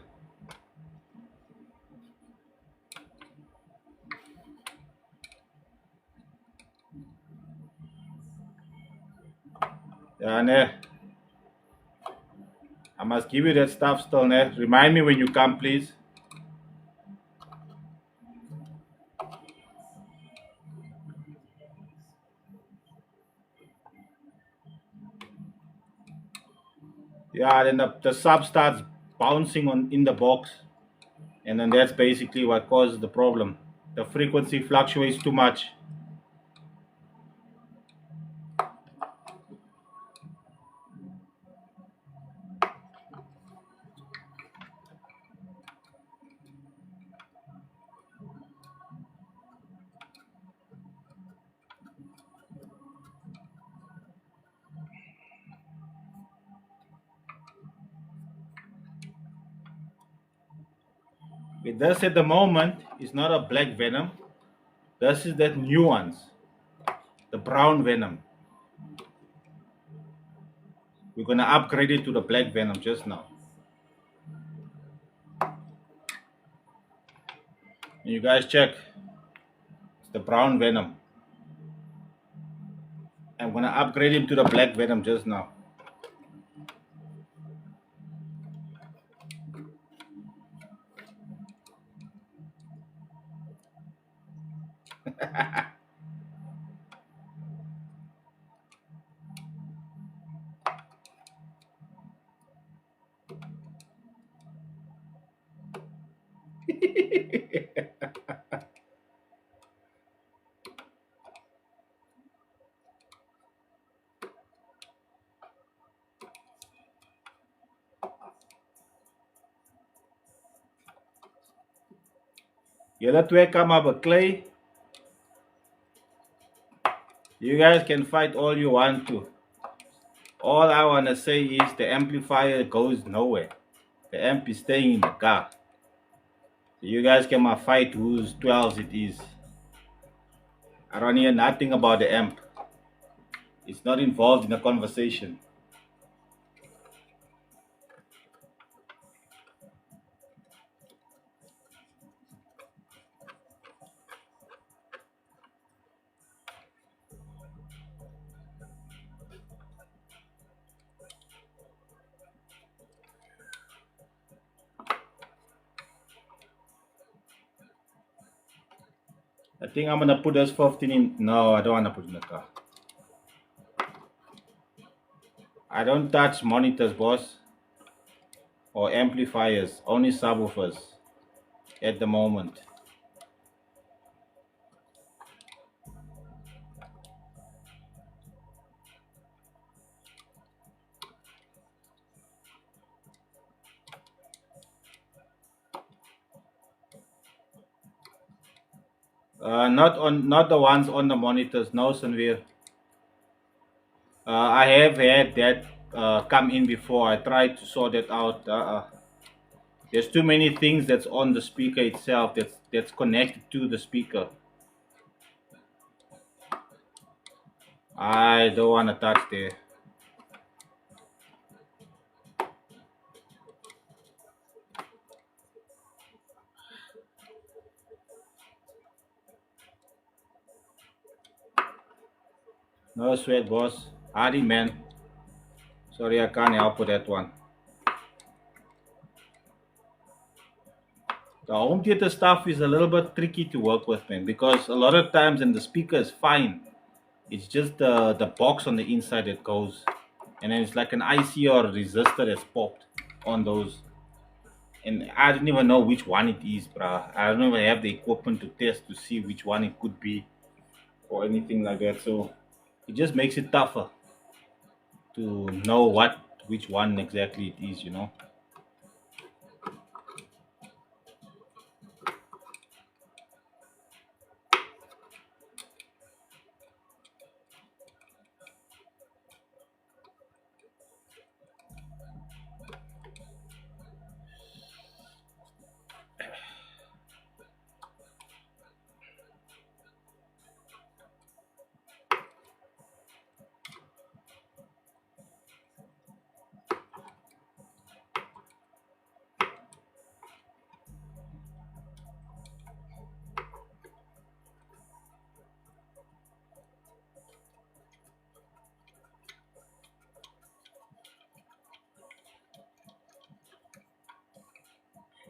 Yeah, ne. I must give you that stuff still, ne. Remind me when you come, please. Yeah, then the sub starts bouncing on in the box, and then that's basically what causes the problem. The frequency fluctuates too much. With this at the moment is not a black venom. This is that new ones, the brown venom. We're gonna upgrade it to the black venom just now. And you guys check. It's the brown venom. I'm gonna upgrade him to the black venom just now. Julle twee kan maar beklei. You guys can fight all you want to. All I wanna say is the amplifier goes nowhere. The amp is staying in the car. So you guys can my fight whose 12s it is. I don't hear nothing about the amp. It's not involved in the conversation. I think I'm gonna put this 15 in. No, I don't wanna put it in the car. I don't touch monitors, boss, or amplifiers, only subwoofers at the moment. Not the ones on the monitors, no, Sanveer. I have had that come in before. I tried to sort it out. There's too many things that's on the speaker itself that's connected to the speaker. I don't want to touch there. No sweat, boss. Hardy man. Sorry, I can't help with that one. The home theater stuff is a little bit tricky to work with, man, because a lot of times, and the speaker is fine. It's just the box on the inside that goes, and then it's like an IC or a resistor that's popped on those. And I didn't even know which one it is, bruh. I don't even have the equipment to test to see which one it could be or anything like that. So it just makes it tougher to know which one exactly it is, you know.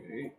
Okay.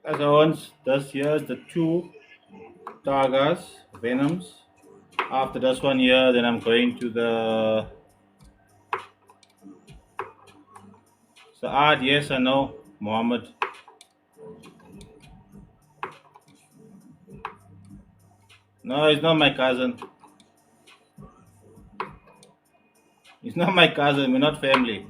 As I once, this here's the two Targas, Venoms. After this one here, then I'm going to the Saad. Yes, I know. Mohammed. No, he's not my cousin. He's not my cousin. We're not family.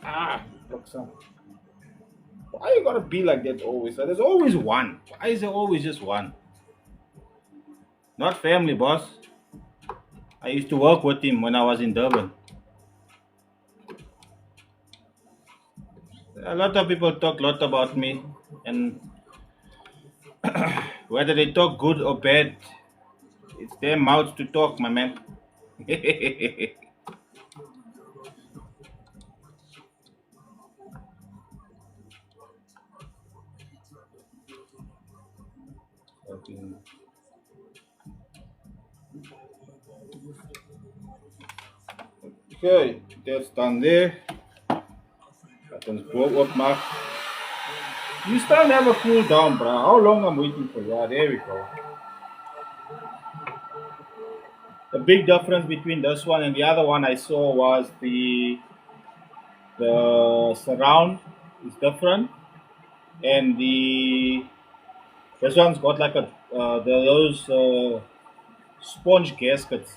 Ah, look, son. Why you gotta be like that always? There's always one. Why is there always just one? Not family, boss. I used to work with him when I was in Durban. A lot of people talk a lot about me, and whether they talk good or bad, it's their mouths to talk, my man. Okay, that's done there. Laat ons bo oopmaak. You still never cool down, bro. How long I'm waiting for you? Yeah, there we go. The big difference between this one and the other one I saw was the surround is different, and the this one's got like those sponge gaskets.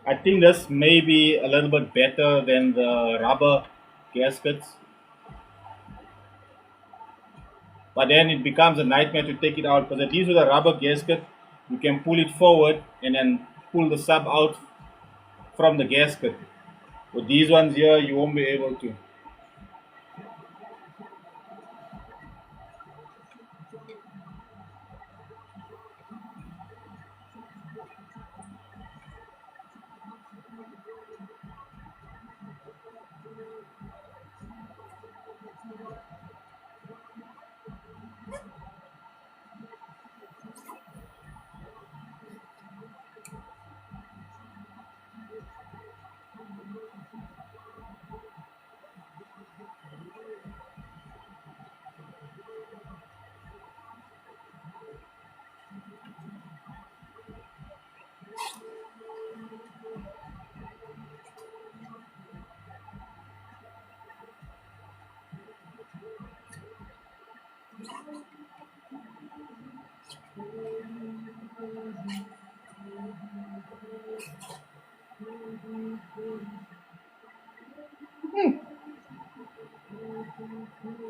I think this may be a little bit better than the rubber gaskets, but then it becomes a nightmare to take it out because at least with a rubber gasket, you can pull it forward and then pull the sub out from the gasket. With these ones here, you won't be able to.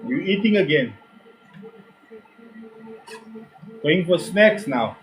You eating again? Going for snacks now?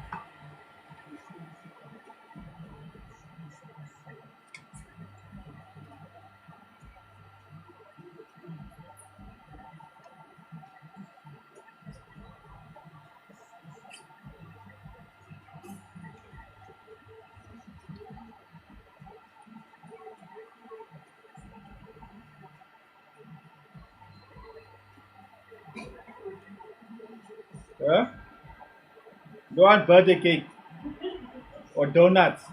Huh? Do you want birthday cake or donuts?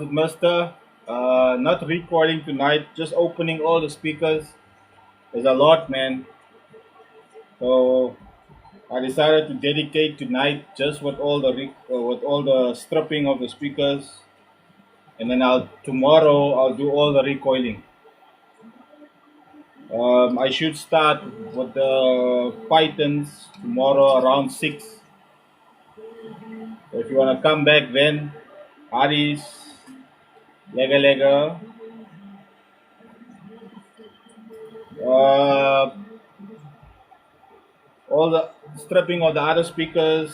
Master, not recording tonight, just opening all the speakers. There's a lot, man. So I decided to dedicate tonight just with all the with all the stripping of the speakers, and then I'll tomorrow I'll do all the recoiling. I should start with the Pythons tomorrow around 6. So if you wanna come back then, Aris, Lega Lega, uh, all the stripping of the other speakers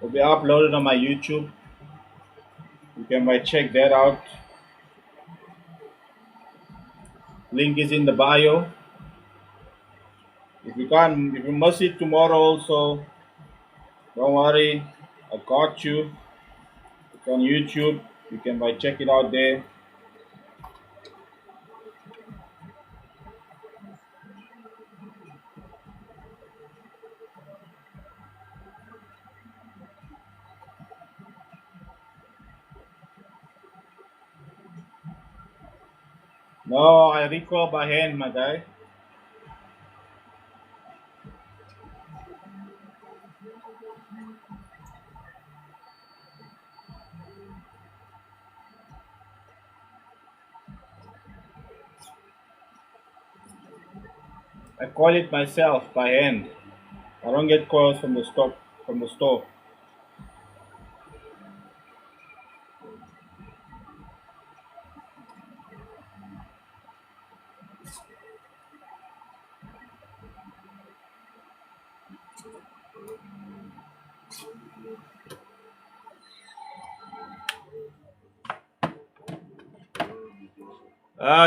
will be uploaded on my YouTube. You can by check that out. Link is in the bio. If you must it tomorrow also, don't worry. I got you. It's on YouTube. You can by check it out there. No, I record by hand, my guy. I call it myself by hand. I don't get calls from the stop from the store.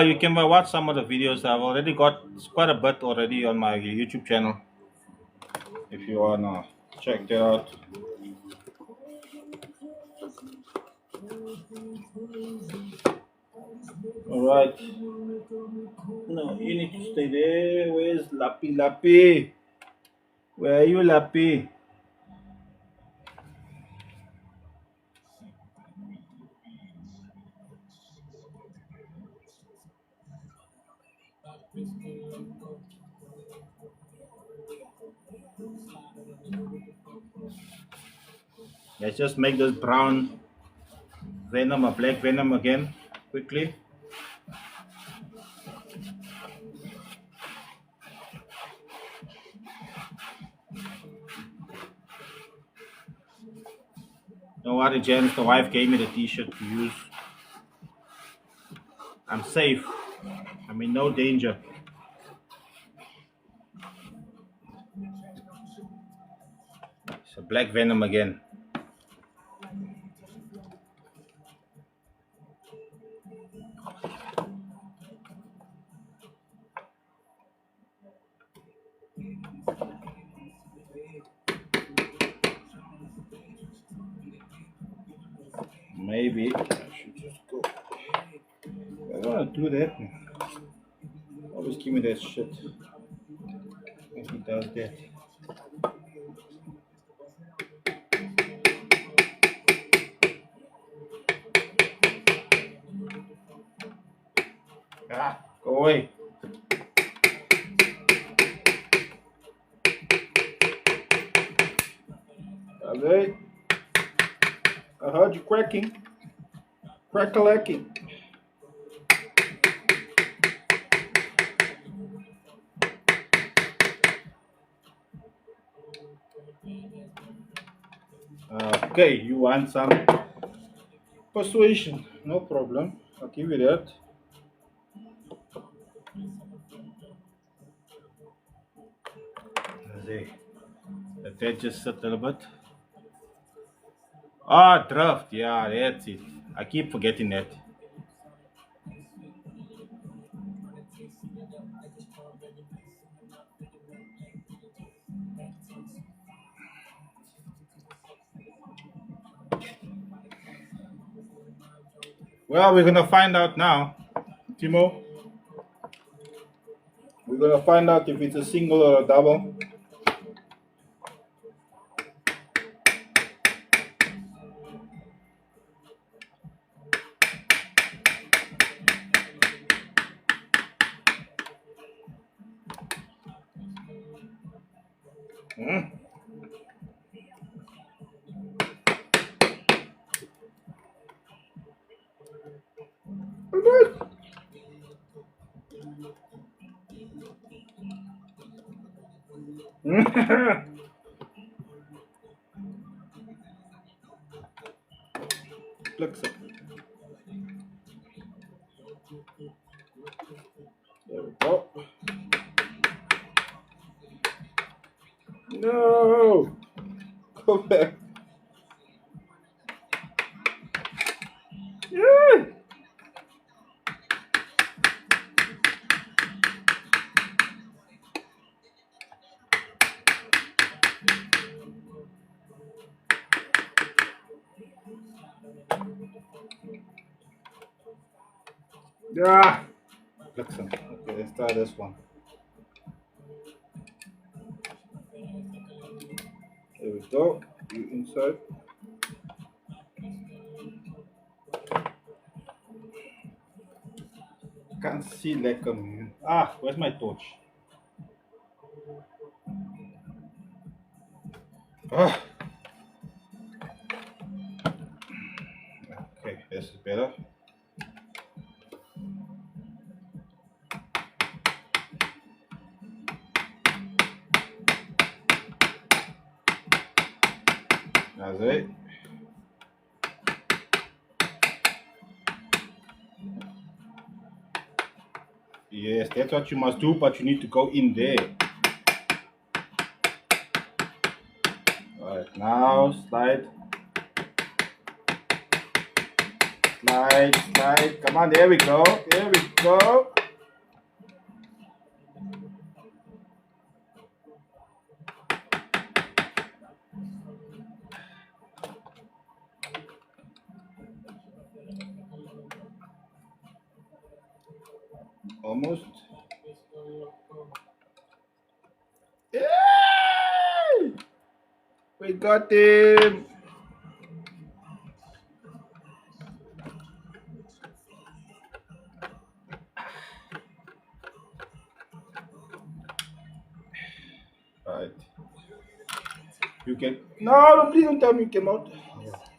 You can watch some of the videos. I've already got quite a bit already on my YouTube channel. If you wanna check that out. All right. No, you need to stay there. Where's Lapi Lapi? Where are you, Lapi? Let's just make this brown venom a black venom again quickly. Don't worry, gents. The wife gave me the t-shirt to use. I'm safe. I'm in no danger. It's a black venom again. Maybe I should just go. I don't want to do that. Always give me that shit. When he does that. Ah, go away. Okay. I heard you cracking. Crack-a-lacking. Okay, you want some persuasion? No problem. I'll give you that. Let's see. Let that just sit a little bit. Ah, draft. Yeah, that's it. I keep forgetting that. Well, we're gonna find out now, Timo. We're gonna find out if it's a single or a double. Hmm? Looks like. There we go. No! Go back. Yeah! Yeah! Looks like. Okay, let's try this one. There we go. You inside. Can't see like where's my torch? Ah, okay, this is better. That's it. Yes, that's what you must do, but you need to go in there. Alright, now slide. Slide, slide. Come on, there we go. There we go. Almost. Yay! We got him. Right. You can. No, please don't tell me you came out.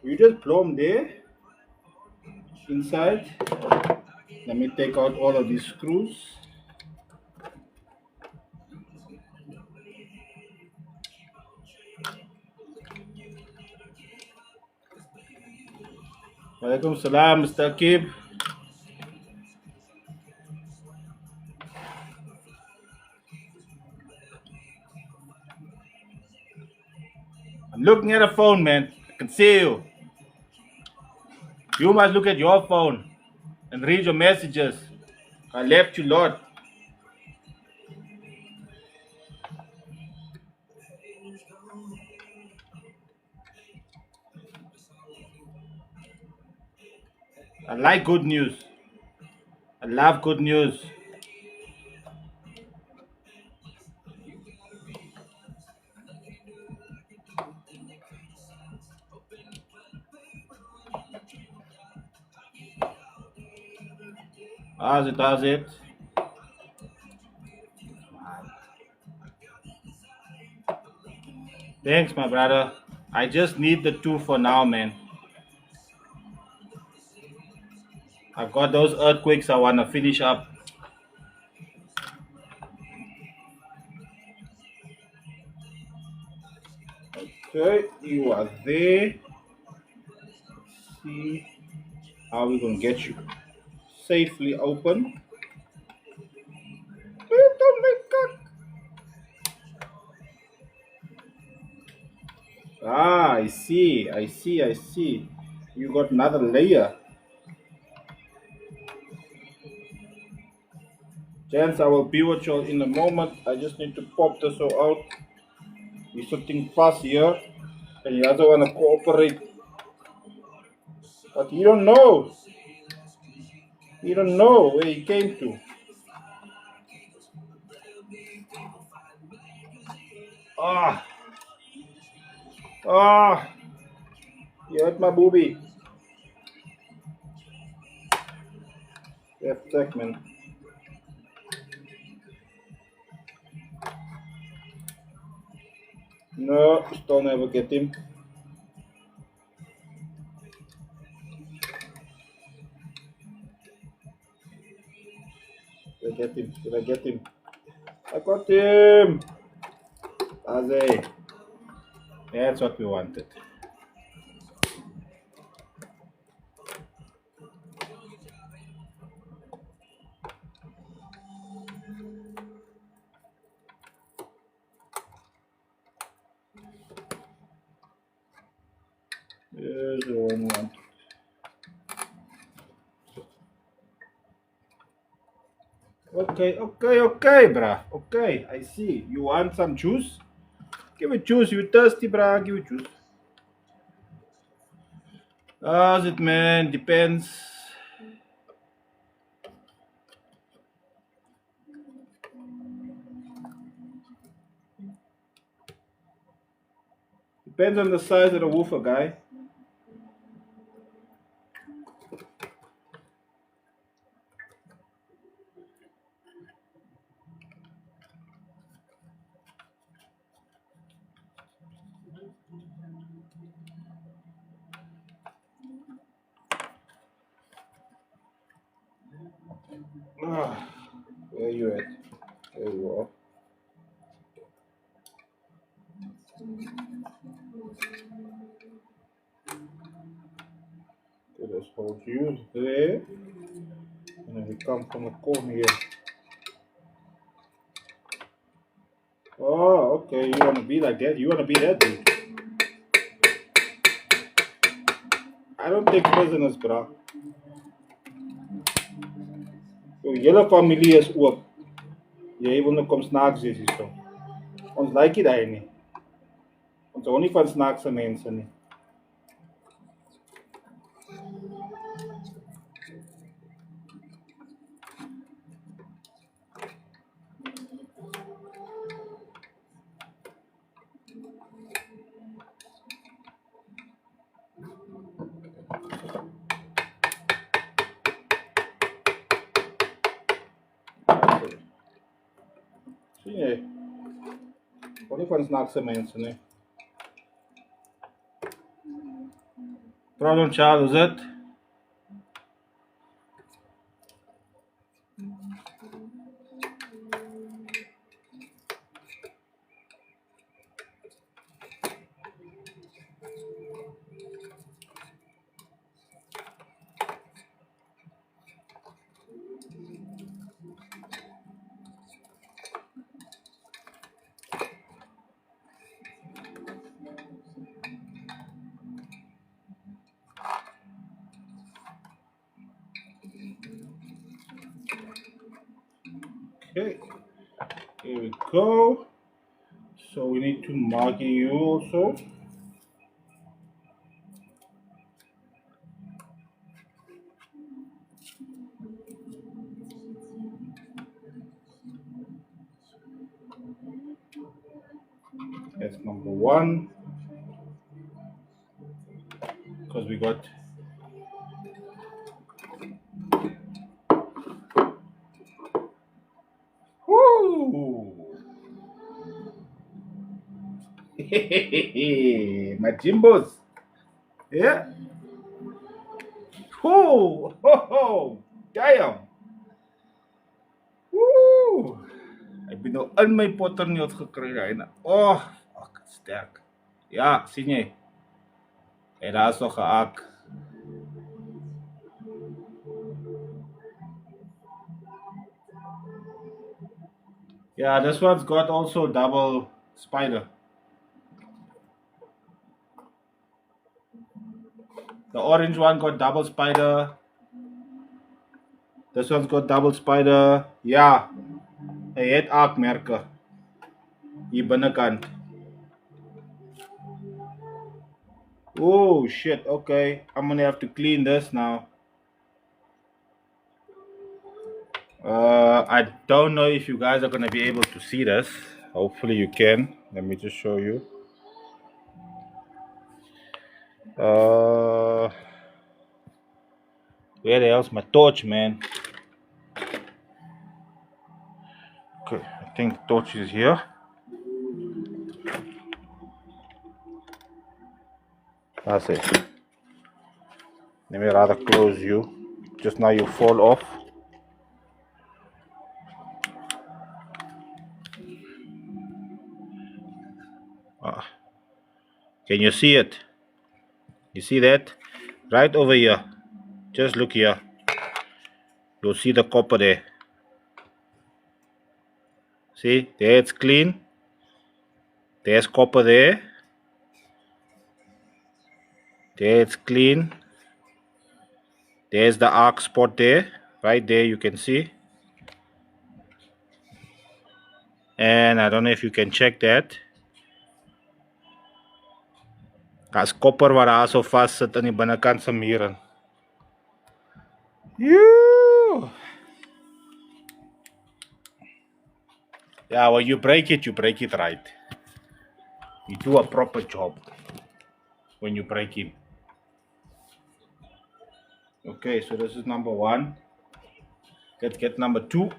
You just blow them there. Inside. Let me take out all of these screws. Alaikum salam, Mr. Akib. I'm looking at a phone, man. I can see you. You must look at your phone and read your messages. I left you, Lord. I like good news. I love good news. How's it? How's it? Thanks, my brother. I just need the two for now, man. I've got those earthquakes I want to finish up. Okay, you are there. See how we're going to get you safely open. Ah, I see. I see. I see. You got another layer. Gents, I will be with you all in a moment. I just need to pop this all out. He's sitting fast here and he doesn't want to cooperate. But you don't know. You don't know where he came to. Ah, ah, you hurt my booby. Left check, man. No, still never get him. Did I get him? Did I get him? I got him! Aze. That's what we wanted. Here's the one. Okay, okay, okay, bruh. Okay, I see. You want some juice? Give it juice. You thirsty, bruh? Give it juice. How's it, man? Depends. Depends on the size of the woofer, guy. Ah, where you at? There you are. Okay, let's hold you there. And then we come from the corner here. Oh, okay. You want to be like that? You want to be that dude? I don't take prisoners, bro. So, hele familie is oop. Jy wil nou kom snaaks wees hierso. Ons like dit daai nie. Ons hou nie van snaakse mense nie. Sien jy? Hou nie van snaakse mense nie. Problem child, is it? Okay, here we go. So we need to mark you also. That's number one. Because we got. Woo! My Jimbos. Yeah. Woo! Ho ho! Damn! Woo! Heb je nou al mijn potternieuws gekregen? Oh, fuck, sterk. Ja, zie je. En daar is nog een ak. Yeah, this one's got also double spider. The orange one got double spider. This one's got double spider. Ja, hij het aakmerken. Hier binnenkant. Oh shit, okay. I'm gonna have to clean this now. I don't know if you guys are gonna be able to see this. Hopefully you can. Let me just show you. Where the hell's my torch, man? Okay, I think the torch is here. That's it. Let me rather close you. Just now you fall off. Ah, can you see it? You see that? Right over here. Just look here. You'll see the copper there. See? There it's clean. There's copper there. There it's clean. There's the arc spot there. Right there you can see. And I don't know if you can check that. Daar's kopper wat daar so vas sit aan die binnekant se mure. Yeah, when you break it right. You do a proper job when you break it. Okay, so this is number one. Let's get number two.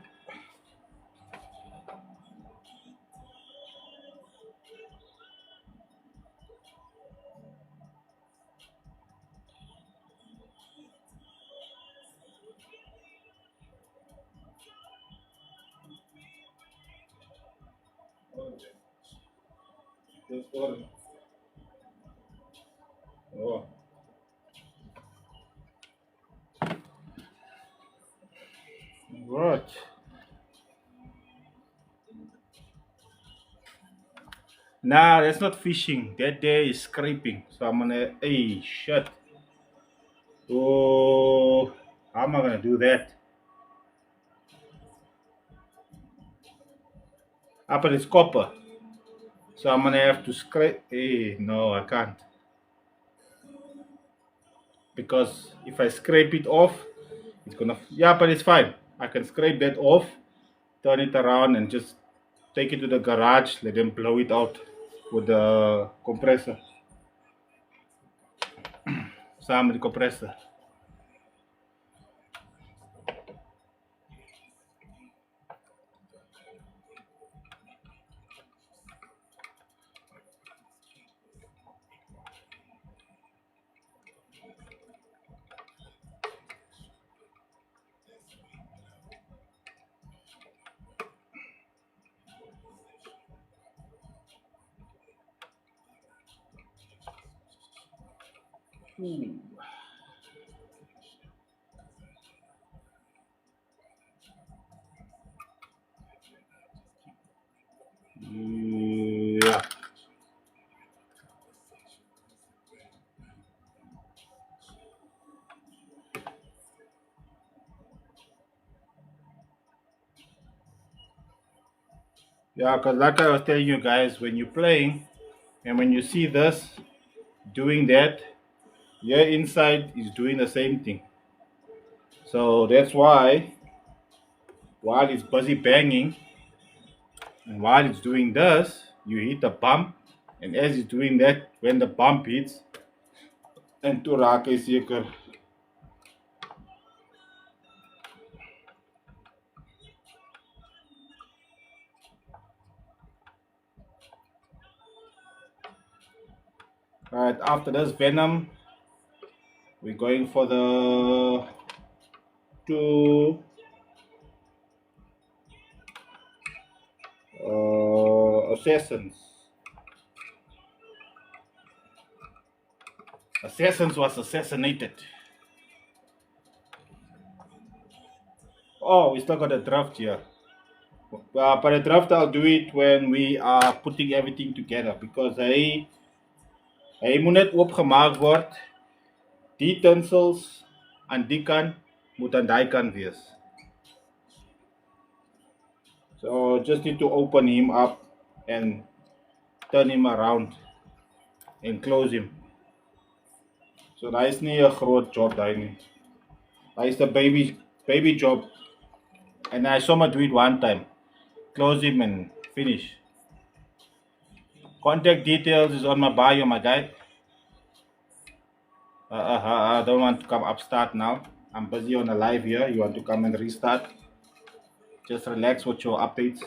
This one. Oh. Right. Nah, that's not fishing. That there is scraping. So I'm gonna. Hey, shit. Oh, how am I gonna do that? But it's copper. So I'm gonna have to scrape. Hey, no, I can't. Because if I scrape it off, it's gonna. Yeah, but it's fine. I can scrape that off, turn it around, and just take it to the garage. Let them blow it out with the compressor. Samen met de compressor. Ooh. Yeah. Yeah, because like I was telling you guys, when you're playing and when you see this doing that, your inside is doing the same thing. So that's why while it's busy banging and while it's doing this, you hit the bump. And as it's doing that, when the bump hits, and to raak hy seker. Right after this venom, we're going for the two assassins. Assassins was assassinated. Oh, we still got a draft here. But the draft I'll do it when we are putting everything together because hy moet net oopgemaak word. Die tinsels aan die kant moet aan daai kant wees. So just need to open him up and turn him around and close him. So daai is nie 'n groot job daai nie. Daai is 'n baby job. And I saw do it one time. Close him and finish. Contact details is on my bio, my guy. I don't want to come upstart now. I'm busy on a live here. You want to come and restart? Just relax with your updates.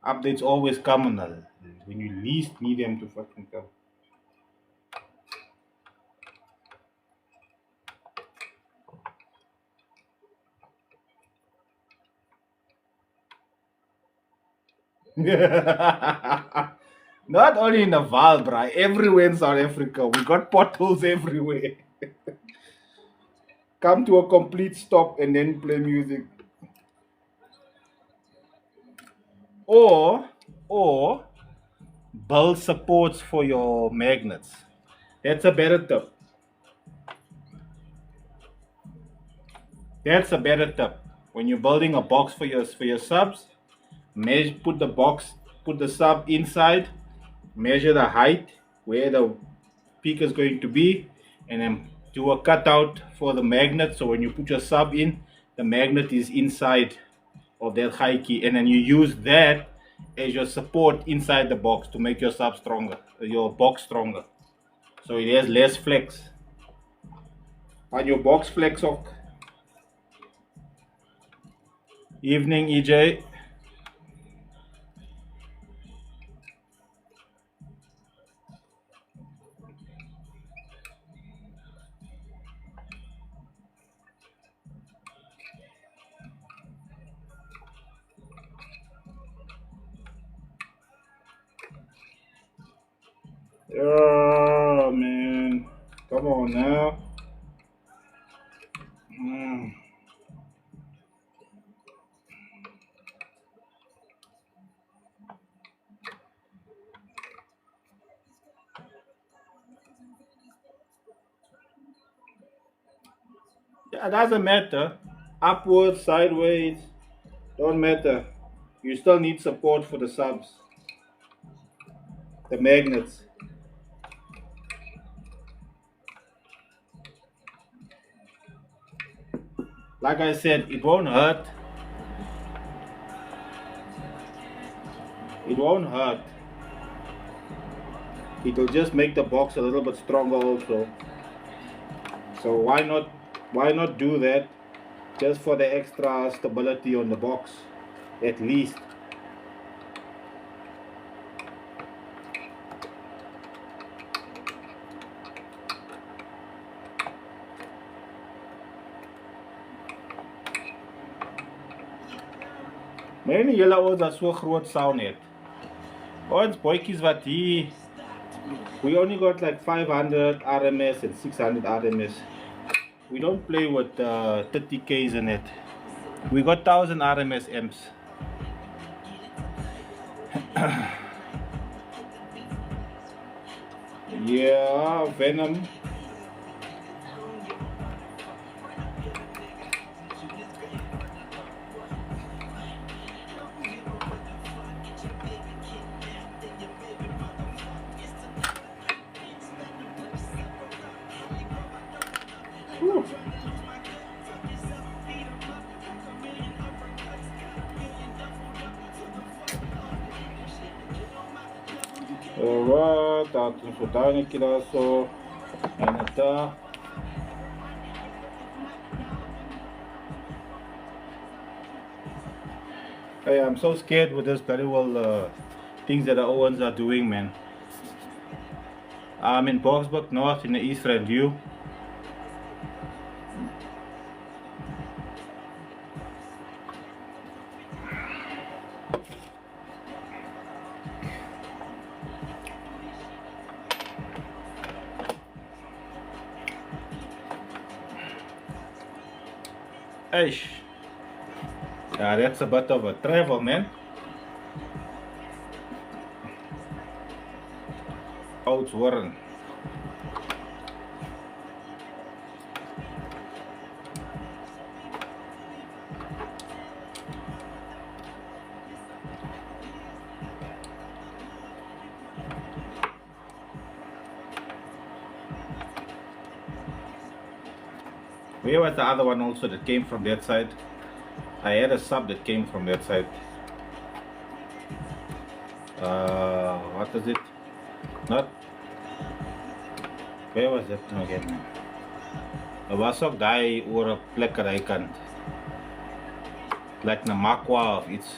Updates always come when you least need them to fucking come. Not only in Naval, bruh, everywhere in South Africa. We got potholes everywhere. Come to a complete stop and then play music. Or, or build supports for your magnets. That's a better tip. That's a better tip. When you're building a box for your subs, put the sub inside, measure the height where the peak is going to be, and then do a cutout for the magnet. So when you put your sub in, the magnet is inside of that high key, and then you use that as your support inside the box to make your sub stronger, your box stronger. So it has less flex. On your box flex hook. Evening, EJ. Oh man, come on now. Mm. Yeah, it doesn't matter. Upwards, sideways, don't matter. You still need support for the subs, the magnets. Like I said, it won't hurt. It won't hurt. It'll just make the box a little bit stronger also. So why not do that just for the extra stability on the box at least. Many julle ouens dat so groot sound het. Ons boytjies wat hier, we only got like 500 RMS and 600 RMS. We don't play with 30Ks in it. We got 1000 RMS amps. Yeah, Venom. Alright, ating sudahnya kilaso. And ito. Hey, I'm so scared with this bloody things that the Owens are doing, man. I'm in Boksburg North in the East Rand View. Eish. Yeah, that's a bit of a travel, man. Oud worden. Where was the other one also that came from that side? I had a sub that came from that side. What is it? Not. Where was that again? Er was ook die oor 'n plek aan die kant. Like Namakwa of iets.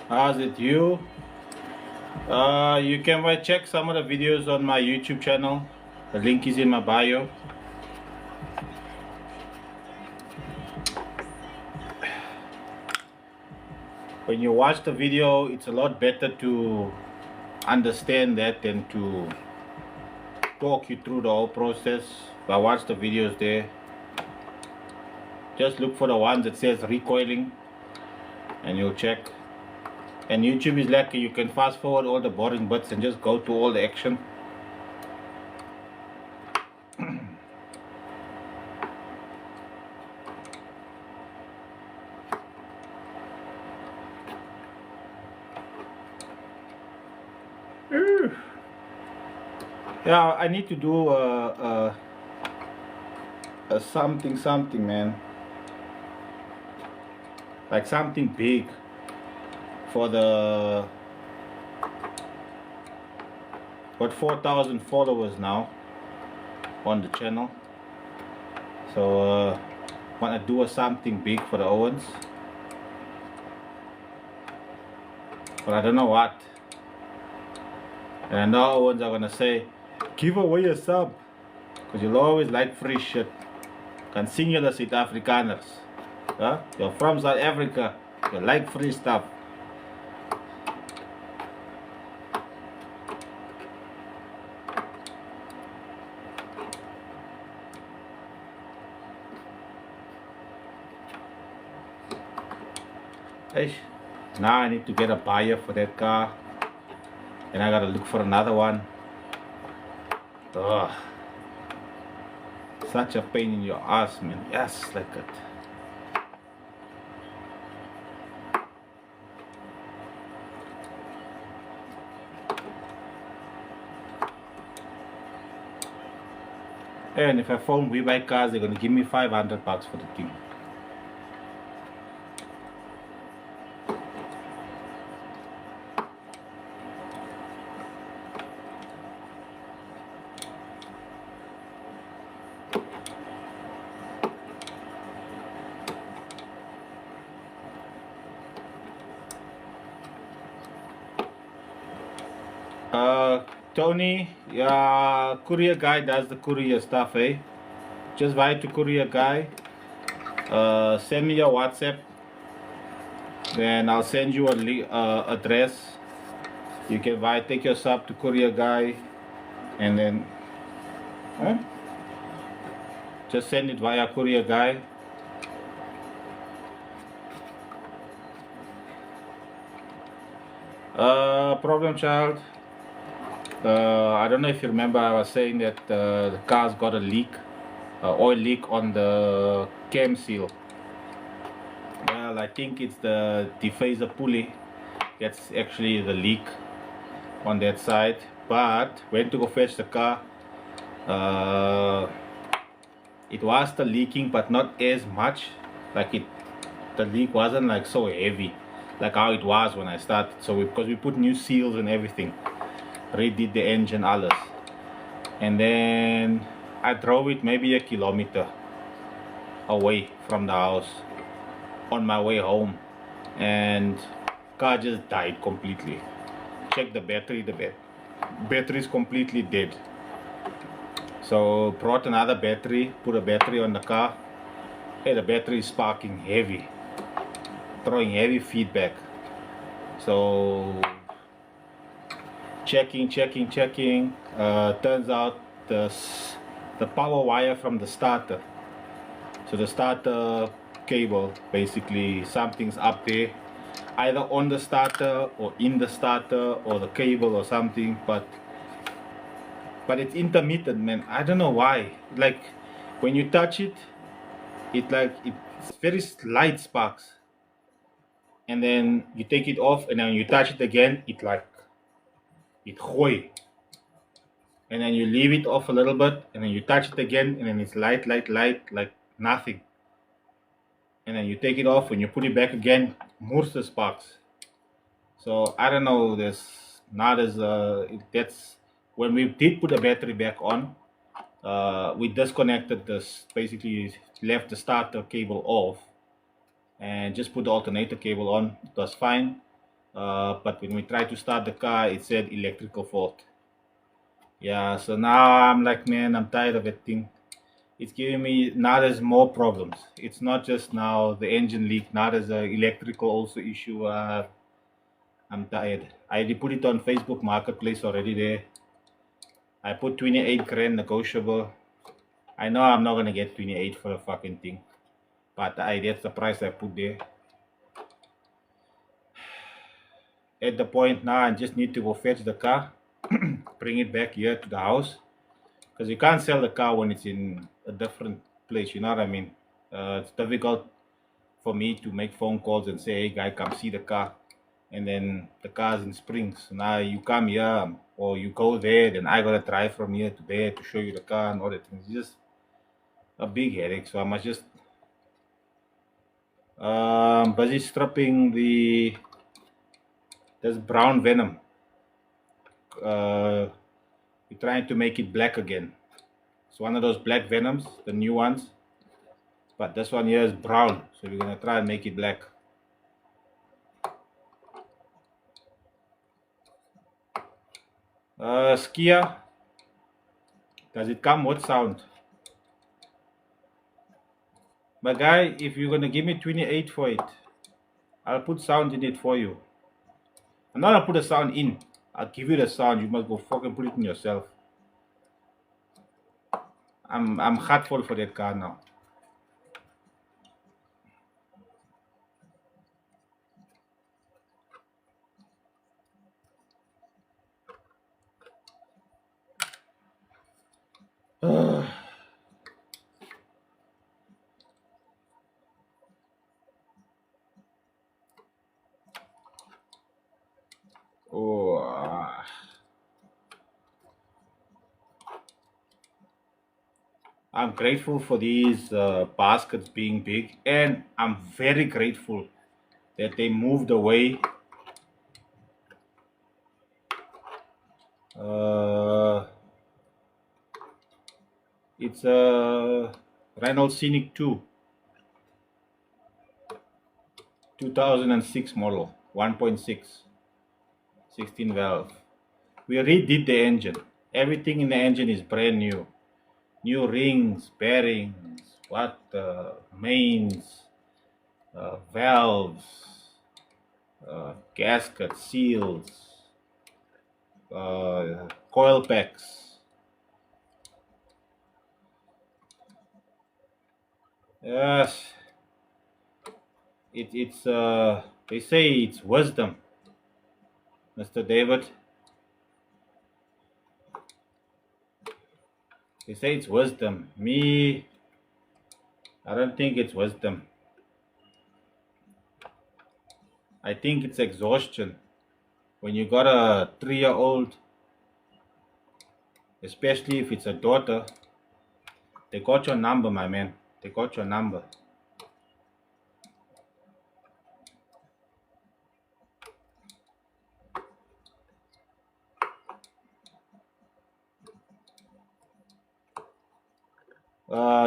How's it you? You can check some of the videos on my YouTube channel. The link is in my bio. When you watch the video, it's a lot better to understand that than to talk you through the whole process. But watch the videos there. Just look for the ones that says recoiling and you'll check. And YouTube is like you can fast forward all the boring bits and just go to all the action. Yeah, I need to do a something, man. Like something big for the 4,000 followers now on the channel. So want to do something big for the Owens, but I don't know what. And I know Owens are gonna say, give away a sub, because you'll always like free shit. Kan sien julle Suid-Afrikaners, huh? You're from South Africa, you like free stuff. Hey, now I need to get a buyer for that car, and I gotta look for another one. Ugh. Such a pain in your ass, man. Yes, like it. And if I phone We Buy Cars, they're gonna give me $500 for the thing. Tony, yeah, courier guy does the courier stuff, eh? Just write to courier guy, send me your WhatsApp, then I'll send you a address. You can take your sub to courier guy, and then just send it via courier guy. Problem child. I don't know if you remember, I was saying that the car's got a leak oil leak on the cam seal. Well, I think it's the defaser pulley that's actually the leak on that side. But went to go fetch the car. Uh, it was still leaking, but not as much. Like the leak wasn't like so heavy, like how it was when I started. So because we put new seals and everything, redid the engine, alles, and then I drove it maybe a kilometer away from the house on my way home, and car just died completely. Check the battery, battery is completely dead. So brought another battery, put a battery on the car. Hey, the battery is sparking heavy, throwing heavy feedback. So checking. Turns out the power wire from the starter. So the starter cable, basically something's up there, either on the starter or in the starter or the cable or something. But it's intermittent, man. I don't know why. Like when you touch it, it's very slight sparks, and then you take it off, and then you touch it again, it gooi, and then you leave it off a little bit, and then you touch it again, and then it's light, like nothing, and then you take it off and you put it back again, more the sparks. So I don't know. There's not as that's when we did put the battery back on. We disconnected this, basically left the starter cable off, and just put the alternator cable on. It was fine. But when we tried to start the car, it said electrical fault. Yeah, so now I'm like, man, I'm tired of that thing. It's giving me not as more problems. It's not just now the engine leak, not as a electrical also issue. I'm tired. I already put it on Facebook Marketplace already there. I put 28 grand negotiable. I know I'm not gonna get 28 for a fucking thing, but that's the price I put there. At the point now, I just need to go fetch the car, bring it back here to the house, because you can't sell the car when it's in a different place. You know what I mean? It's difficult for me to make phone calls and say, "Hey, guy, come see the car," and then the car's in Springs. Now you come here or you go there, then I gotta drive from here to there to show you the car and all that things. It's just a big headache. So I must just busy stripping this brown venom. We're trying to make it black again. It's one of those black venoms, the new ones. But this one here is brown, so we're gonna try and make it black. Skia, does it come with sound? But guy, if you're gonna give me 28 for it, I'll put sound in it for you. I'm not gonna put a sound in. I'll give you the sound. You must go fucking put it in yourself. I'm heartful for that car now. Oh, I'm grateful for these baskets being big, and I'm very grateful that they moved away. Uh, it's a Renault Scenic 2, 2006 model, 1.6, 16 valve. We redid the engine. Everything in the engine is brand new. New rings, bearings, mains, valves, gaskets, seals, coil packs. Yes, it's they say it's wisdom, Mr. David. They say it's wisdom. Me, I don't think it's wisdom. I think it's exhaustion. When you got a 3-year-old, especially if it's a daughter, they got your number, my man. They got your number.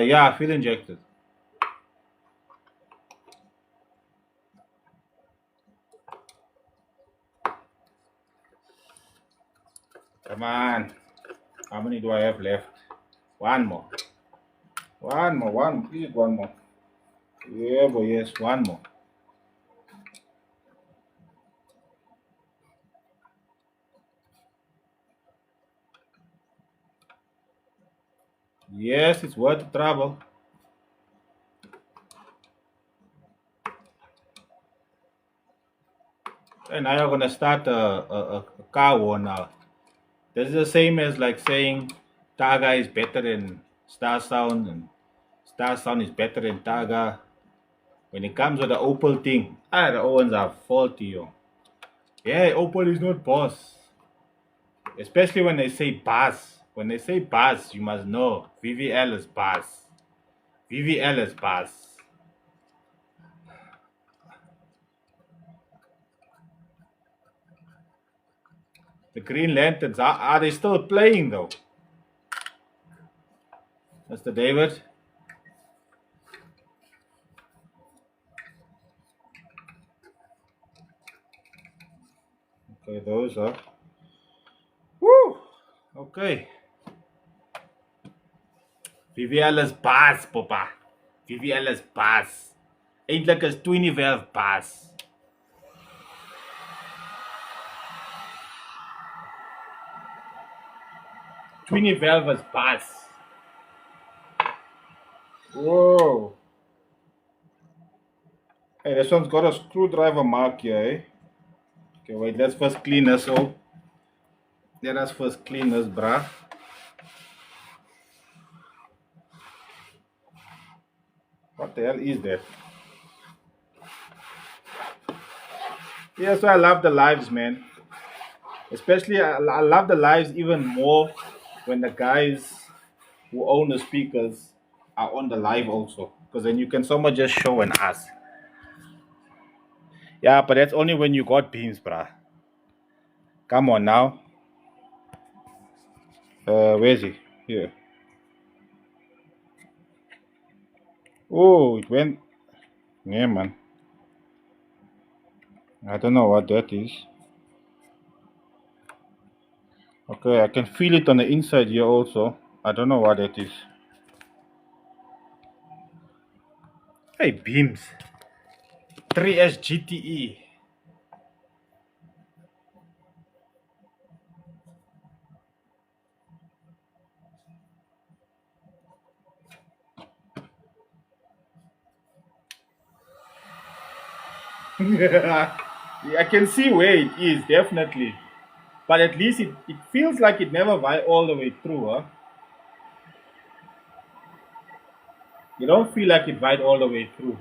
Yeah, I feel injected. Come on. How many do I have left? One more. One more. One. Please, one more. Yeah, boy, yes. One more. Yes, it's worth the trouble. And now you're gonna start a car war now. This is the same as like saying Taga is better than Star Sound and Star Sound is better than Taga. When it comes to the Opel thing, the Owens are faulty, yo. Yeah, Opel is not boss. Especially when they say boss. When they say boss, you must know VVL is boss. VVL is boss. The Green Lanterns, are they still playing though? Mr. David? Okay, those are. Woo! Okay. VVL is baas, papa. VVL is baas. Eintlik is 2012 baas. Valve is baas. Whoa. Hey, this one's got a screwdriver mark here, eh? Okay, wait, let's first clean this all. Let us first clean this, bruh. What the hell is that? Yeah, so I love the lives, man. Especially, I love the lives even more when the guys who own the speakers are on the live also. Because then you can so much just show and ask. Yeah, but that's only when you got beans, bruh. Come on now. Where is he? Here. Oh, it went. Yeah, man. I don't know what that is. Okay, I can feel it on the inside here also. I don't know what that is. Hey, beams. 3S GTE. I can see where it is, definitely. But at least it feels like it never went all the way through, huh? You don't feel like it went all the way through.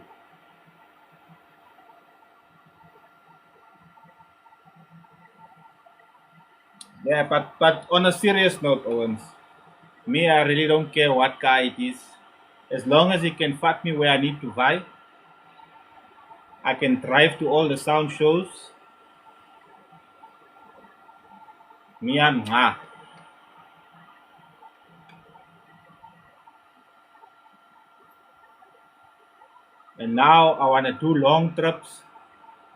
Yeah, but on a serious note, Owens, me, I really don't care what car it is. As long as it can fuck me where I need to buy, I can drive to all the sound shows. Me and And now I want to do long trips.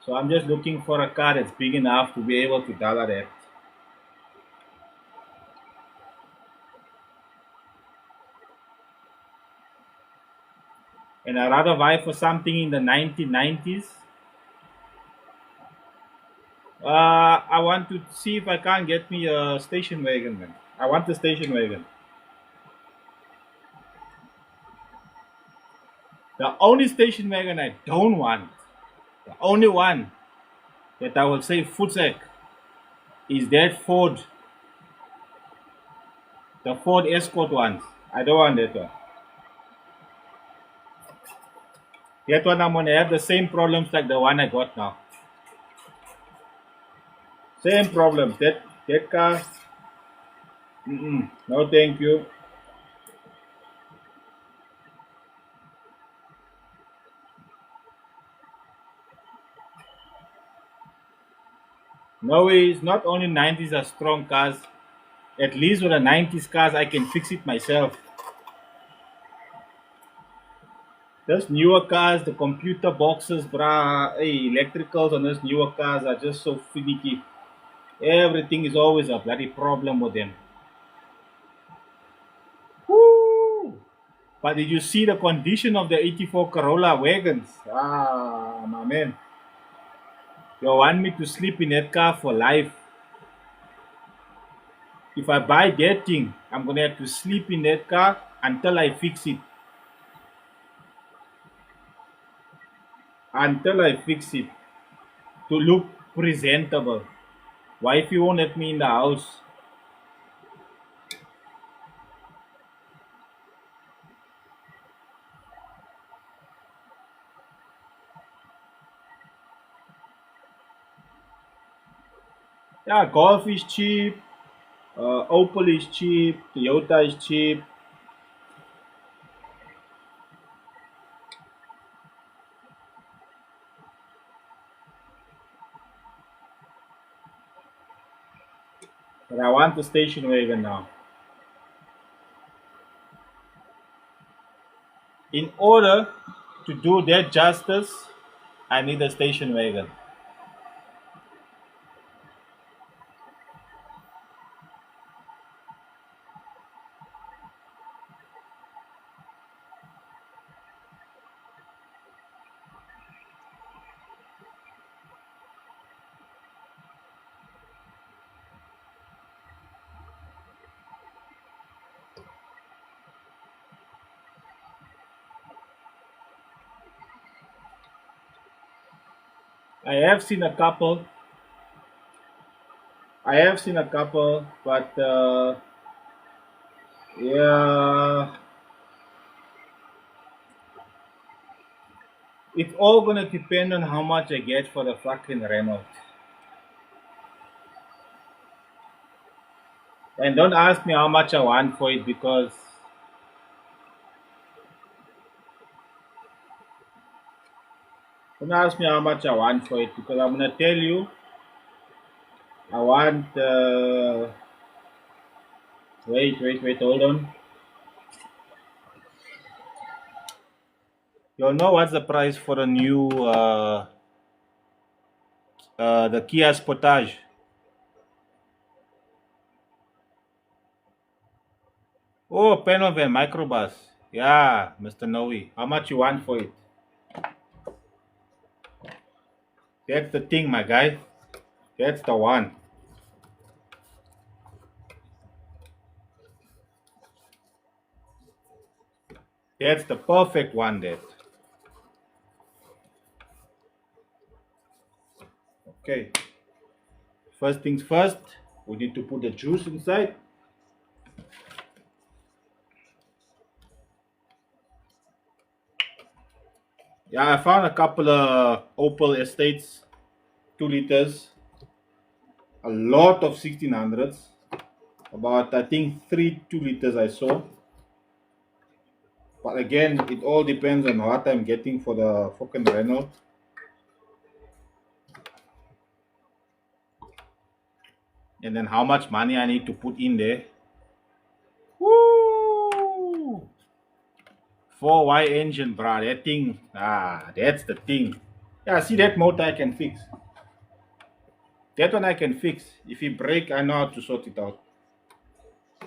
So I'm just looking for a car that's big enough to be able to dollar that. And I'd rather buy for something in the 1990s. I want to see if I can't get me a station wagon, man. I want the station wagon. The only station wagon I don't want, the only one that I will say footsec, is that Ford, the Ford Escort ones. I don't want that one. That one I'm gonna have the same problems like the one I got now. Same problems. That car. Mm-mm. No, thank you. No ways. Not only 90s are strong cars. At least with the 90s cars, I can fix it myself. Those newer cars, the computer boxes, brah, hey, electricals on those newer cars are just so finicky. Everything is always a bloody problem with them. Woo! But did you see the condition of the 84 Corolla wagons? Ah, my man. You want me to sleep in that car for life. If I buy that thing, I'm gonna have to sleep in that car until I fix it. Until I fix it to look presentable. Wifey won't let me in the house. Yeah, Golf is cheap, Opel is cheap, Toyota is cheap. But I want the station wagon now. In order to do that justice, I need a station wagon. I have seen a couple. I have seen a couple, but yeah, it's all gonna depend on how much I get for the fucking Renault. And don't ask me how much I want for it because don't ask me how much I want for it because I'm gonna tell you I want. Wait, hold on. You know what's the price for the new the Kia Sportage? Oh, Penovan microbus. Yeah, Mr. Noe. How much you want for it? That's the thing, my guy. That's the one. That's the perfect one. That. Okay. First things first. We need to put the juice inside. Yeah, I found a couple of Opel Estates, 2 liters, a lot of 1600s. About I think 3 2 liters I saw. But again, it all depends on what I'm getting for the fucking Renault. And then how much money I need to put in there. Woo! 4Y engine, bro. That thing, that's the thing. Yeah, see that motor I can fix. That one I can fix. If it break, I know how to sort it out.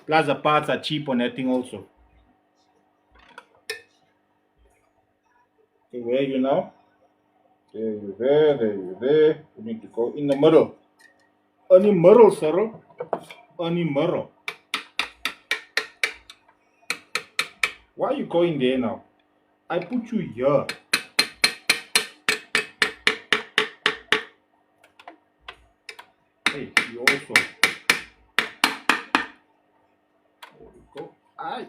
Plus the parts are cheap on that thing also. Okay, where are you now? There. You need to go in the middle. In the middle, sir. In the middle. Why are you going there now? I put you here. Hey, you also. There we go. Aye.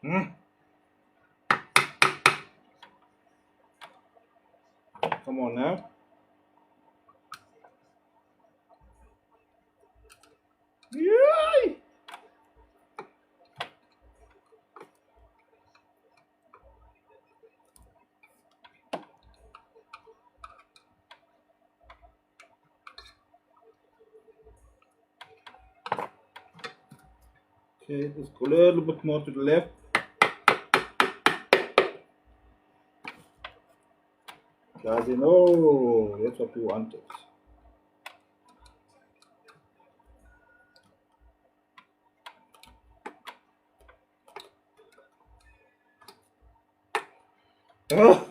Hmm? Come on now. Yay! Okay, let's go a little bit more to the left. Casino, that's what we wanted. Oh,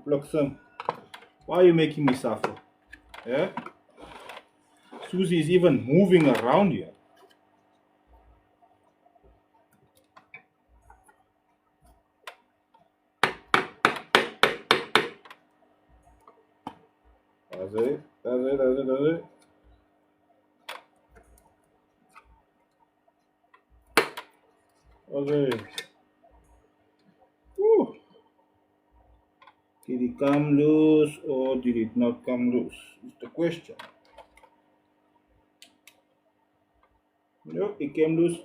look, son. Why are you making me suffer? Yeah? Susie is even moving around here. That's it. That's it. That's it. That's it. That's it. Whew. Did it come loose or did it not come loose? Is the question. No, it came loose.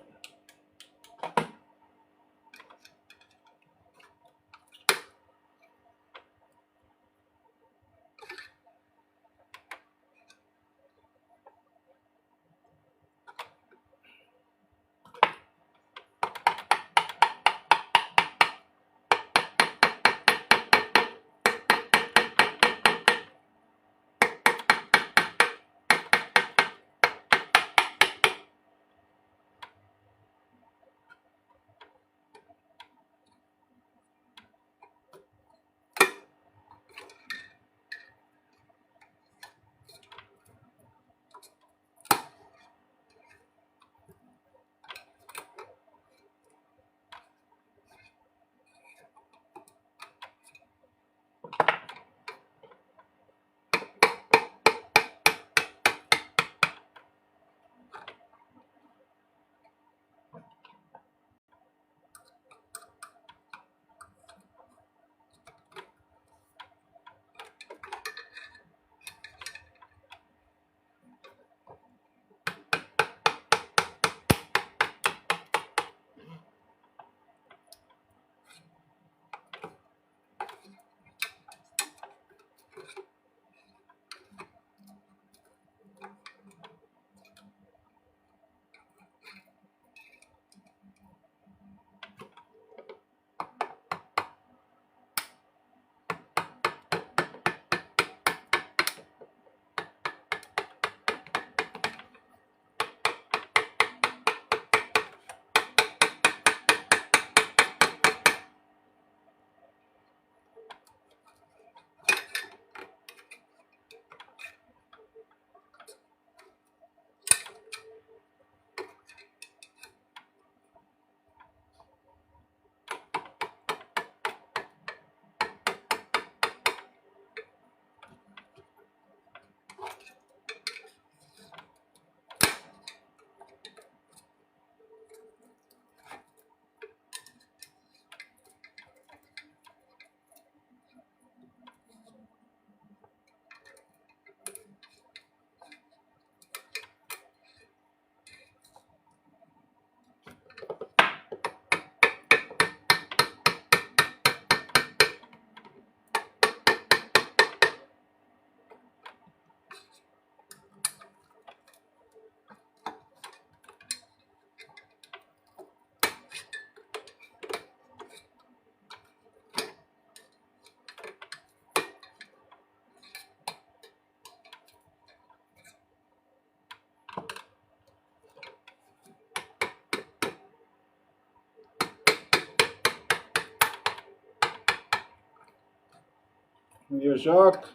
Meneer Jacques,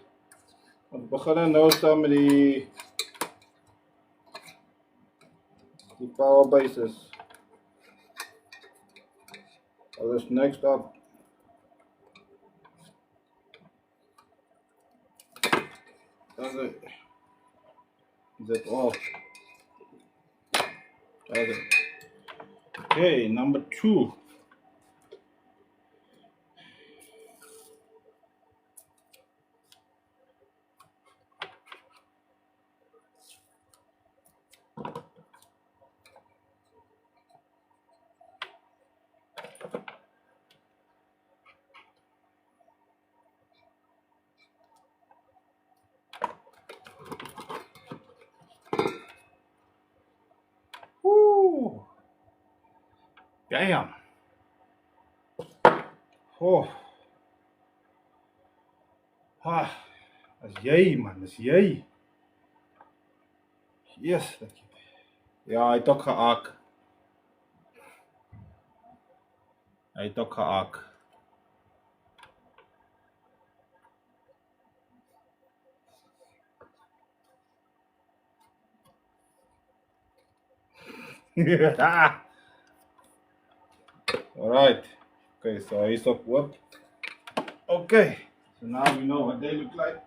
we beginnen nou saam met die power bases. That is next up. That's it. Zip off. That's it. Okay, number 2. Woo! Damn. Oh. Ah. Dis jy man, dis jy. Yes. Ja, hy het ook geak. Hy het ook geak. Alright. Okay, so he's up whoop. Okay. So now we know what they look like.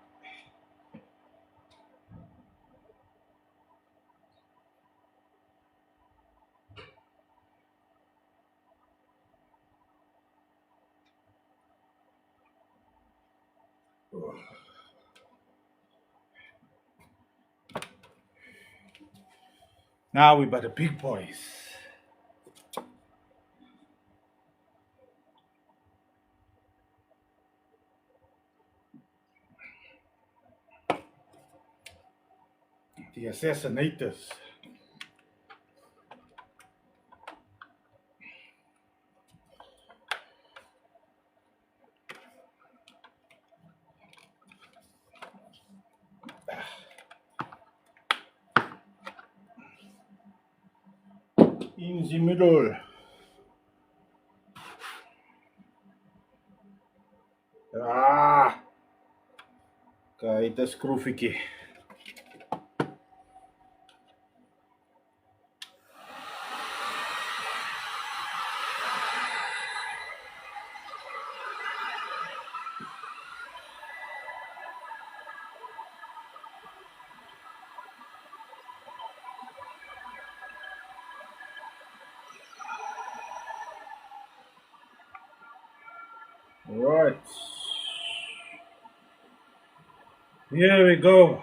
Now we by the big boys. The assassinators. In the middle. Ah! Kijk, dat schroefje. Right. Here we go.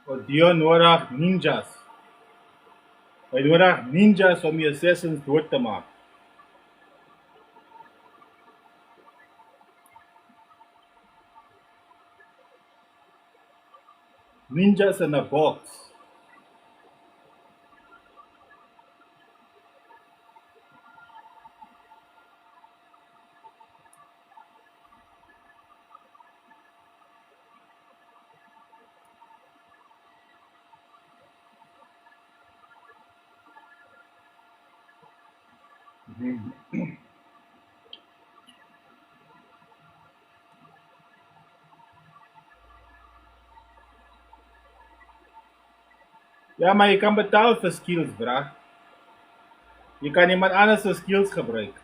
Wat Dion nodig ninjas. Hy nodig ninjas om die assassins dood te maak. Ninjas in a box. Ja, maar je kan betalen vir skills, bra. Je kan iemand anders se skills gebruik.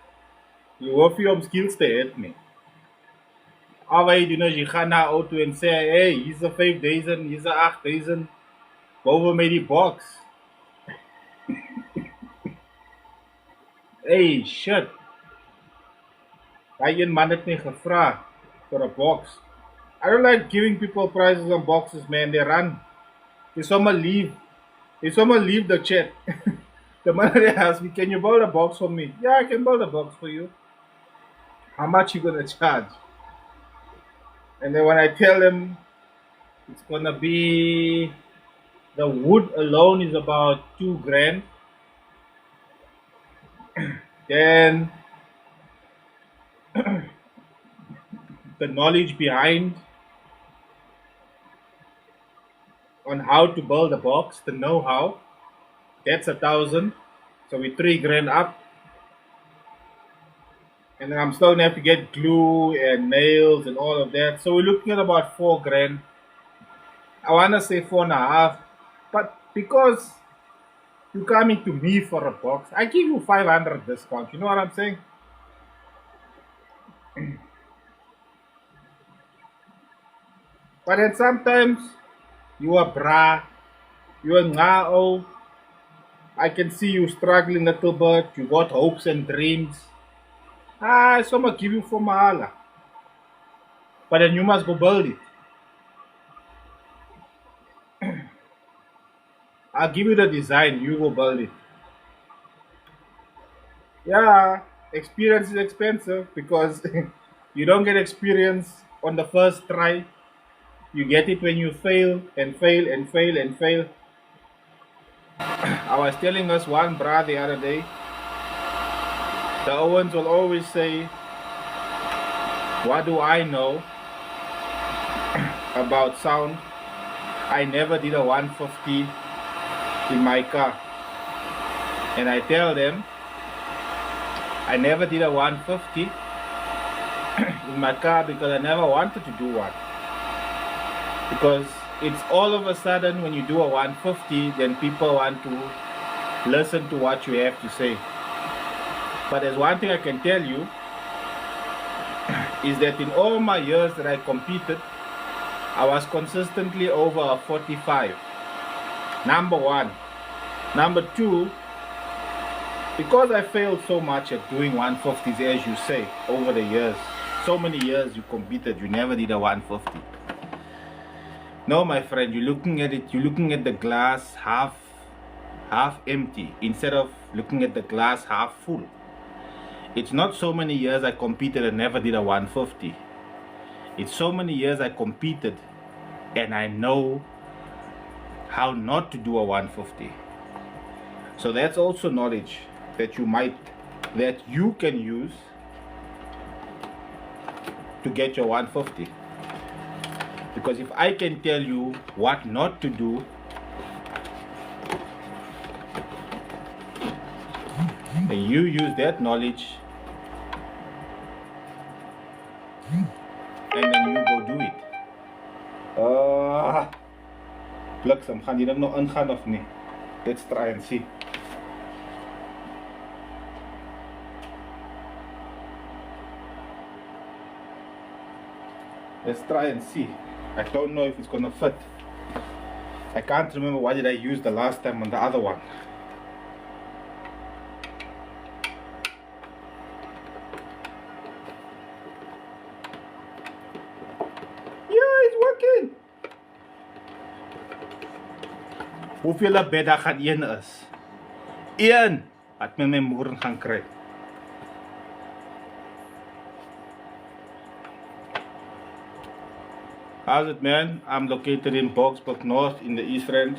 Jy hoef nie om skills te hê nie. Al wat jy doen is jy gaan na 'n auto en sê, "Hey, hier's 'n 5000, hier's 'n 8000." Boven met die box. Hey, shit. Daai een man het my gevra for a box. I don't like giving people prizes on boxes, man. They run. They someone leave. They someone leave the chat. The man they asked me, can you build a box for me? Yeah, I can build a box for you. How much you gonna charge? And then when I tell them it's gonna be the wood alone is about 2 grand, then the knowledge behind on how to build a box, the know-how, that's 1,000. So we 3 grand up, and then I'm still gonna have to get glue and nails and all of that. So we're looking at about 4 grand. I wanna say 4.5, but because you're coming to me for a box, I give you 500 discount. You know what I'm saying? But then sometimes you are bra, you are ngao. I can see you struggling a little bit. You got hopes and dreams. So I'm gonna give you for mahala. But then you must go build it. I'll give you the design, you go build it. Yeah, experience is expensive because you don't get experience on the first try. You get it when you fail and fail and fail and fail. I was telling us one bra the other day, the Owens will always say, what do I know about sound? I never did a 150 in my car. And I tell them, I never did a 150 in my car because I never wanted to do one. Because it's all of a sudden when you do a 150, then people want to listen to what you have to say. But there's one thing I can tell you is that in all my years that I competed, I was consistently over a 45. Number one. Number two, because I failed so much at doing 150s, as you say, over the years, so many years you competed, you never did a 150. No, my friend, you're looking at it, you're looking at the glass half empty instead of looking at the glass half full. It's not so many years I competed and never did a 150. It's so many years I competed and I know how not to do a 150. So that's also knowledge that you can use to get your 150. Because if I can tell you what not to do, and you use that knowledge, and then you go do it. Bliksem, gaan die er nog ingaan of nie? Let's try and see. Let's try and see. I don't know if it's gonna fit. I can't remember what did I use the last time on the other one. Yeah, it's working. Hoeveel bedda gaan een is? Een! Wat met my moeder gaan kry. How's it, man? I'm located in Boksburg North in the East Rand.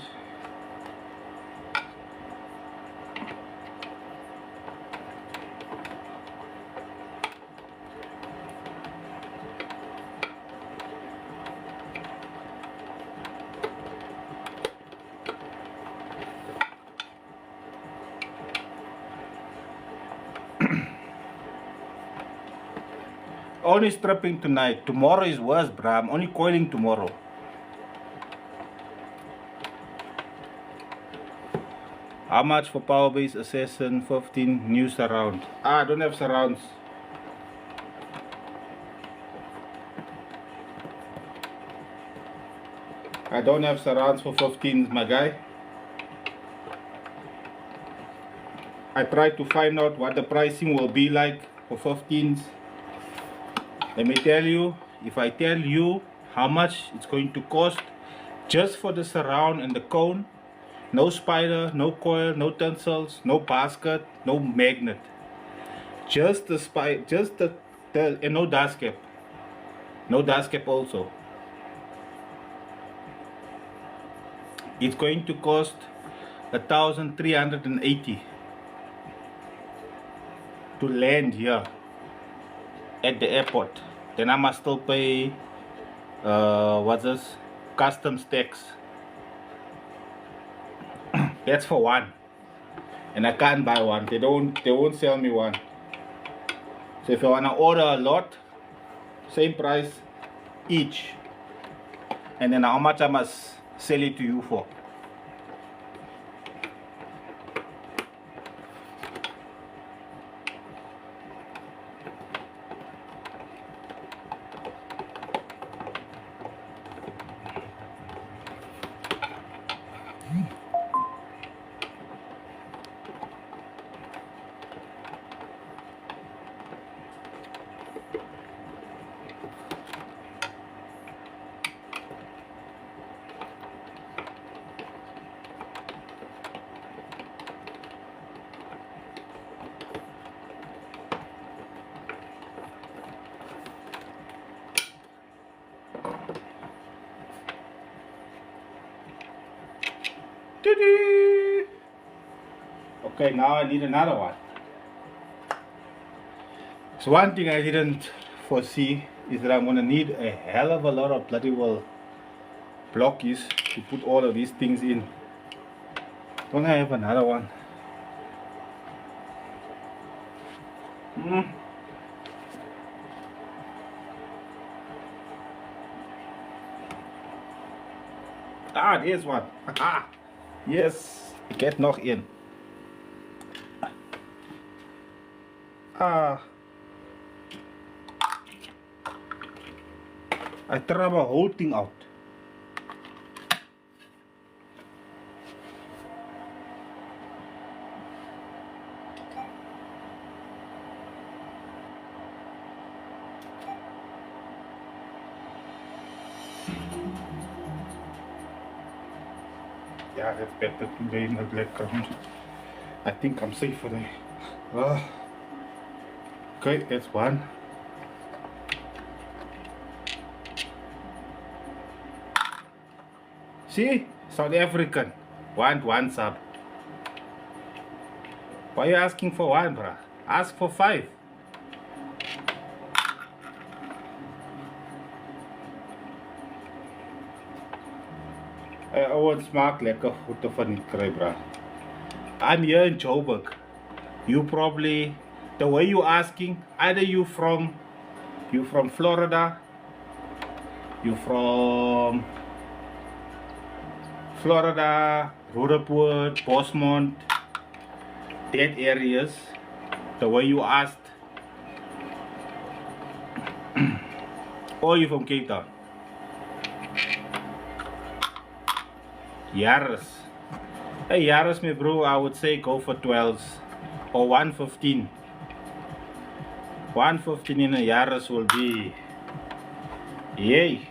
Only stripping tonight. Tomorrow is worse, bruh. I'm only coiling tomorrow. How much for Power Base Assassin 15 new surround? I don't have surrounds. I don't have surrounds for 15s, my guy. I tried to find out what the pricing will be like for 15s. Let me tell you, if I tell you how much it's going to cost just for the surround and the cone, no spider, no coil, no tensils, no basket, no magnet, just the and no dust cap, also. It's going to cost 1,380 to land here at the airport. Then I must still pay what's this, customs tax. That's for one, and I can't buy one. They won't sell me one. So if you want to order a lot, same price each, and then how much I must sell it to you for. Okay, now I need another one. So one thing I didn't foresee is that I'm gonna need a hell of a lot of bloody well blockies to put all of these things in. Don't I have another one? Ah, there's one. Yes, get nog in. I throw the whole thing out. Yeah, that's better today in the background. I think I'm safe for there. Okay, that's one. See, South African want one sub. Why are you asking for one, bruh? Ask for 5. I won't smaak lekker goede van die kry, bruh. I'm here in Joburg. You probably, the way you asking, either you from Florida, you from Florida, Roodepoort, Bosmont, that areas, the way you asked, or you from Cape Town. Yaris. Hey, Yaris, me bro, I would say go for 12s or 115. 115 in a Yaris will be yay.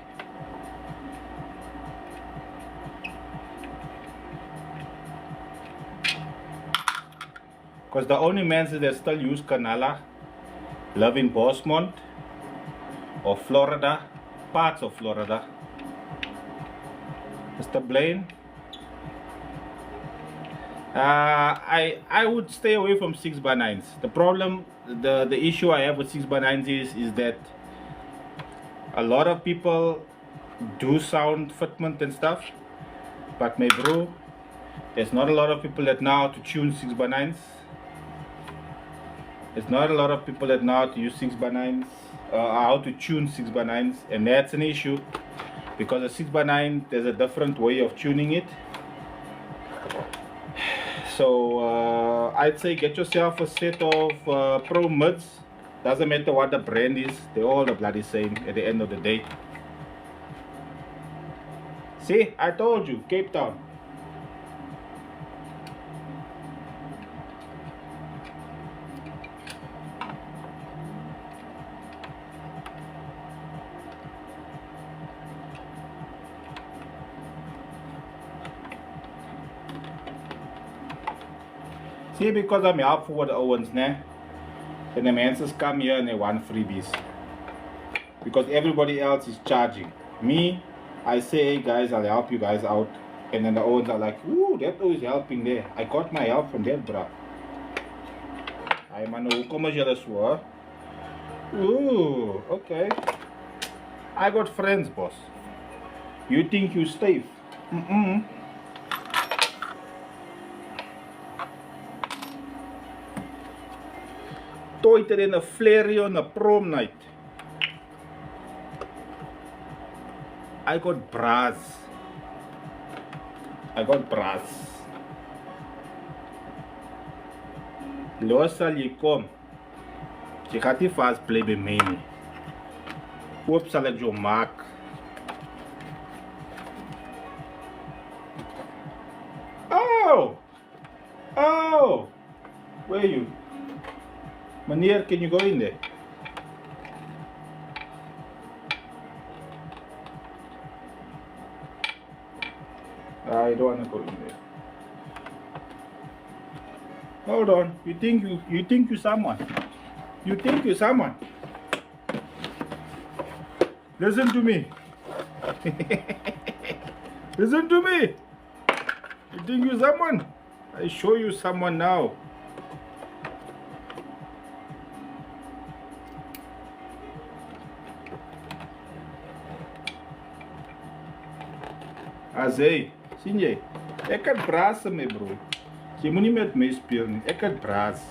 Because the only men that still use Canala live in Bosmont or Florida, parts of Florida. Mr. Blaine, I would stay away from 6x9s. The problem, the issue I have with 6x9s is that a lot of people do sound fitment and stuff, but my bro, there's not a lot of people that know how to tune 6x9s. There's not a lot of people that know how to use 6x9s, how to tune 6x9s, and that's an issue because a 6x9 there's a different way of tuning it. So I'd say get yourself a set of Pro mids. Doesn't matter what the brand is, they're all the bloody same at the end of the day. See, I told you, Cape Town. See, because I'm helpful with the Owens, né? And the Mansons come here and they want freebies. Because everybody else is charging. Me, I say, hey guys, I'll help you guys out. And then the Owens are like, ooh, that is helping there. I got my help from that, bruh. Ay, mano, como je le soir? Ooh, okay. I got friends, boss. You think you safe? Toiter in a flare on a prom night. I got brass. Los sal je kom. Je gaat die vast play bij mij niet. Hoop zal ik je maken. Oh! Oh! Where are you? Meneer, can you go in there? I don't want to go in there. Hold on. You think you someone? You think you someone? Listen to me. Listen to me. You think you someone? I show you someone now. Azei, sien jy? Ek het braas in my bro. Jy moet nie met my speel nie. Ek het braas.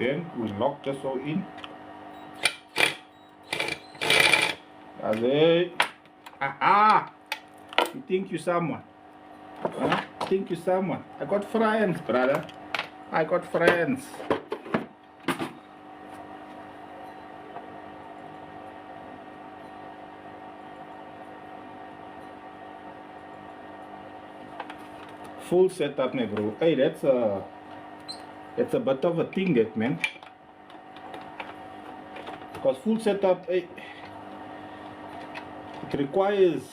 Then we lock this all in. Azei. Aha! You think you someone? Huh? Think you someone? I got friends, brother. I got friends. Full setup, ne, bro. Hey, that's a bit of a thing, that man. Because full setup, hey, it requires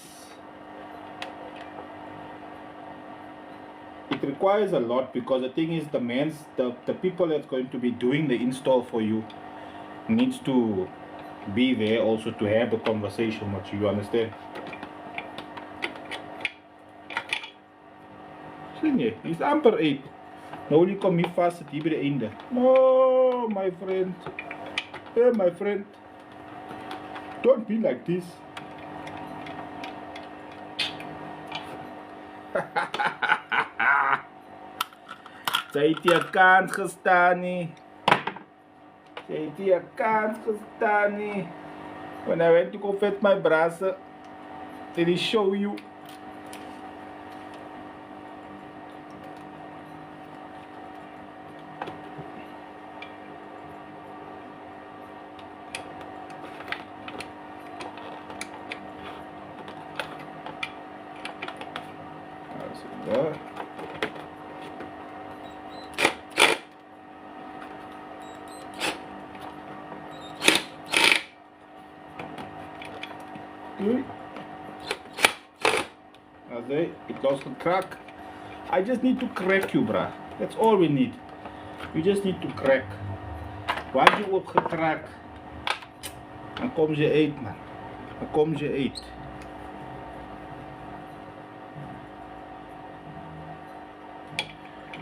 a lot, because the thing is the people that's going to be doing the install for you needs to be there also to have the conversation with you, understand? Sien jy, he's amper 8. Nou die kom hier vast hier by die einde. No, my friend. Hey, my friend. Don't be like this. Sy het hier kans gestaan nie. When I went to go fetch my brother, did he show you? There. Okay, it lost the crack. I just need to crack you, bruh. That's all we need. We just need to crack. Waar je op gekraakt, dan kom je uit, man. Dan kom je uit.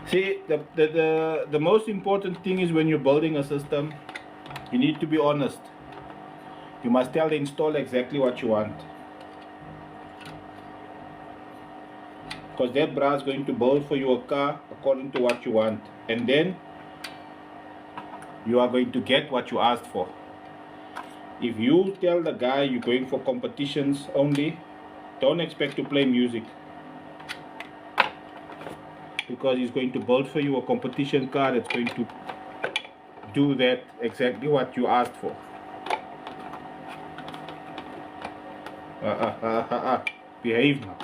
See, the most important thing is when you're building a system, you need to be honest. You must tell the installer exactly what you want. Because that bra is going to build for you a car according to what you want. And then you are going to get what you asked for. If you tell the guy you're going for competitions only, don't expect to play music. because he's going to build for you a competition car that's going to do that exactly what you asked for. Behave now.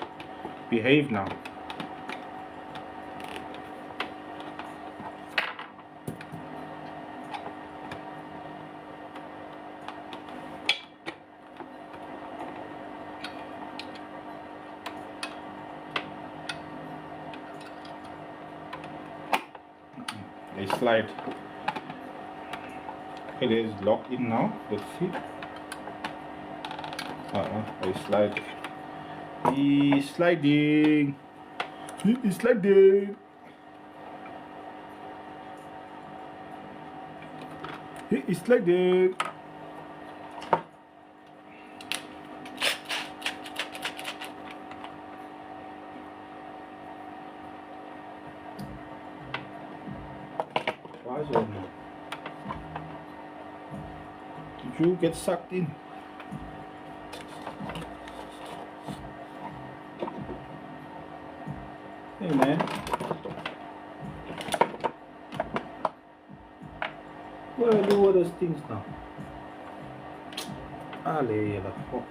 Behave now. They slide. Okay, it is locked in now. Let's see. They slide. He's sliding. He's sliding. He is sliding. Did you get sucked in? Hey man, what do I do with those things now? Allee, the fuck.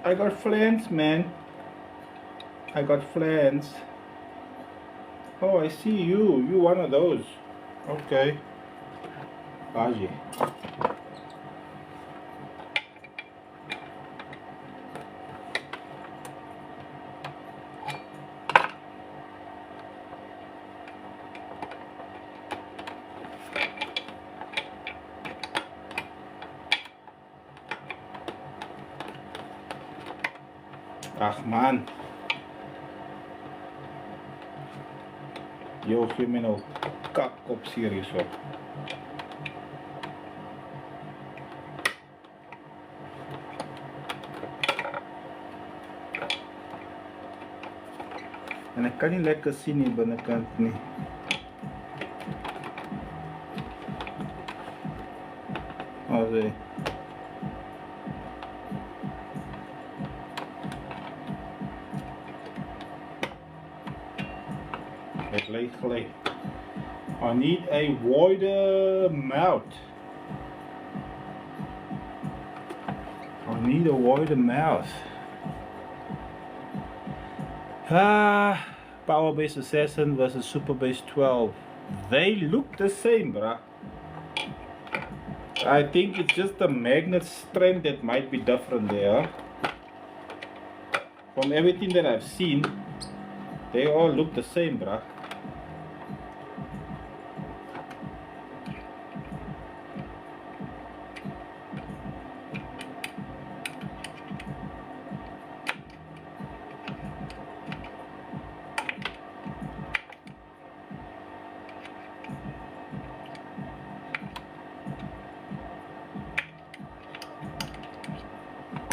I got flans, man. I got flans. Oh, I see you. You one of those. Okay. Baji. Ach man. Yo, gee my nou kak op serieus op. En ek kan nie lekker sien hier binnekant nie. Allee. Het lijkt gelijk. I need a wider mouth. I need a wider mouth. Power Base Assassin versus Super Base 12. They look the same, bruh. I think it's just the magnet strength that might be different there. From everything that I've seen, they all look the same, bruh.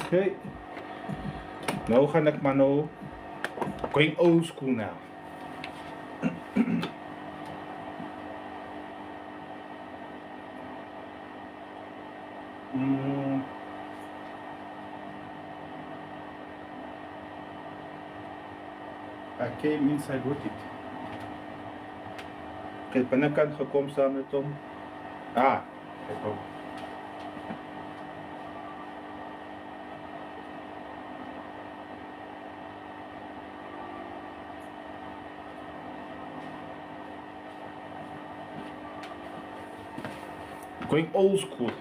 Okay. Nou gaan ek maar nou going old school now. I came inside with it. Ek het binnekant gekom saam met hom. Ah, kijk ook. Going old school.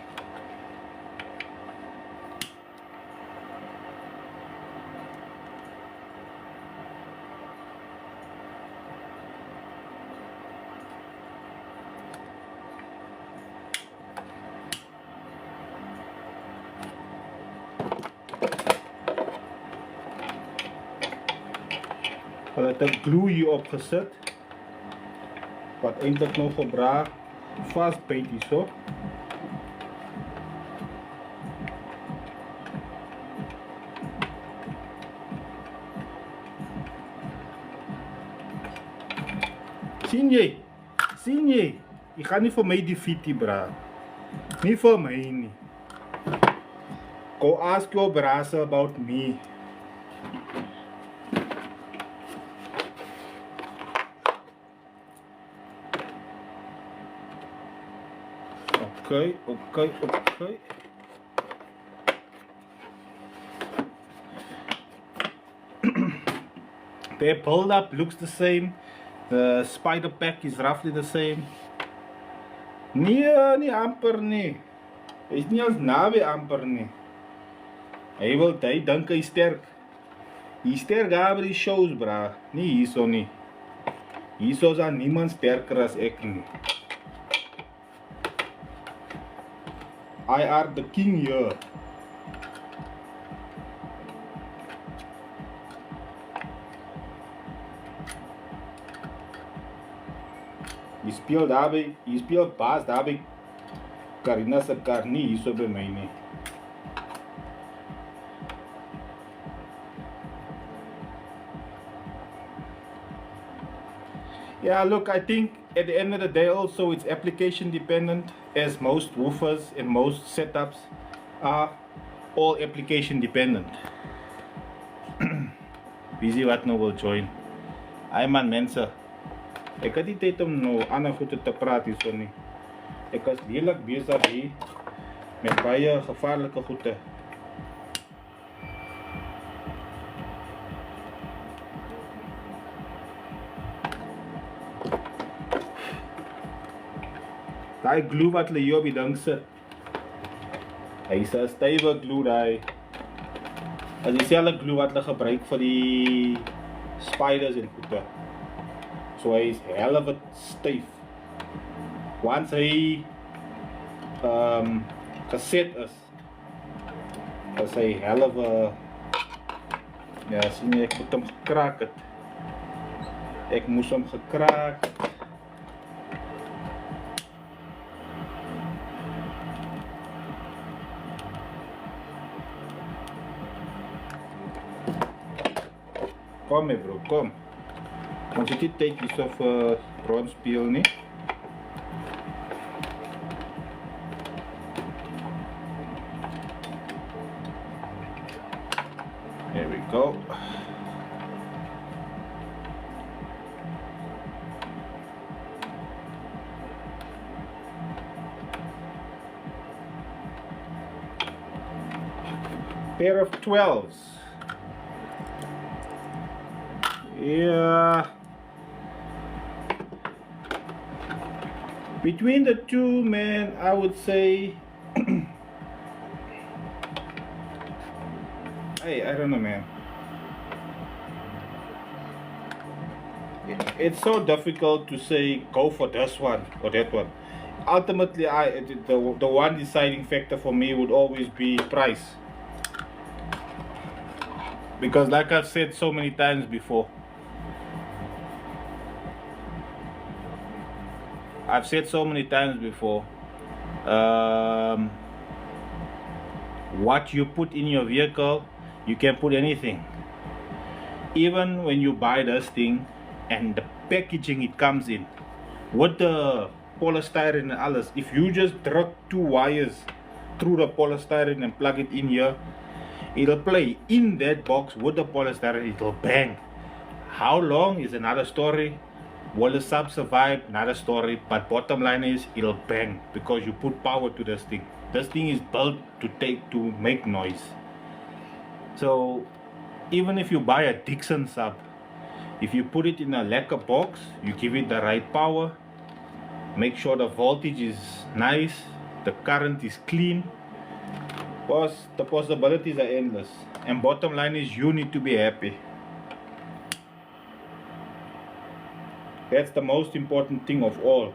We hebben de glue hier opgezet, wat eigenlijk nog gebruikt vastbijt is zo. Zie je, ik ga niet voor mij die fitie bra, niet voor mij niet. Go ask your brother about me. Okay. The build up looks the same. The spider pack is roughly the same. Nee, amper nie. Hy is nie als nawe amper nie. Hy dink hy sterk. Hy sterk daar by die shows, bra. Nie hierso nie. Hierso is daar niemand sterker as ek nie. I are the king here. Je speelt baas daarbij Karina se kar nie hierso by my nie. Yeah, look, I think at the end of the day also it's application dependent, as most woofers and most setups are all application dependent. Busy wat nou wil join. Ai man mense, ek het nie tyd om nou ander goede te praat hierso nie. Ek is heerlik besig hier met baie gevaarlike goede. Daai glue wat hulle hier op die ding sit, hy is 'n stywe glue daai. As dieselfde glue wat hulle gebruik vir die spiders en goede. So hy is hell of a styf. Once hy geset is hy hell of a, ja, sien jy, ek moet hom gekraak het. Ek moes hom gekraak. Kom mee bro, kom. Ons het nie tyd hierso vir rondspeel nie. There we go. Pair of 12s. Yeah. Between the two, man, I would say hey, I don't know, man. It's so difficult to say go for this one or that one. Ultimately, the one deciding factor for me would always be price. Because like I've said so many times before, what you put in your vehicle, you can put anything. Even when you buy this thing and the packaging it comes in with the polystyrene and alles, if you just drag 2 wires through the polystyrene and plug it in here, it'll play in that box with the polystyrene, it'll bang. How long is another story, Will the sub survive? Not a story, but bottom line is it'll bang because you put power to this thing. This thing is built to make noise. So even if you buy a Dixon sub, if you put it in a lacquer box, you give it the right power, make sure the voltage is nice, the current is clean, because the possibilities are endless. And bottom line is you need to be happy. That's the most important thing of all.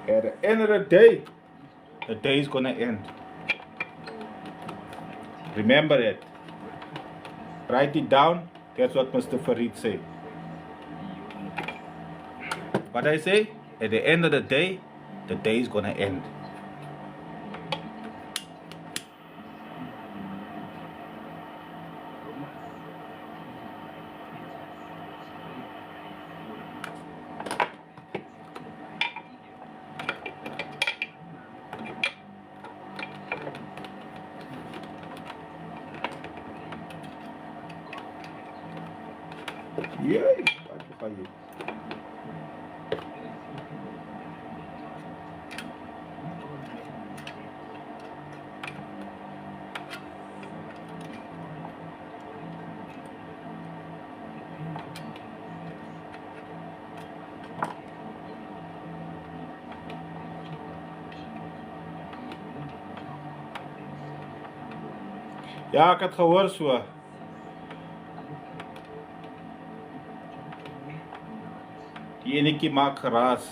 At the end of the day is gonna end. Remember that. Write it down. That's what Mr. Farid said. What I say? At the end of the day is gonna end. Yay! Ja, ik had gehoord zo. Die ene maakt geraas.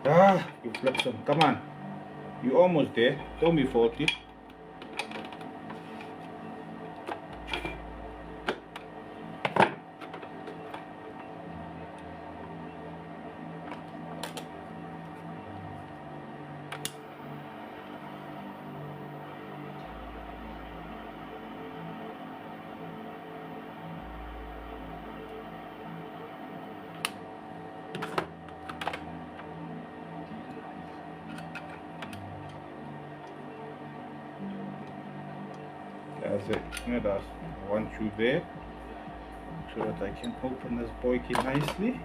Ah, you flip some. Come on. You almost there. Don't be 40. That's it. Yeah, that's one shoe there, so that I can open this boy nicely.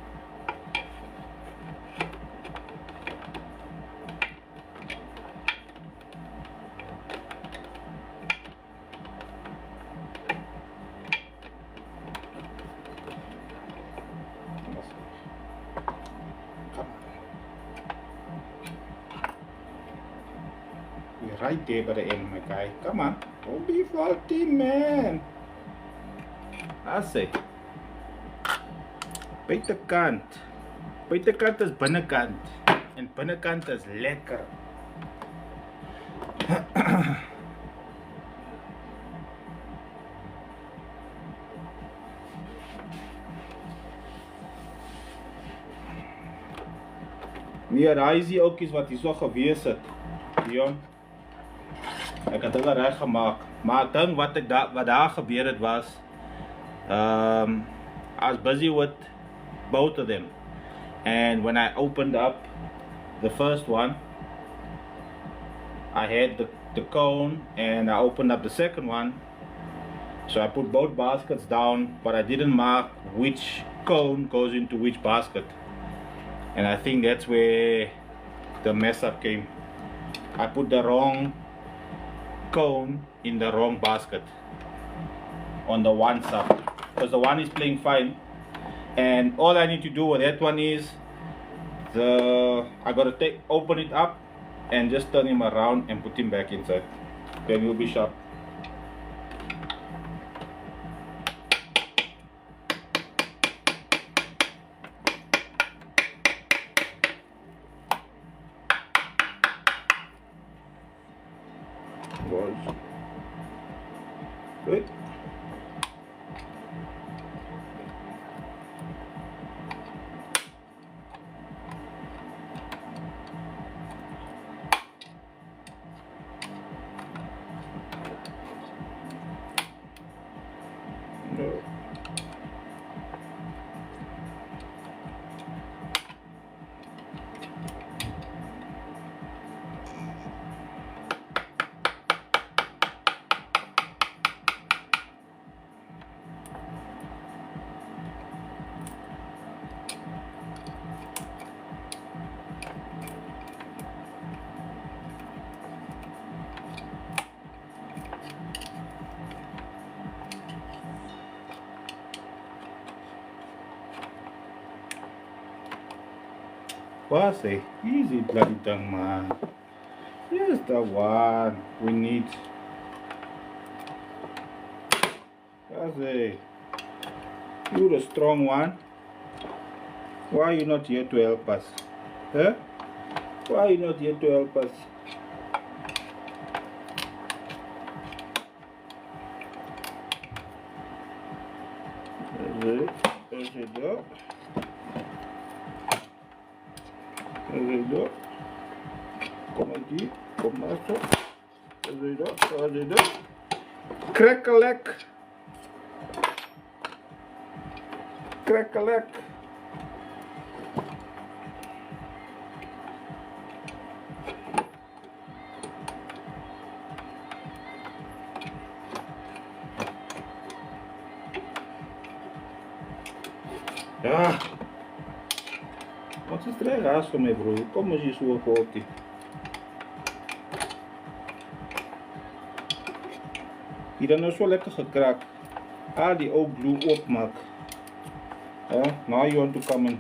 We're right there by the end, my guy. Come on. Don't be faulty, man. That's it. Buitekant. Buitekant is binnekant. En binnekant is lekker. Nee, daai is die oukies wat hier so gewees het. Dion. Ek het hulle reg gemaak. Maar ek dink wat daar gebeur het was, I was busy with both of them. And when I opened up the first one, I had the cone, and I opened up the second one. So I put both baskets down, but I didn't mark which cone goes into which basket. And I think that's where the mess up came. I put the wrong cone in the wrong basket on the one sub, because the one is playing fine, and all I need to do with that one is I gotta open it up and just turn him around and put him back inside. Then we'll be sharp. Good. No. was a easy bloody thing, man. Here's the one we need. That's a you're the strong one. Why are you not here to help us? Huh? Why are you not here to help us? There's it up. There's it up. Kom aqui, começa. There's it up. Crack-a-lack. Crack-a-lack. Ja. Wat is er eigenlijk voor mij, bro? Kom eens hier zo op. Hier dan is zo lekker gekraakt. Al die old glue opmaak. Now you want to come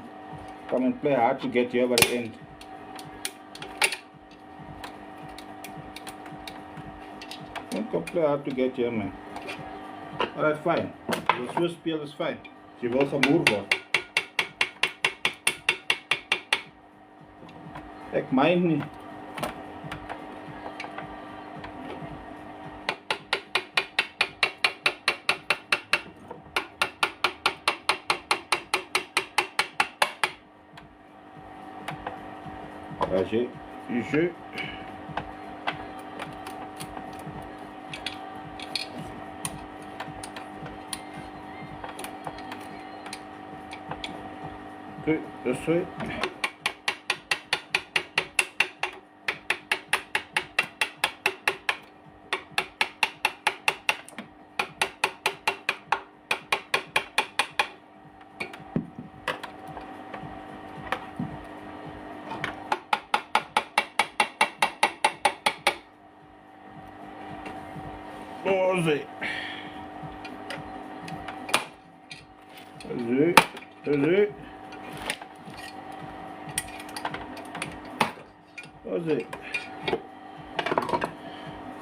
and play hard to get here by the end. You can play hard to get here, man. Alright, fine. De zo speel is fijn. Je wil gemoerd worden. Ik mind niet. Je. Okay, this way. Doze.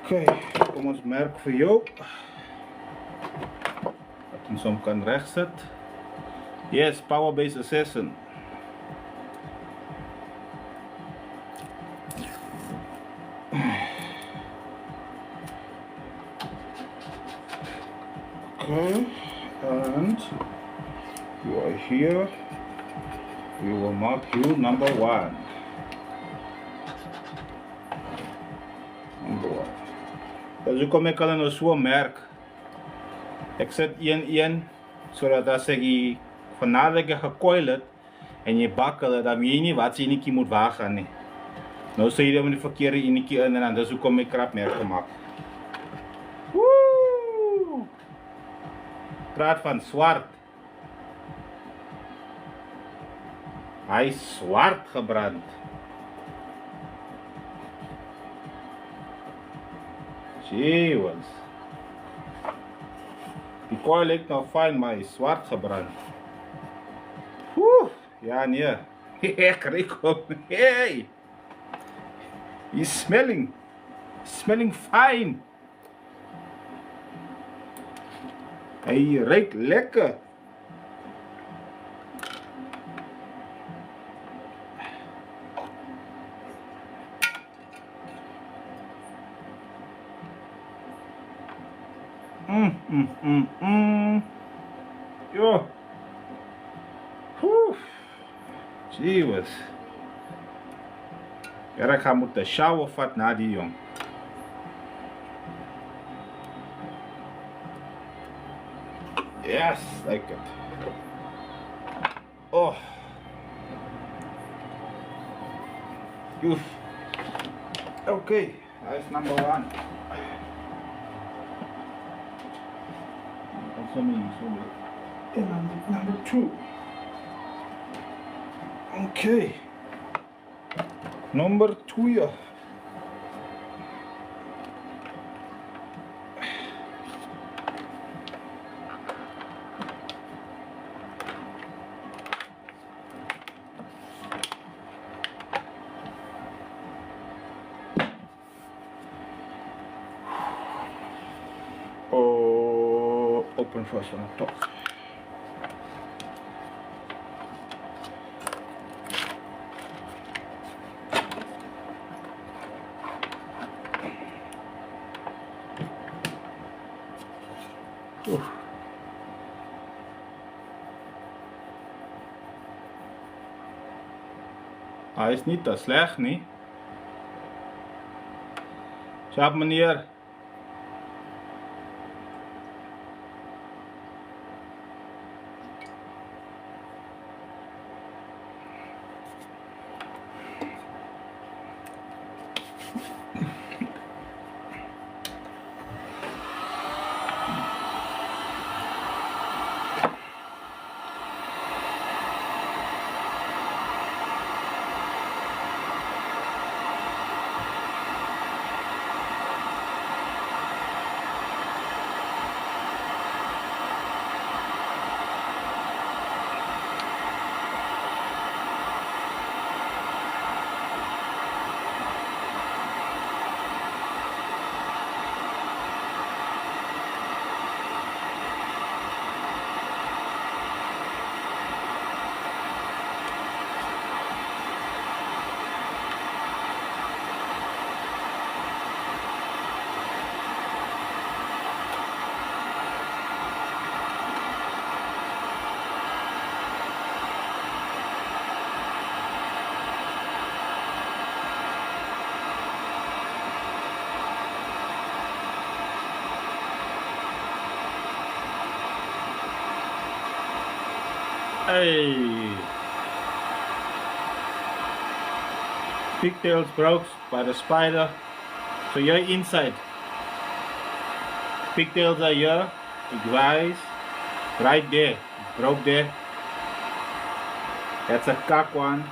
Oké, kom ons merk voor jou. Dat ons hem kan rechtzetten. Yes, Powerbase Assassin. Okay, and you are here. We will mark you number 1. Number 1. Dus kom ik al in zo'n merk. Ik zet 1-1, zodat als ik vanavond gecoild het en je bakken, dan weet je niet wat je niet moet wagen. Nee. Nou zie je de verkeerde in en dan dus kom ik krap merk gemaakt. Praat van zwart. Hij is zwart gebrand. Jezus. Die coil lijkt nou fijn, maar hij is zwart gebrand. Ja, nee. Kijk op. Hey. He's smelling fine. Hij ruikt lekker. Yo. Jezus. Ja, ik ga moeten shower vat na die jong. Yes, like it. Oh. Oof. Okay, that's number 1. And number 2. Okay. Number 2. open first on the top. Oof. Hij is niet te slecht, niet? Sjaap meneer. Hey, pigtails broke by the spider, so you're inside. Pigtails are here, guys, right there, broke there. That's a cock one.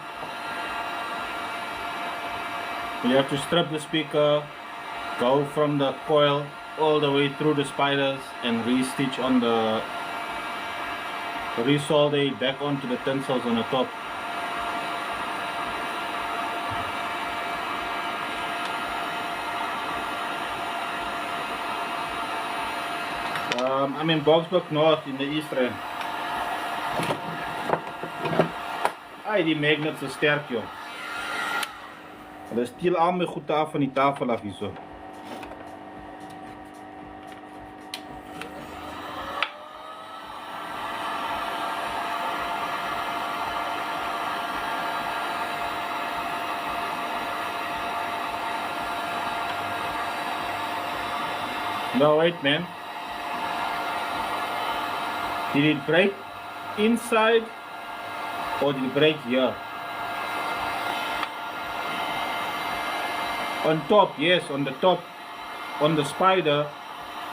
You have to strip the speaker, go from the coil all the way through the spiders and re-stitch on the resolder it back onto the tensils on the top. I'm in Boksburg North in the East Rand. Die magnets is sterk joh. Hulle steel al my goed af van die tafel af hierso. No, wait man. Did it break inside or did it break here? On top, yes, on the top. On the spider,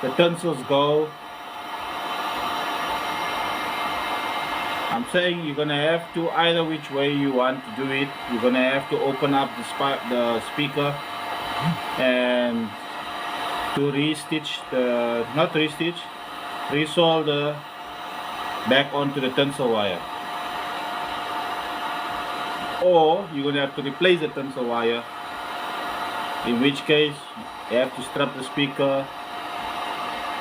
the tensils go. I'm saying you're gonna have to, either which way you want to do it, you're gonna have to open up the speaker and to re-stitch the, not re-stitch, resolder back onto the tensile wire. Or you're gonna have to replace the tensile wire, in which case you have to strap the speaker,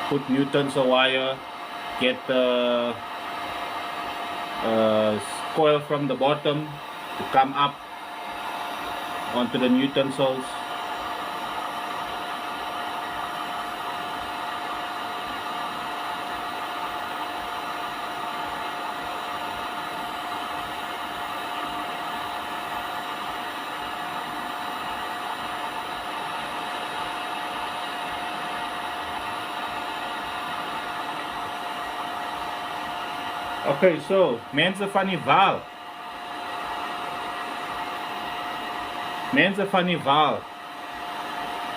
put new tensile wire, get the coil from the bottom to come up onto the new tensils. Okay, so mense van die Waal. Mense van die Waal.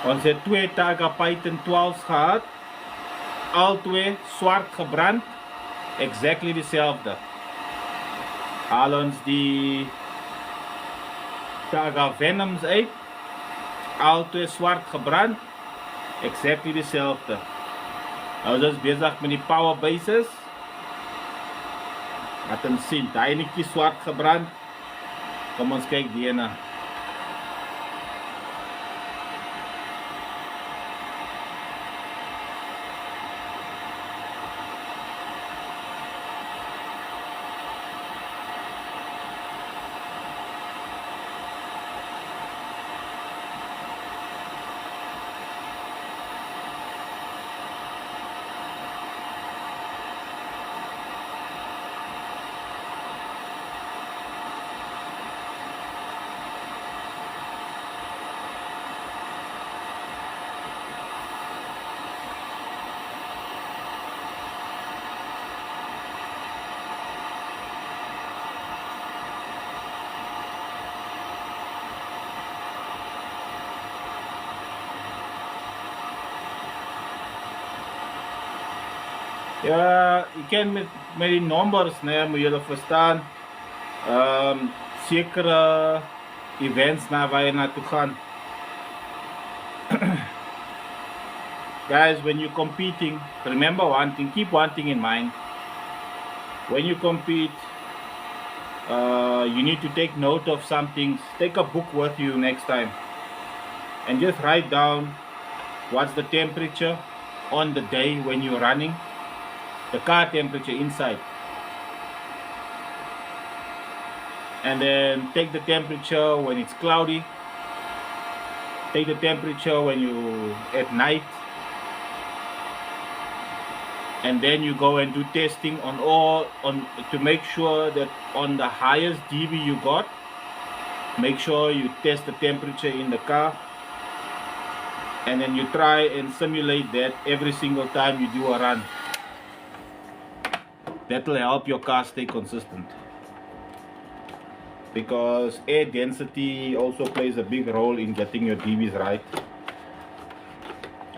Ons het 2 Targa Python 12's gehad. Al 2 swart gebrand. Exactly dezelfde. Haal ons die Targa Venoms uit. Al 2 swart gebrand. Exactly dezelfde. Nou is ons bezig met die power bases. Laat ons sien, die enetjie swart gebrand. Kom ons kyk die ene. Ja, je kan met die numbers, nee, moet jullie verstaan. Zekere events naar waar je naartoe gaat. Guys, when you're competing, remember one thing, keep one thing in mind. When you compete, you need to take note of some things. Take a book with you next time and just write down what's the temperature on the day when you're running, the car temperature inside, and then take the temperature when it's cloudy, take the temperature when you at night, and then you go and do testing on all to make sure that on the highest dB you got, make sure you test the temperature in the car, and then you try and simulate that every single time you do a run. That will help your car stay consistent, because air density also plays a big role in getting your dBs right.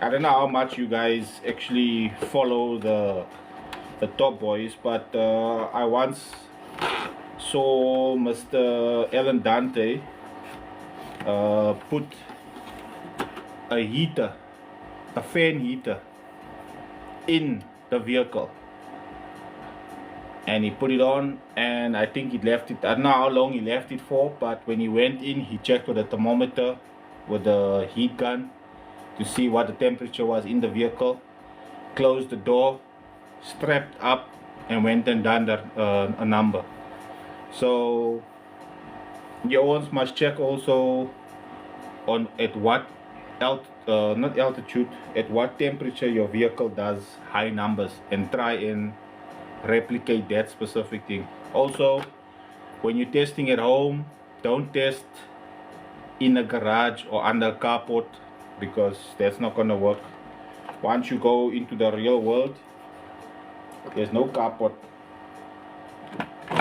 I don't know how much you guys actually follow the top boys, but I once saw Mr. Ellen Dante put a heater, a fan heater, in the vehicle, and he put it on, and I think he left it, I don't know how long he left it for, but when he went in, he checked with the thermometer with the heat gun to see what the temperature was in the vehicle, closed the door, strapped up, and went and done a number. So you always must check also on at what not altitude, at what temperature your vehicle does high numbers, and try and replicate that specific thing. Also, when you're testing at home, don't test in a garage or under a carport, because that's not gonna work. Once you go into the real world, there's no carport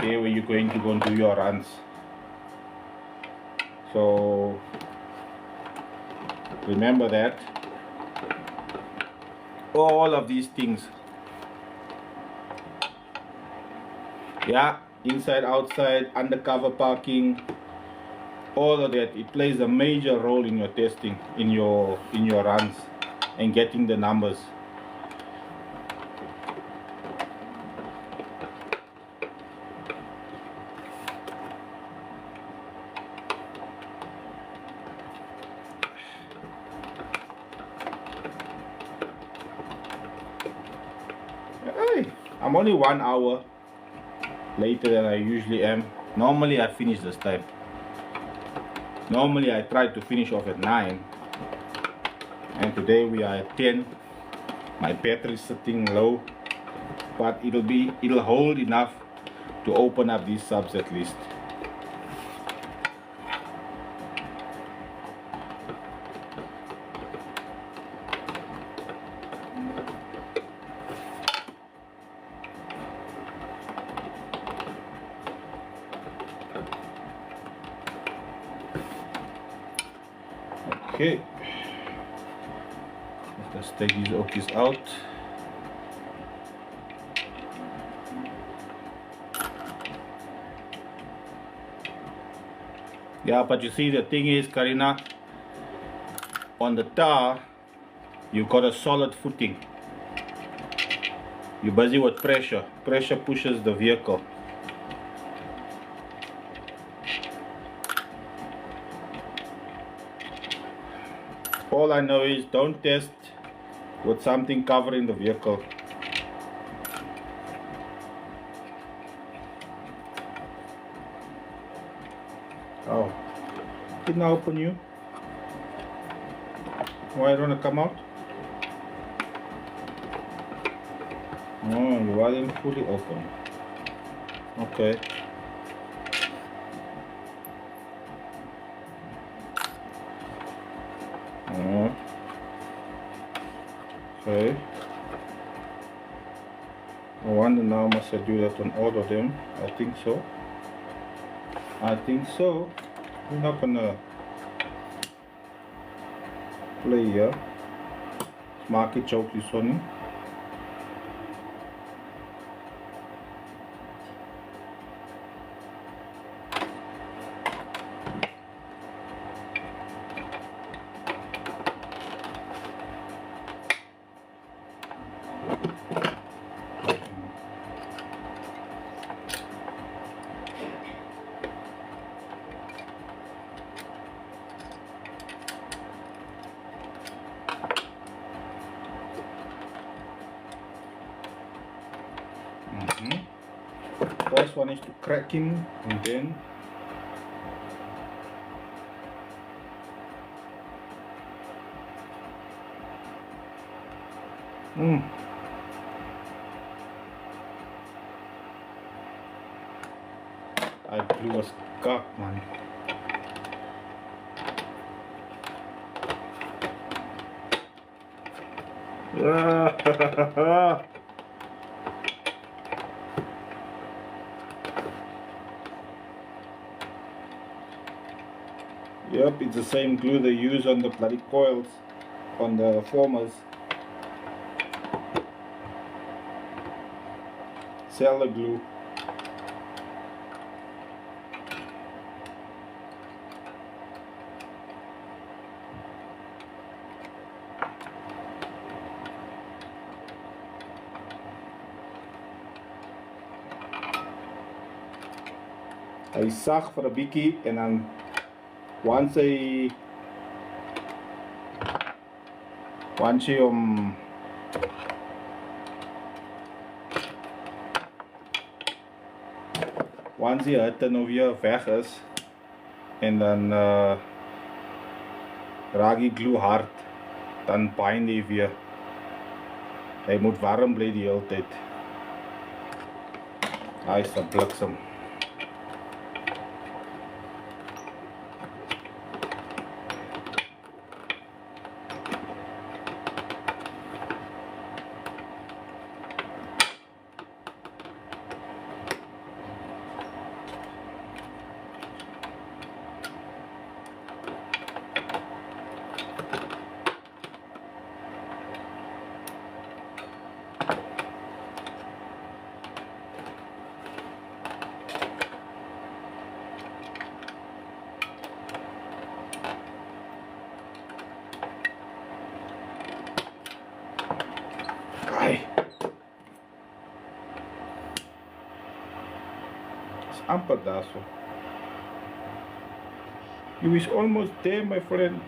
there where you're going to go and do your runs. So remember that. All of these things, yeah, inside, outside, undercover parking, all of that, it plays a major role in your testing, in your runs, and getting the numbers. Hey, I'm only 1 hour later than I usually am. Normally I finish this time. Normally I try to finish off at 9, and today we are at 10. My battery is sitting low, but it'll hold enough to open up these subs at least. Okay, let's take these okies out. Yeah, but you see, the thing is, Karina, on the tar, you got a solid footing. You're busy with pressure. Pressure pushes the vehicle. All I know is, don't test with something covering the vehicle. Oh, didn't I open you? Why don't I come out? No, you wasn't fully open. Okay. Okay. I wonder now, must I do that on all of them? I think so. I think so. We're not gonna play here. Maak het ook die sonnie. First one is to cracking, and then I glue a cock, man. Yep, it's the same glue they use on the bloody coils, on the formers. Cellular glue. Hy sag vir 'n bietjie en dan once jy hom once die hitte nou weer weg is en dan raak die glue hard, dan bind hy weer. Hy moet warm bly die hele tyd. Hy is 'n bliksem. It's amper daar so. You is almost there, my friend.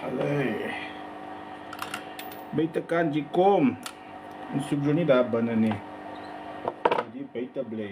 Allee. Buitekant jy kom. En soek jy nie daar binne nie. Jy buite bly.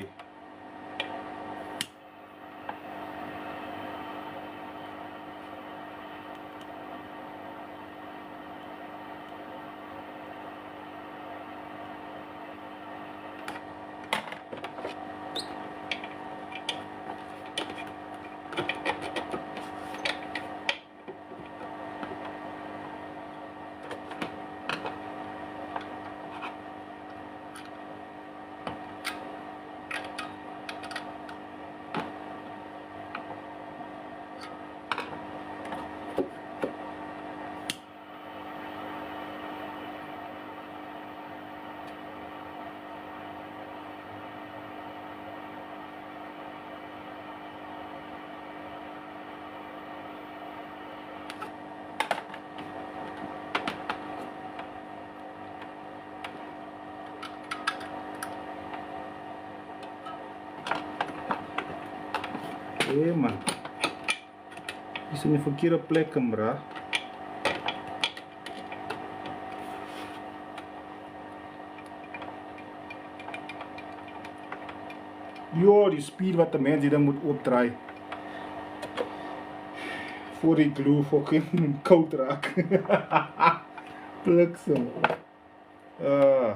man. Is in de verkeerde plek, bra. Jo, die speed wat de mens hier dan moet opdraaien. Voor die glue fucking koud raakt. Bliksem. Ja!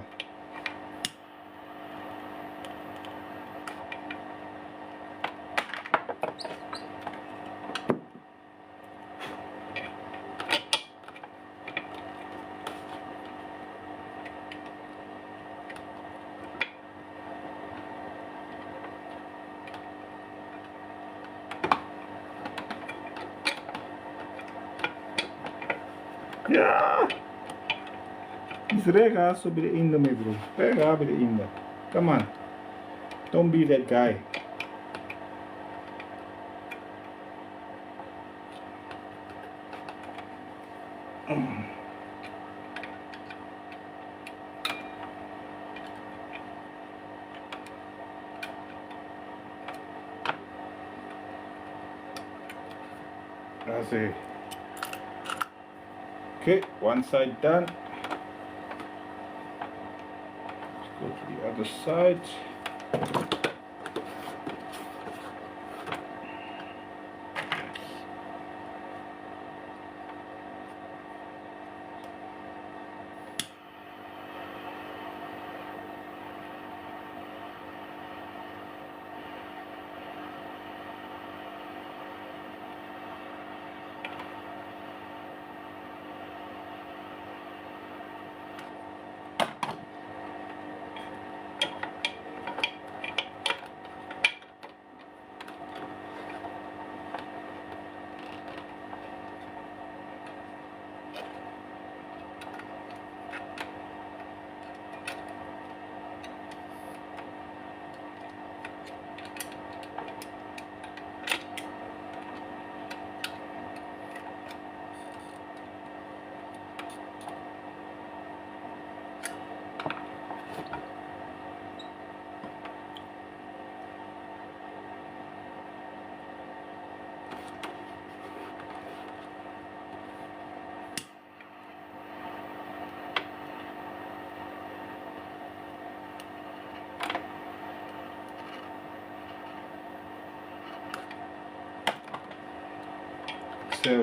Is rega so bij de einde mee, bro. Rega bij de einde. Come on. Don't be that guy. That's it. Okay, one side done. Let's go to the other side.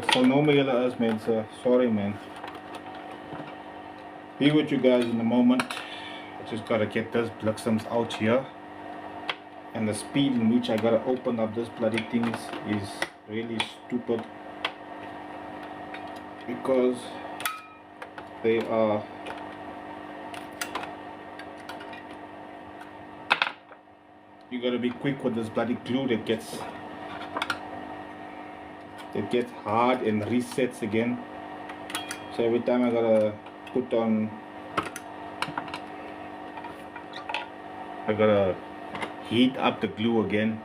Vernomen jullie als mensen. Sorry man. Be with you guys in a moment. I just gotta get this bliksems out here. And the speed in which I gotta open up this bloody things is really stupid. Because they are you gotta be quick with this bloody glue that gets hard and resets again. So every time I gotta heat up the glue again.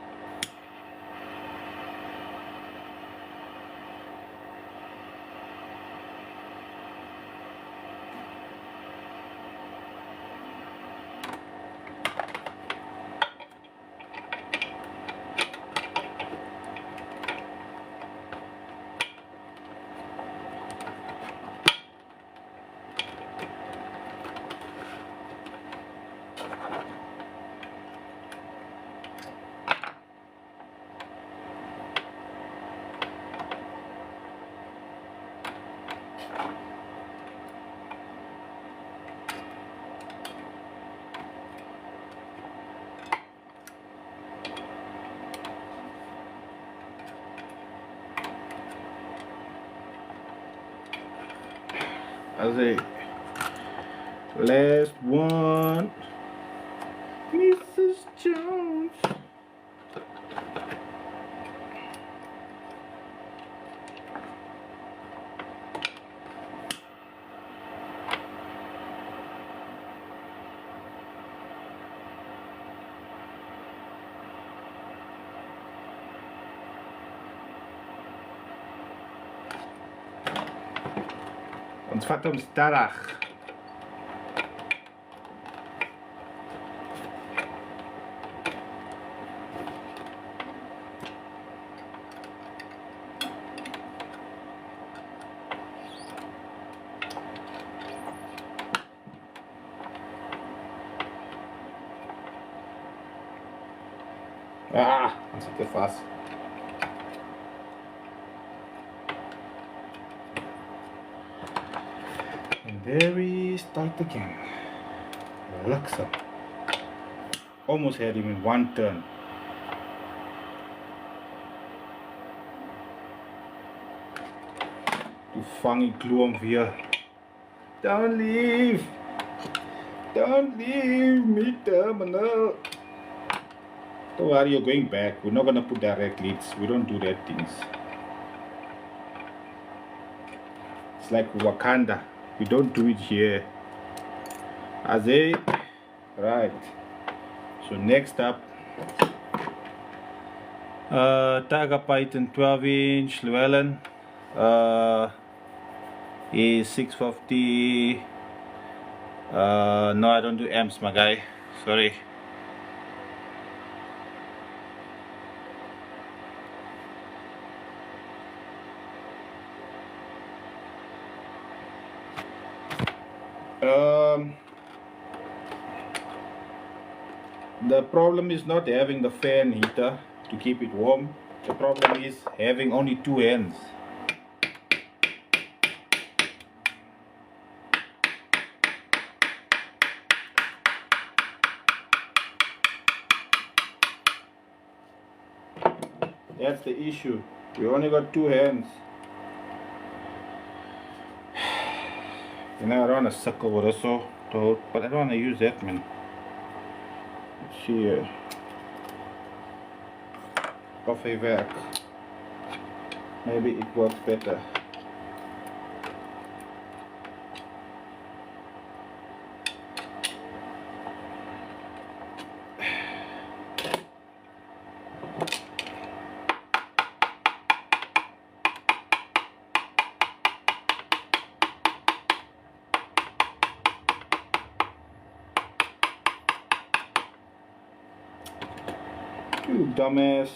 That's it. Last one. Mrs. Jones. Ons vat hom stadig. Ah, dan zit hij vast. And there he is tight again. Looks up. Almost had him in one turn. Toe vang ik glo hom weer. Don't leave! Don't leave me, terminal! Don't worry, you're going back. We're not gonna put direct leads. We don't do that things. It's like Wakanda. We don't do it here. Azay. Right. So next up, Tiger Python 12-inch Llewellyn. Is 650. No, I don't do amps, my guy. Sorry. The problem is not having the fan heater to keep it warm. The problem is having only two hands. That's the issue. We only got two hands. You know, I don't want to suckle with this, but I don't want to use that, man. Let's see here. Off a vac. Maybe it works better. You dumbass.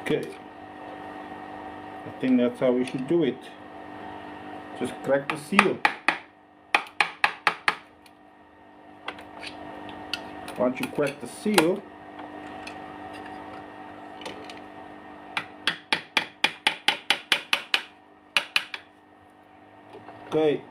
Okay, I think that's how we should do it. Just crack the seal. Once you crack the seal, okay,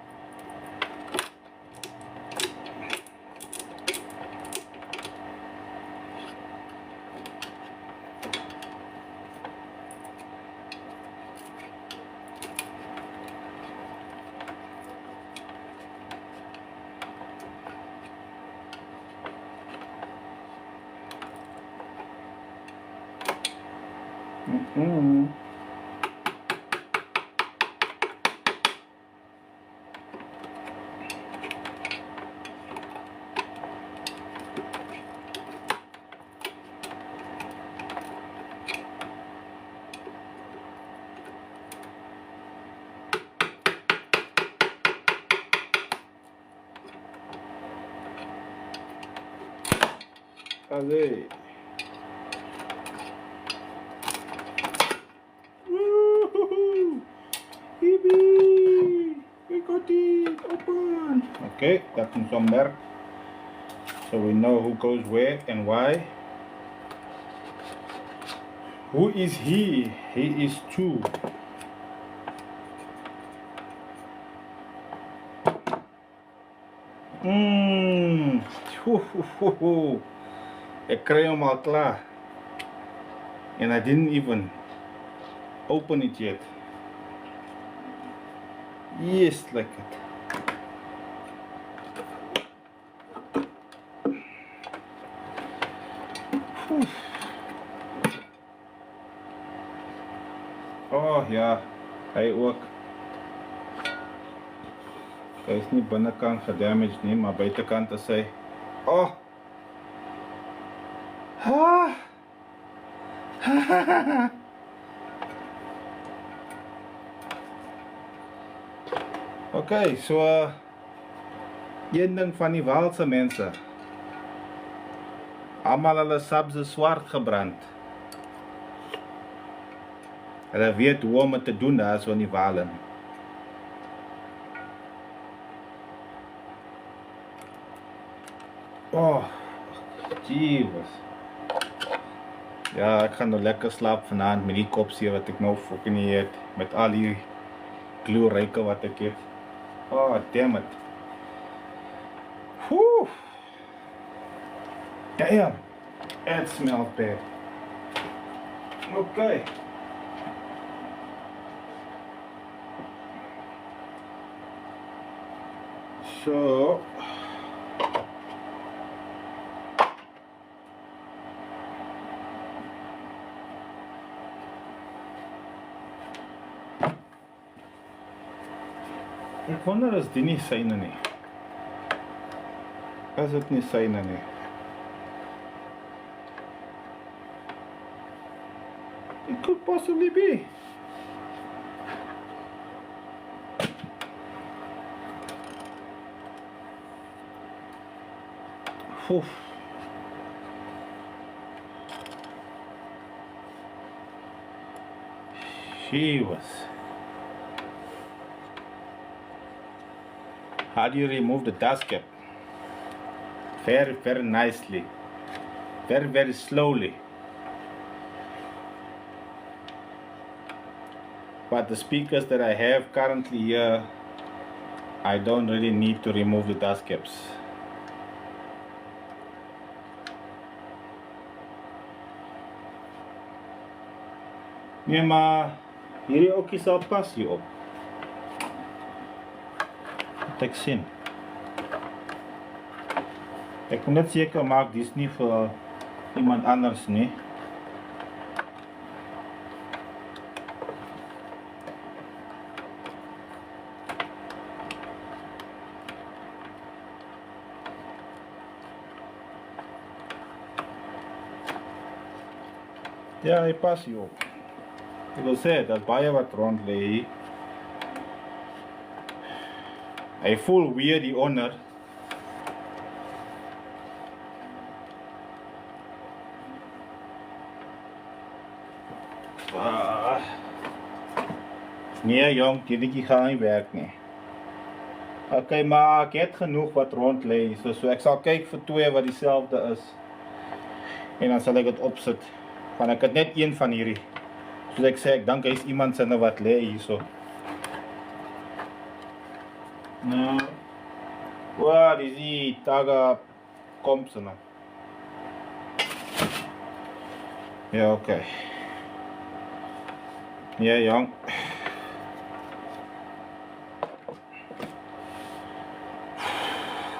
allez. Woohoo! Yippee! We got it open. Okay, that's in some there. So we know who goes where and why. Who is he? He is two. Ik kreeg hem al klaar. And I didn't even open it yet. Yes, like it. Oh ja, hij ook. Hy is nie binnekant gedamaged nie, maar buitekant is hy. Oh! Ah! Okay, so een ding van die Waalse mense. Almal hulle subs is swart gebrand. Hulle weet hoe om het te doen daar so in die Waal. Oh, Jesus. Ja, ek gaan nou lekker slaap vanaand met die kopseer wat ek nou fucking het. Met al die gloeryke wat ek het. Oh, damn it. Whew. Damn. It smells bad. Okay. So... Ek wonder as die nie syne nie. As dit nie syne nie. It could possibly be. Oof. She was. How do you remove the dust cap? Very, very nicely. Very, very slowly. But the speakers that I have currently here, I don't really need to remove the dust caps. Nee, maar hierdie ookie sal pas hierop. Ek sien. Ek moet net seker maak dis nie vir iemand anders nie. Ja, hy pas hierop. Ek wil sê, dat baie wat rond lê hier. Hy voel weer die onder. Nee jong, die dingetjie gaan nie werk nie. Okay, maar ek het genoeg wat rond lê, so ek sal kyk vir twee wat dieselfde is. En dan sal ek dit opsit. Want ek het net een van hierdie. Soos ek sê, ek dink hy is iemand sinne wat lê hierso. Nou, waar is die taga kompsene? Ja, okay. Ja, jong.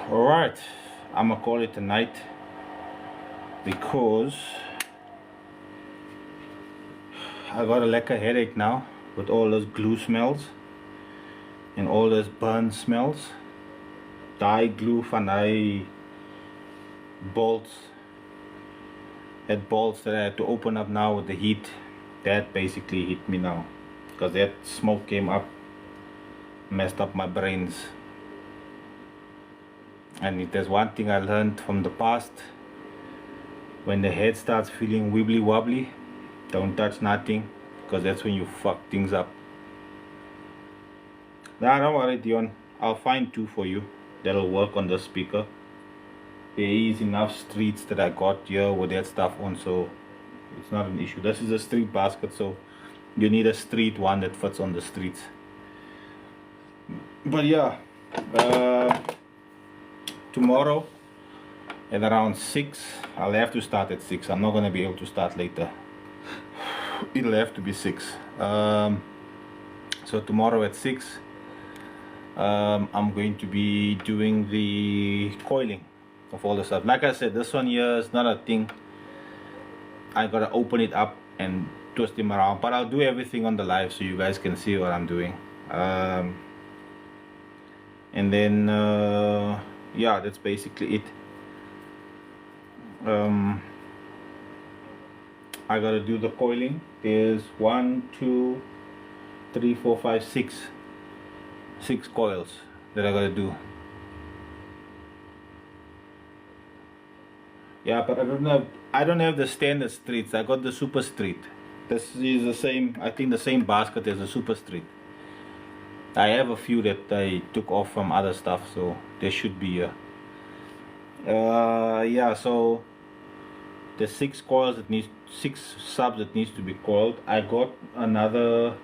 Alright, I'm gonna call it a night because I got a lekker headache now with all those glue smells. And all those burn smells. Die glue van die bolts. That bolts that I had to open up now with the heat. That basically hit me now. Because that smoke came up. Messed up my brains. And if there's one thing I learned from the past. When the head starts feeling wibbly wobbly. Don't touch nothing. Because that's when you fuck things up. Nah, don't worry, Dion. I'll find two for you that'll work on the speaker. There is enough streets that I got here with that stuff on, so it's not an issue. This is a street basket, so you need a street one that fits on the streets. But yeah, tomorrow at around 6, I'll have to start at 6. I'm not gonna be able to start later. It'll have to be 6. So tomorrow at 6. I'm going to be doing the coiling of all the stuff. Like I said, this one here is not a thing. I gotta open it up and twist them around, but I'll do everything on the live so you guys can see what I'm doing. and then yeah, that's basically it. I gotta do the coiling. There's 6 coils that I gotta do. Yeah, but I don't have the standard streets. I got the super street. This is the same, I think the same basket as the super street. I have a few that I took off from other stuff, so there should be a yeah, so there's 6 subs that needs to be coiled. I got another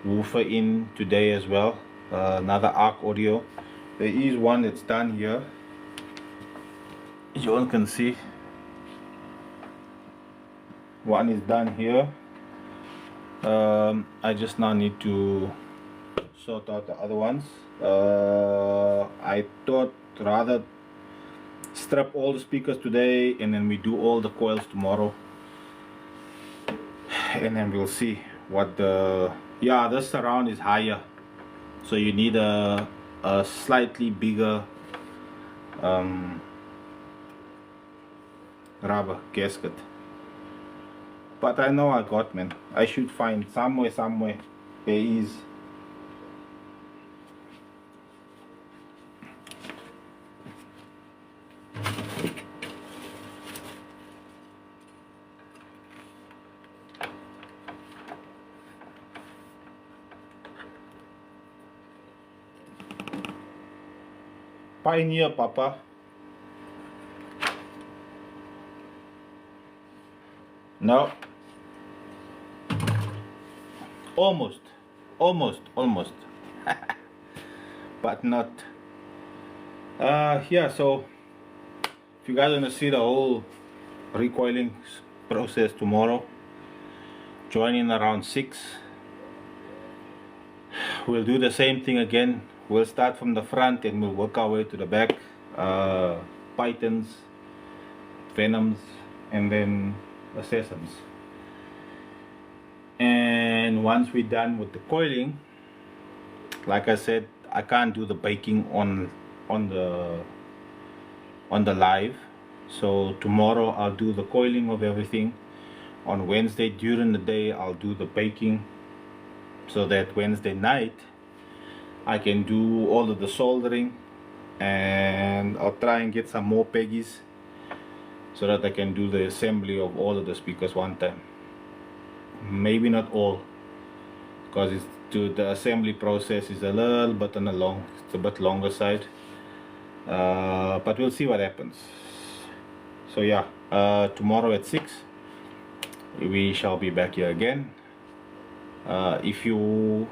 woofer in today as well, another ARC audio. There is one that's done here, as you all can see. One is done here. I just now need to sort out the other ones. I thought rather strap all the speakers today and then we do all the coils tomorrow, and then we'll see what the, yeah, this surround is higher, so you need a slightly bigger rubber gasket. But I know I got, man. I should find somewhere there is. Pioneer, Papa. No. Almost. But not. Yeah, so if you guys want to see the whole recoiling process tomorrow, join in around 6. We'll do the same thing again. We'll start from the front and we'll work our way to the back. Pythons, venoms, and then the sesams. And once we're done with the coiling, like I said, I can't do the baking on the live. So tomorrow I'll do the coiling of everything. On Wednesday during the day I'll do the baking, so that Wednesday night I can do all of the soldering, and I'll try and get some more peggies so that I can do the assembly of all of the speakers one time. Maybe not all, because the assembly process is a little bit on the it's a bit longer side, but we'll see what happens. So yeah, tomorrow at 6 we shall be back here again. If you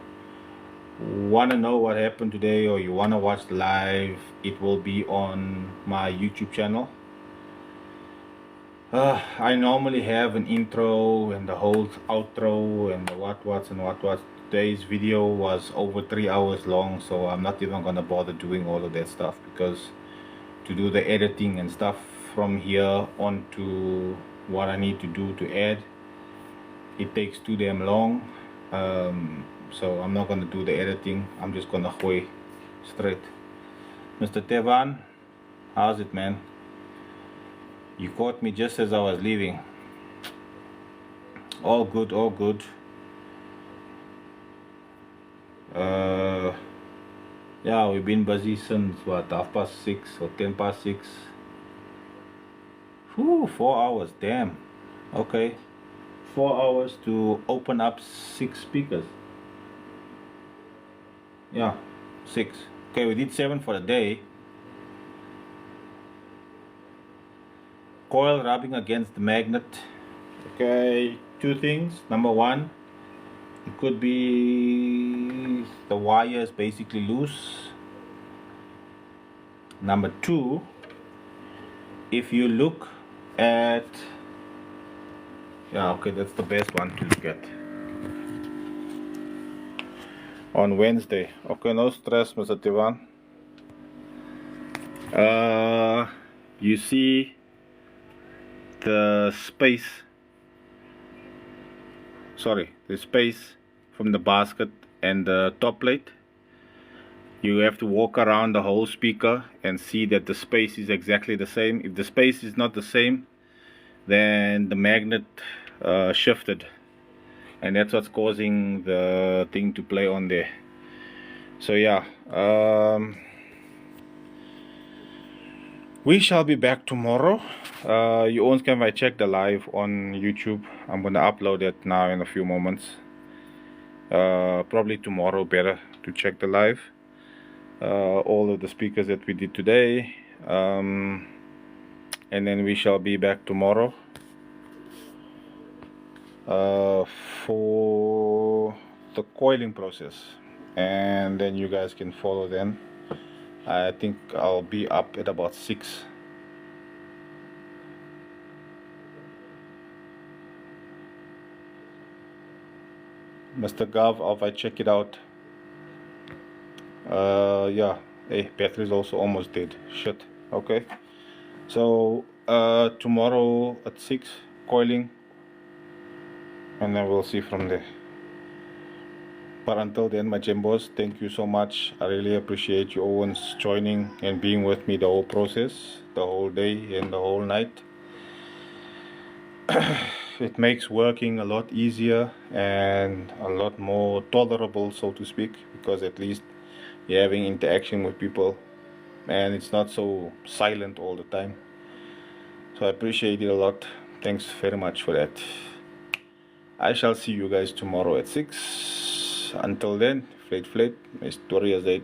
want to know what happened today, or you want to watch the live, it will be on my YouTube channel. I normally have an intro and the whole outro and the what-whats and what-whats. Today's video was over 3 hours long, so I'm not even gonna bother doing all of that stuff, because to do the editing and stuff from here on to what I need to do to add, it takes too damn long. So I'm not gonna do the editing. I'm just gonna go straight. Mr. Tevan, how's it, man? You caught me just as I was leaving. All good, all good. Yeah, we've been busy since what, 6:30 or 6:10. Whew, 4 hours, damn. Okay, 4 hours to open up 6 speakers. Yeah, 6. Okay, we did 7 for the day. Coil rubbing against the magnet. Okay, 2 things. Number 1, it could be the wire is basically loose. Number 2, if you look at, yeah, okay, that's the best one to look at. On Wednesday. Okay, no stress, Mr. Tivan. You see the space, the space from the basket and the top plate. You have to walk around the whole speaker and see that the space is exactly the same. If the space is not the same, then the magnet shifted, and that's what's causing the thing to play on there. So yeah, we shall be back tomorrow. You always can check the live on YouTube. I'm gonna upload it now in a few moments. Probably tomorrow better to check the live. All of the speakers that we did today, and then we shall be back tomorrow for the coiling process, and then you guys can follow then. I think I'll be up at about 6. Mr. Gav, if I check it out. Yeah, hey, battery's also almost dead. Shit. Okay, so tomorrow at 6 coiling, and then we'll see from there. But until then, my Jembos, thank you so much. I really appreciate you always joining and being with me the whole process, the whole day and the whole night. It makes working a lot easier and a lot more tolerable, so to speak, because at least you're having interaction with people and it's not so silent all the time. So I appreciate it a lot. Thanks very much for that. I shall see you guys tomorrow at 6. Until then, flat, my story is 8.